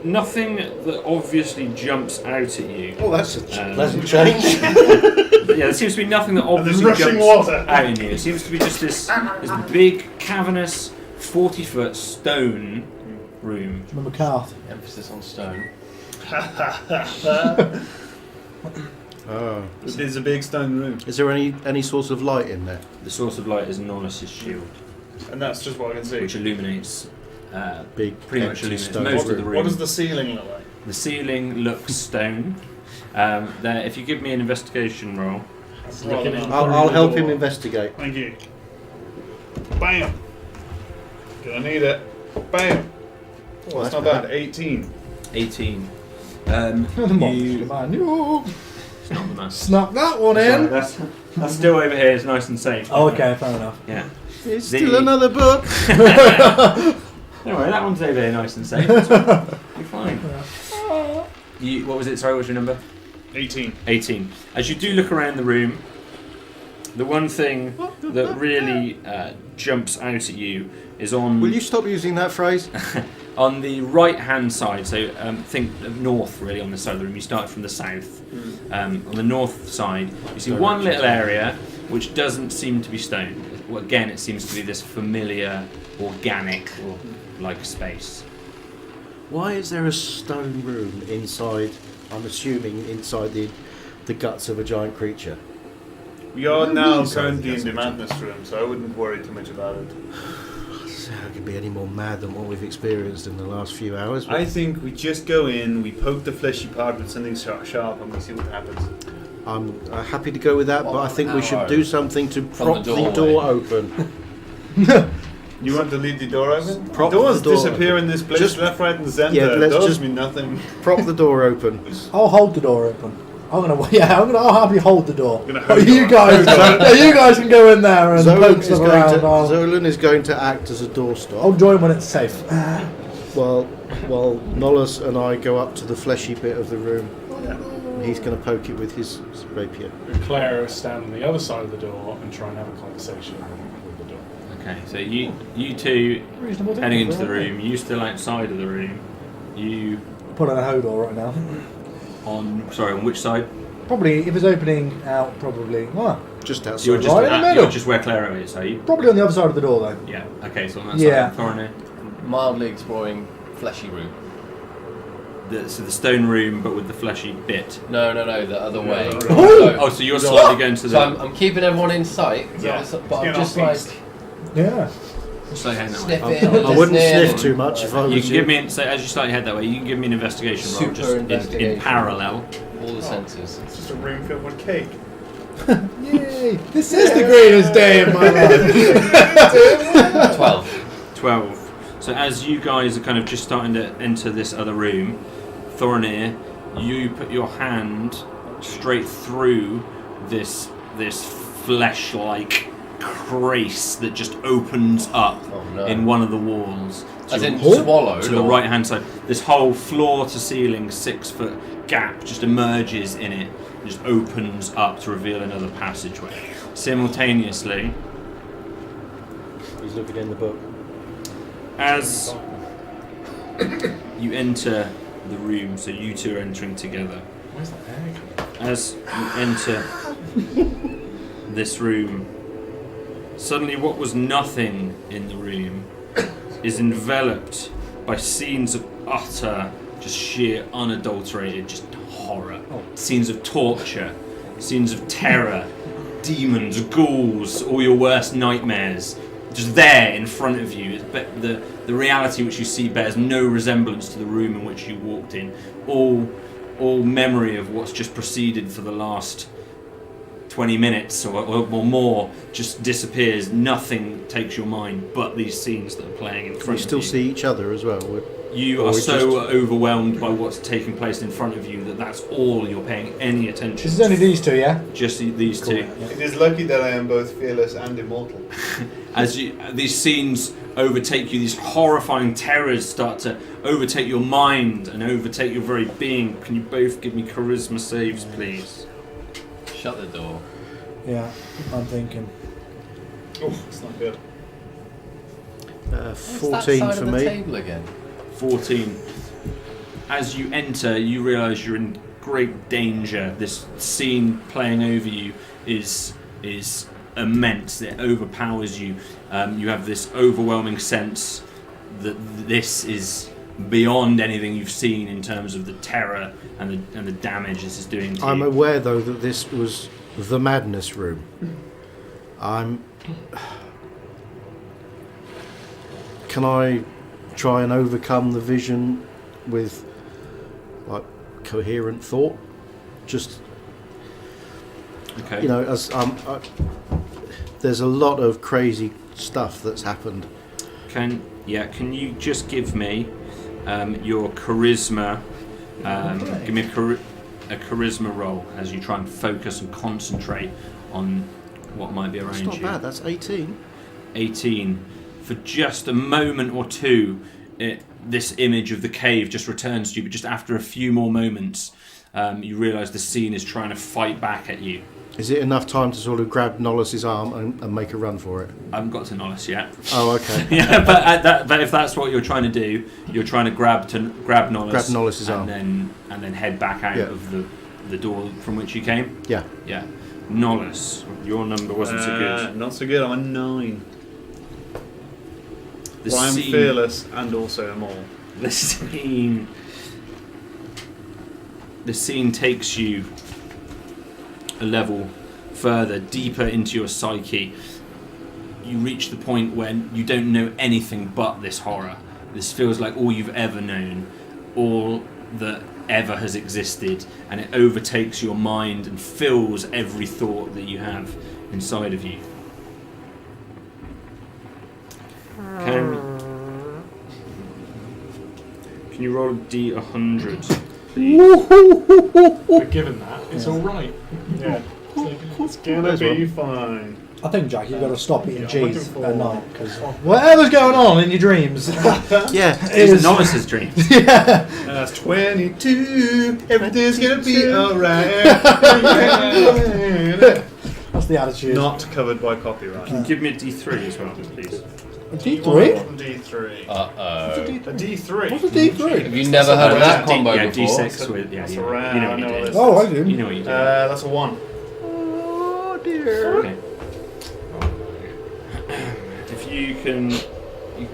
nothing that obviously jumps out at you. Oh, that's a pleasant Um, change. Yeah, there seems to be nothing that obviously rushing jumps water. out in you. It seems to be just this big, cavernous, 40-foot stone room. Remember Carth? Emphasis on stone. Oh. It is a big stone room. Is there any source of light in there? The source of light is Nornis's shield, And that's just what I can see. which illuminates Big, pretty much empty illuminates stone most of room. the room. What does the ceiling look like? The ceiling looks stone. There, if you give me an investigation roll, That's Looking rather in- not- I'll help him investigate. Thank you. Bam! Gonna need it. Bam! Oh, that's not bad. 18. 18. The monster man. Yo. It's not the most. Snap that one Sorry, in. that's still over here. It's nice and safe. Oh, okay, fair enough. Yeah. It's still another book. Don't worry, that one's over here, nice and safe. You're fine. What was it? Sorry, what was your number? 18. 18. As you do look around the room, the one thing that really jumps out at you is on. Will you stop using that phrase? On the right-hand side, so think north, really, on this side of the room. You start from the south. On the north side, you see one little area which doesn't seem to be stone. Well, again, it seems to be this familiar, organic-like space. Why is there a stone room inside? I'm assuming inside the guts of a giant creature. We are now currently in the madness room, so I wouldn't worry too much about it. How could be any more mad than what we've experienced in the last few hours? I think we just go in, we poke the fleshy part with something sharp, and we see what happens. I'm happy to go with that, but I think we should do something to prop the the door open. You want to leave the door open? Prop Doors the door disappear open. in this place, Just- left, right, and centre. Yeah, let's Doors just- mean nothing. Prop the door open. I'll hold the door open. I'll happily hold the door. Gonna hold But you the door. guys, you guys can go in there and poke stuff around. Zolan is going to act as a doorstop. I'll join when it's safe. While Nolus and I go up to the fleshy bit of the room. He's going to poke it with his rapier. Claire stand on the other side of the door and try and have a conversation with the door. Okay, so you two Reasonable heading into the difference, room. You still outside of the room. You Put on a hodor right now. on which side? Probably, if it's opening out, probably. Well, Just outside. You're just Right in the middle. you're just where Clara is, are you? probably on the other side of the door though. Yeah. Okay, so on that Yeah. side. Thorne. Mildly exploring fleshy room. So the stone room, but with the fleshy bit. No, the other way. Oh, so you're slightly going to the. So I'm keeping everyone in sight, Yeah. but I'm Get just off like east. Yeah. slightly heading that way. sniffing. I wouldn't listening. sniff too much if I was You can give me so as you slightly head that way. You can give me an investigation roll, Super just in investigation. parallel. All the senses. It's just a room filled with cake. Yay! This is the greatest day of my life. 12. 12. So as you guys are kind of just starting to enter this other room, Thornir, you put your hand straight through this flesh-like crease that just opens up in one of the walls. As in your- swallowed? to the or- right-hand side. This whole floor-to-ceiling 6-foot gap just emerges in it, and just opens up to reveal another passageway. Simultaneously, He's looking in the book. as you enter the room, so you two are entering together. Where's that air coming? As you enter this room, suddenly what was nothing in the room is enveloped by scenes of utter, just sheer, unadulterated, just horror. Scenes of torture, scenes of terror, demons, ghouls, all your worst nightmares. Just there in front of you. The reality which you see bears no resemblance to the room in which you walked in. All memory of what's just proceeded for the last 20 minutes or more just disappears. Nothing takes your mind but these scenes that are playing in front We of you. still see each other as well. You or are we so just- overwhelmed by what's taking place in front of you that's all you're paying any attention This is only these two, yeah? Just these two. It is lucky that I am both fearless and immortal. As these scenes overtake you, these horrifying terrors start to overtake your mind and overtake your very being. Can you both give me charisma saves, please? Shut the door. Yeah, I'm thinking. Oh, it's not good. What's 14 that side for of the me. table again? 14. As you enter, you realise you're in great danger. This scene playing over you is immense. It overpowers you. You have this overwhelming sense that this is beyond anything you've seen in terms of the terror and the damage this is doing to I'm you. aware though that this was the madness room. Can I try and overcome the vision with like coherent thought? Just Okay. you know, as there's a lot of crazy stuff that's happened. Can you just give me your charisma? Give me a charisma roll as you try and focus and concentrate on what might be around That's not you. bad. That's 18. 18. For just a moment or two, this image of the cave just returns to you, but just after a few more moments, you realise the scene is trying to fight back at you. Is it enough time to sort of grab Nollis's arm and make a run for it? I haven't got to Nollis yet. Oh, okay. Yeah, but if that's what you're trying to do, you're trying to grab Nollis, Grab Nollis's arm. and then head back out of the door from which you came. Yeah. Yeah. Nollis, your number wasn't so good. Not so good. I'm a 9. The Well, I'm scene- fearless and also a mole. The scene takes you a level further, deeper into your psyche. You reach the point when you don't know anything but this horror. This feels like all you've ever known, all that ever has existed, and it overtakes your mind and fills every thought that you have inside of you. Can you roll a D100? But given that, it's alright. Yeah. It's gonna be fine. I think, Jack, you've got to stop eating Yeah, cheese looking at for- night because whatever's going on in your dreams. Yeah. This is Nollis's dreams. That's 22. Everything's gonna be alright. That's the attitude. Not covered by copyright. Can you give me a D3 as well, please? A D3? D3. Uh-oh. A D3. What's a D3? Have you never heard of that D- combo yeah, before? D6 with That's you a rare, know what I know you what do. this Oh, I do. You know what you do. That's a 1. Oh, dear. Okay. If you can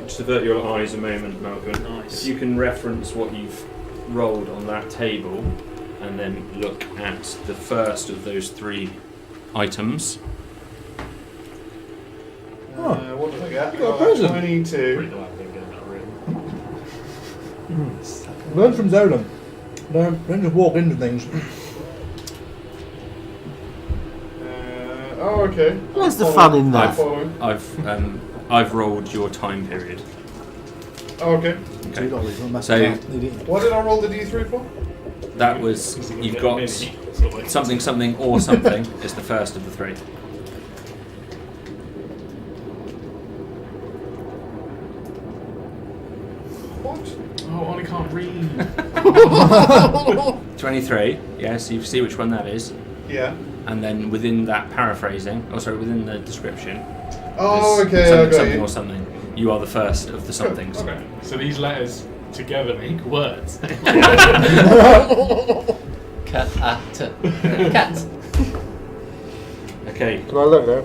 just avert your eyes a moment, Malcolm. Nice. If you can reference what you've rolled on that table, and then look at the first of those 3 items. What did I get? You got a present. 22. Learn from Xolen. Don't just walk into things. Oh, okay. Where's the fun in that? I've rolled your time period. Oh, okay. Okay. So, What did I roll the D3 for? That was you've got something or something is the first of the 3. What? Oh, Ollie can't read. 23. Yes, you see which one that is. Yeah. And then within that paraphrasing, within the description, Oh, there's okay, I got something you. or something. You are the first of the somethings. Okay. So these letters together make words. Cat. Cat. Okay, Can I look now?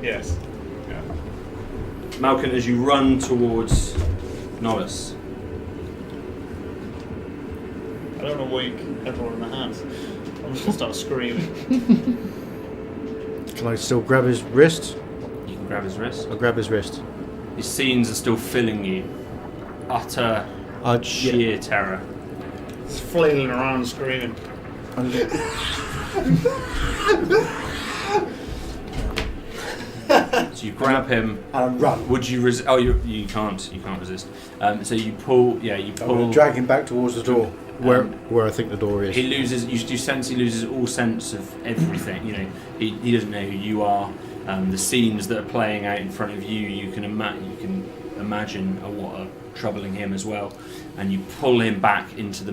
Yes. Yeah. Malcolm, as you run towards Nollis, I don't want to wake everyone in the house. I'm just gonna start screaming. Can I still grab his wrist? you can grab his wrist. I'll grab his wrist. These scenes are still filling you. Utter, sheer terror. Just flailing around screaming. So you grab him. and run. Would you resist? Oh, you can't. You can't resist. So you pull. Yeah, you I'm pull. going to drag him back towards the door, where I think the door is. He loses. You sense he loses all sense of everything. You know, he doesn't know who you are. The scenes that are playing out in front of you, you can imagine are what are troubling him as well. And you pull him back into the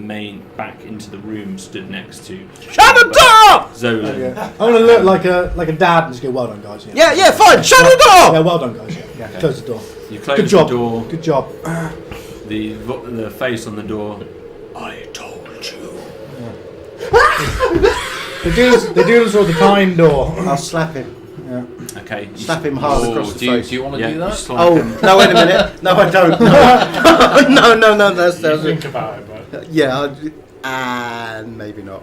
room stood next to Shut the door! Xolen. Yeah. I'm gonna look like a dad and just go, well done, guys. Yeah, fine. Shut the door! Yeah, well done, guys. Yeah. Close the door. You close Good job. the door. Good job. The face on the door. I told you. They do this all the time, door. I'll slap him. Yeah. Okay. you Slap him hard across the Do face. you want to Yeah, do you that? slap Oh, him. no, wait a minute. No, I don't. No, that's You think about it, but Yeah, maybe not.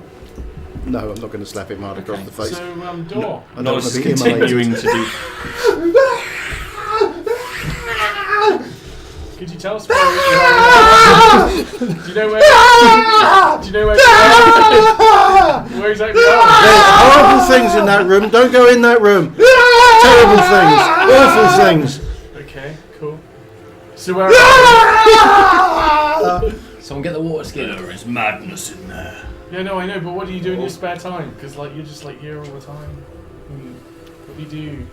No, I'm not going to slap him hard across the face. so door. I don't Not want to be immolated. continuing to do. Could you tell us where you are? Do you know where? Do you know where? Where exactly are There's horrible things in that room. Don't go in that room. terrible things, awful things. Okay, cool. So where? Someone get the water skin. There is madness in there. Yeah, no, I know, but what do you do in your spare time? Because like you're just like here all the time. What do you do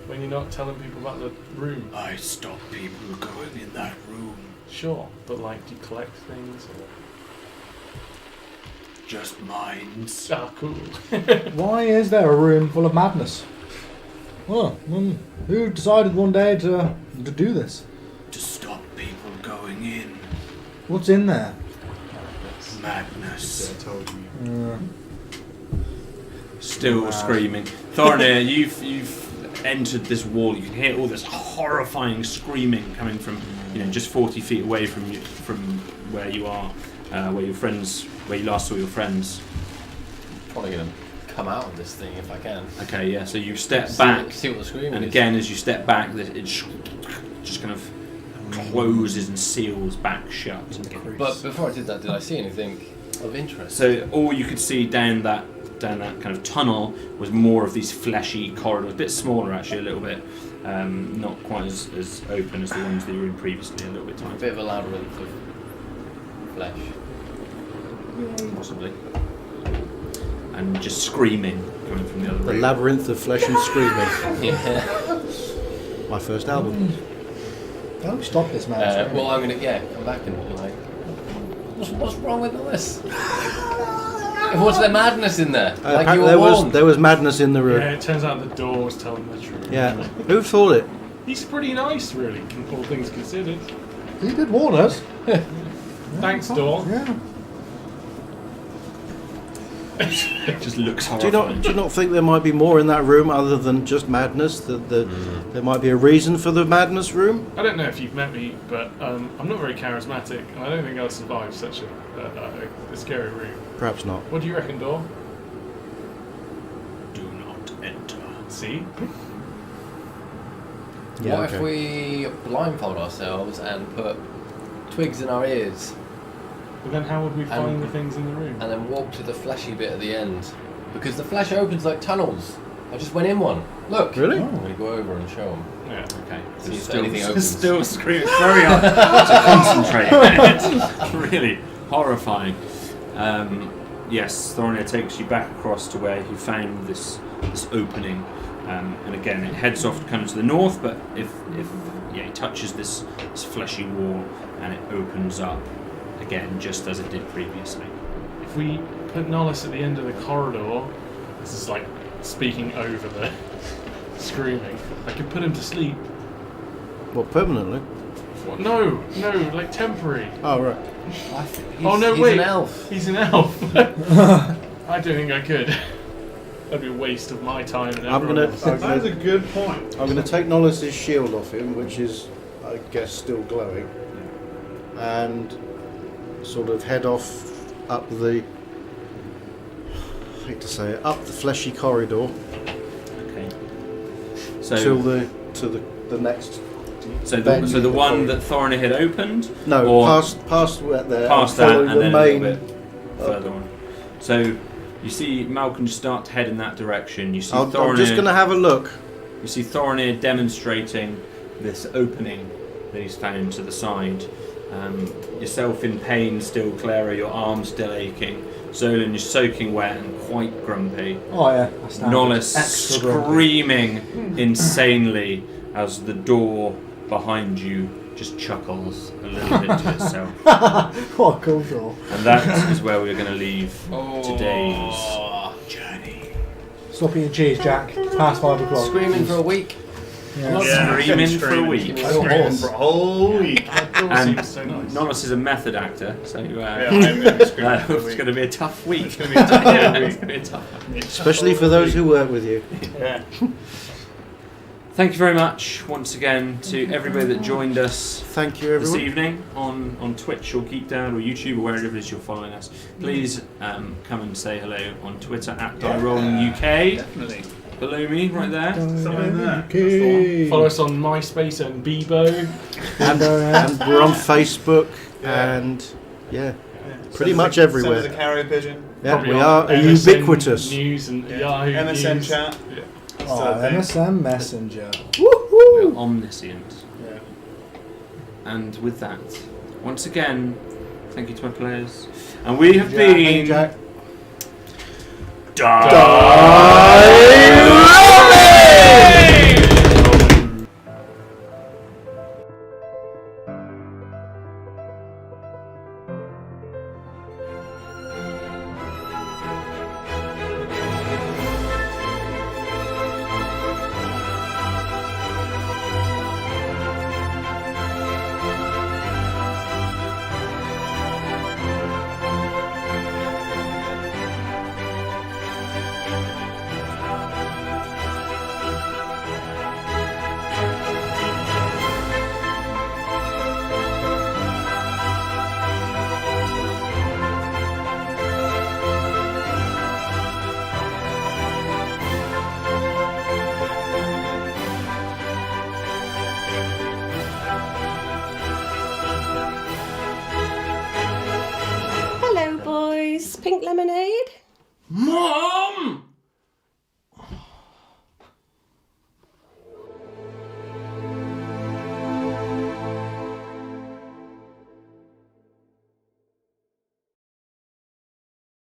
when you're not telling people about the room? I stop people going in that room. Sure, but like, do you collect things? Or... Just minds. Ah, cool. Why is there a room full of madness? Well, who decided one day to do this? To stop people going in. What's in there? Madness. I told you. Still screaming. Thornir, you've entered this wall. You can hear all this horrifying screaming coming from, just 40 feet away from you, from where you are, where you last saw your friends. Probably gonna come out of this thing if I can. Okay, yeah. So you step back, See what the screaming and is. again, as you step back, it just kind of closes and seals back shut. But before I did that, did I see anything of interest? So all you could see down that kind of tunnel was more of these fleshy corridors, a bit smaller actually, a little bit, not quite as open as the ones that you were in previously, a little bit A tighter. bit of a labyrinth of flesh. Possibly. And just screaming coming from the other The room. Labyrinth of Flesh and Screaming. Yeah. My first album. Don't stop this man. Well, I'm gonna come back and be like, what's wrong with all this? What's the madness in there? Like you were warned. there was madness in the room. Yeah, it turns out the door was telling the truth. Yeah. Who thought it? He's pretty nice, really, all things considered. He did warn us. Thanks, door. Yeah. It just looks Do horrifying. you not think there might be more in that room other than just madness? That there might be a reason for the madness room? I don't know if you've met me, but I'm not very charismatic, and I don't think I'll survive such a scary room. Perhaps not. What do you reckon, door? Do not enter. See? Yeah, What okay. if we blindfold ourselves and put twigs in our ears But then how would we find the things in the room? and then walk to the fleshy bit at the end? Because the flesh opens like tunnels. I just went in one. Look. Really? I'm going to go over and show them. Yeah. Okay. See if anything opens. Still screaming. It's very hard to concentrate. It's really horrifying. Yes, Thornir takes you back across to where you found this opening, and again it heads off kind of to the north. But if it touches this fleshy wall and it opens up again, just as it did previously. If we put Nollis at the end of the corridor, this is like speaking over the screaming, I could put him to sleep. Well, permanently. What? No, like temporary. Oh, right. He's He's an elf. He's an elf. I don't think I could. That'd be a waste of my time and I'm gonna- everyone's. I'm That is a good point. I'm going to take Nollis's shield off him, which is, I guess, still glowing, and sort of head off up the, I hate to say it, up the fleshy corridor Okay. to the next. So venue the one corridor. that Thornir had opened. No, or past where there. past that, following and the then main. a little bit further on. So you see Malcolm start to head in that direction. You see I'm Thornir. just going to have a look. You see Thornir demonstrating this opening that he's found to the side. Yourself in pain still, Clara, your arm's still aching. Xolen, you're soaking wet and quite grumpy. Oh yeah. I stand Nollis extra grumpy. screaming insanely as the door behind you just chuckles a little bit to itself. What a cool door. And that is where we're going to leave Oh. today's journey. Stop eating cheese, Jack. It's past 5 o'clock. Screaming for a week. Yeah. Screaming for a week. Give me a Screaming horse. for a whole week. That door And seems so nice. Nollis is a method actor, so Yeah, I'm screaming for a it's week. going to be a tough week. It's going to be a tough Yeah, week. it's going to be a tough week. Especially for those who work with you. Yeah. Thank you very much once again to everybody that joined us Thank you, this everyone. evening on Twitch or Geekdown or YouTube or wherever it is you're following us. Please come and say hello on Twitter at DieRollingUK. Definitely. Below me, right there. Something there. Okay. Follow us on MySpace and Bebo. And we're on Facebook, and yeah, pretty much everywhere. Send us a carrier pigeon. Yeah, Probably we on are MSN ubiquitous. News and Yahoo MSN News. chat. Yeah. MSM Messenger. We're omniscient. Yeah. And with that, once again, thank you to my players. And we have Jack, been... Jack. Hello, boys. Pink lemonade? Mom!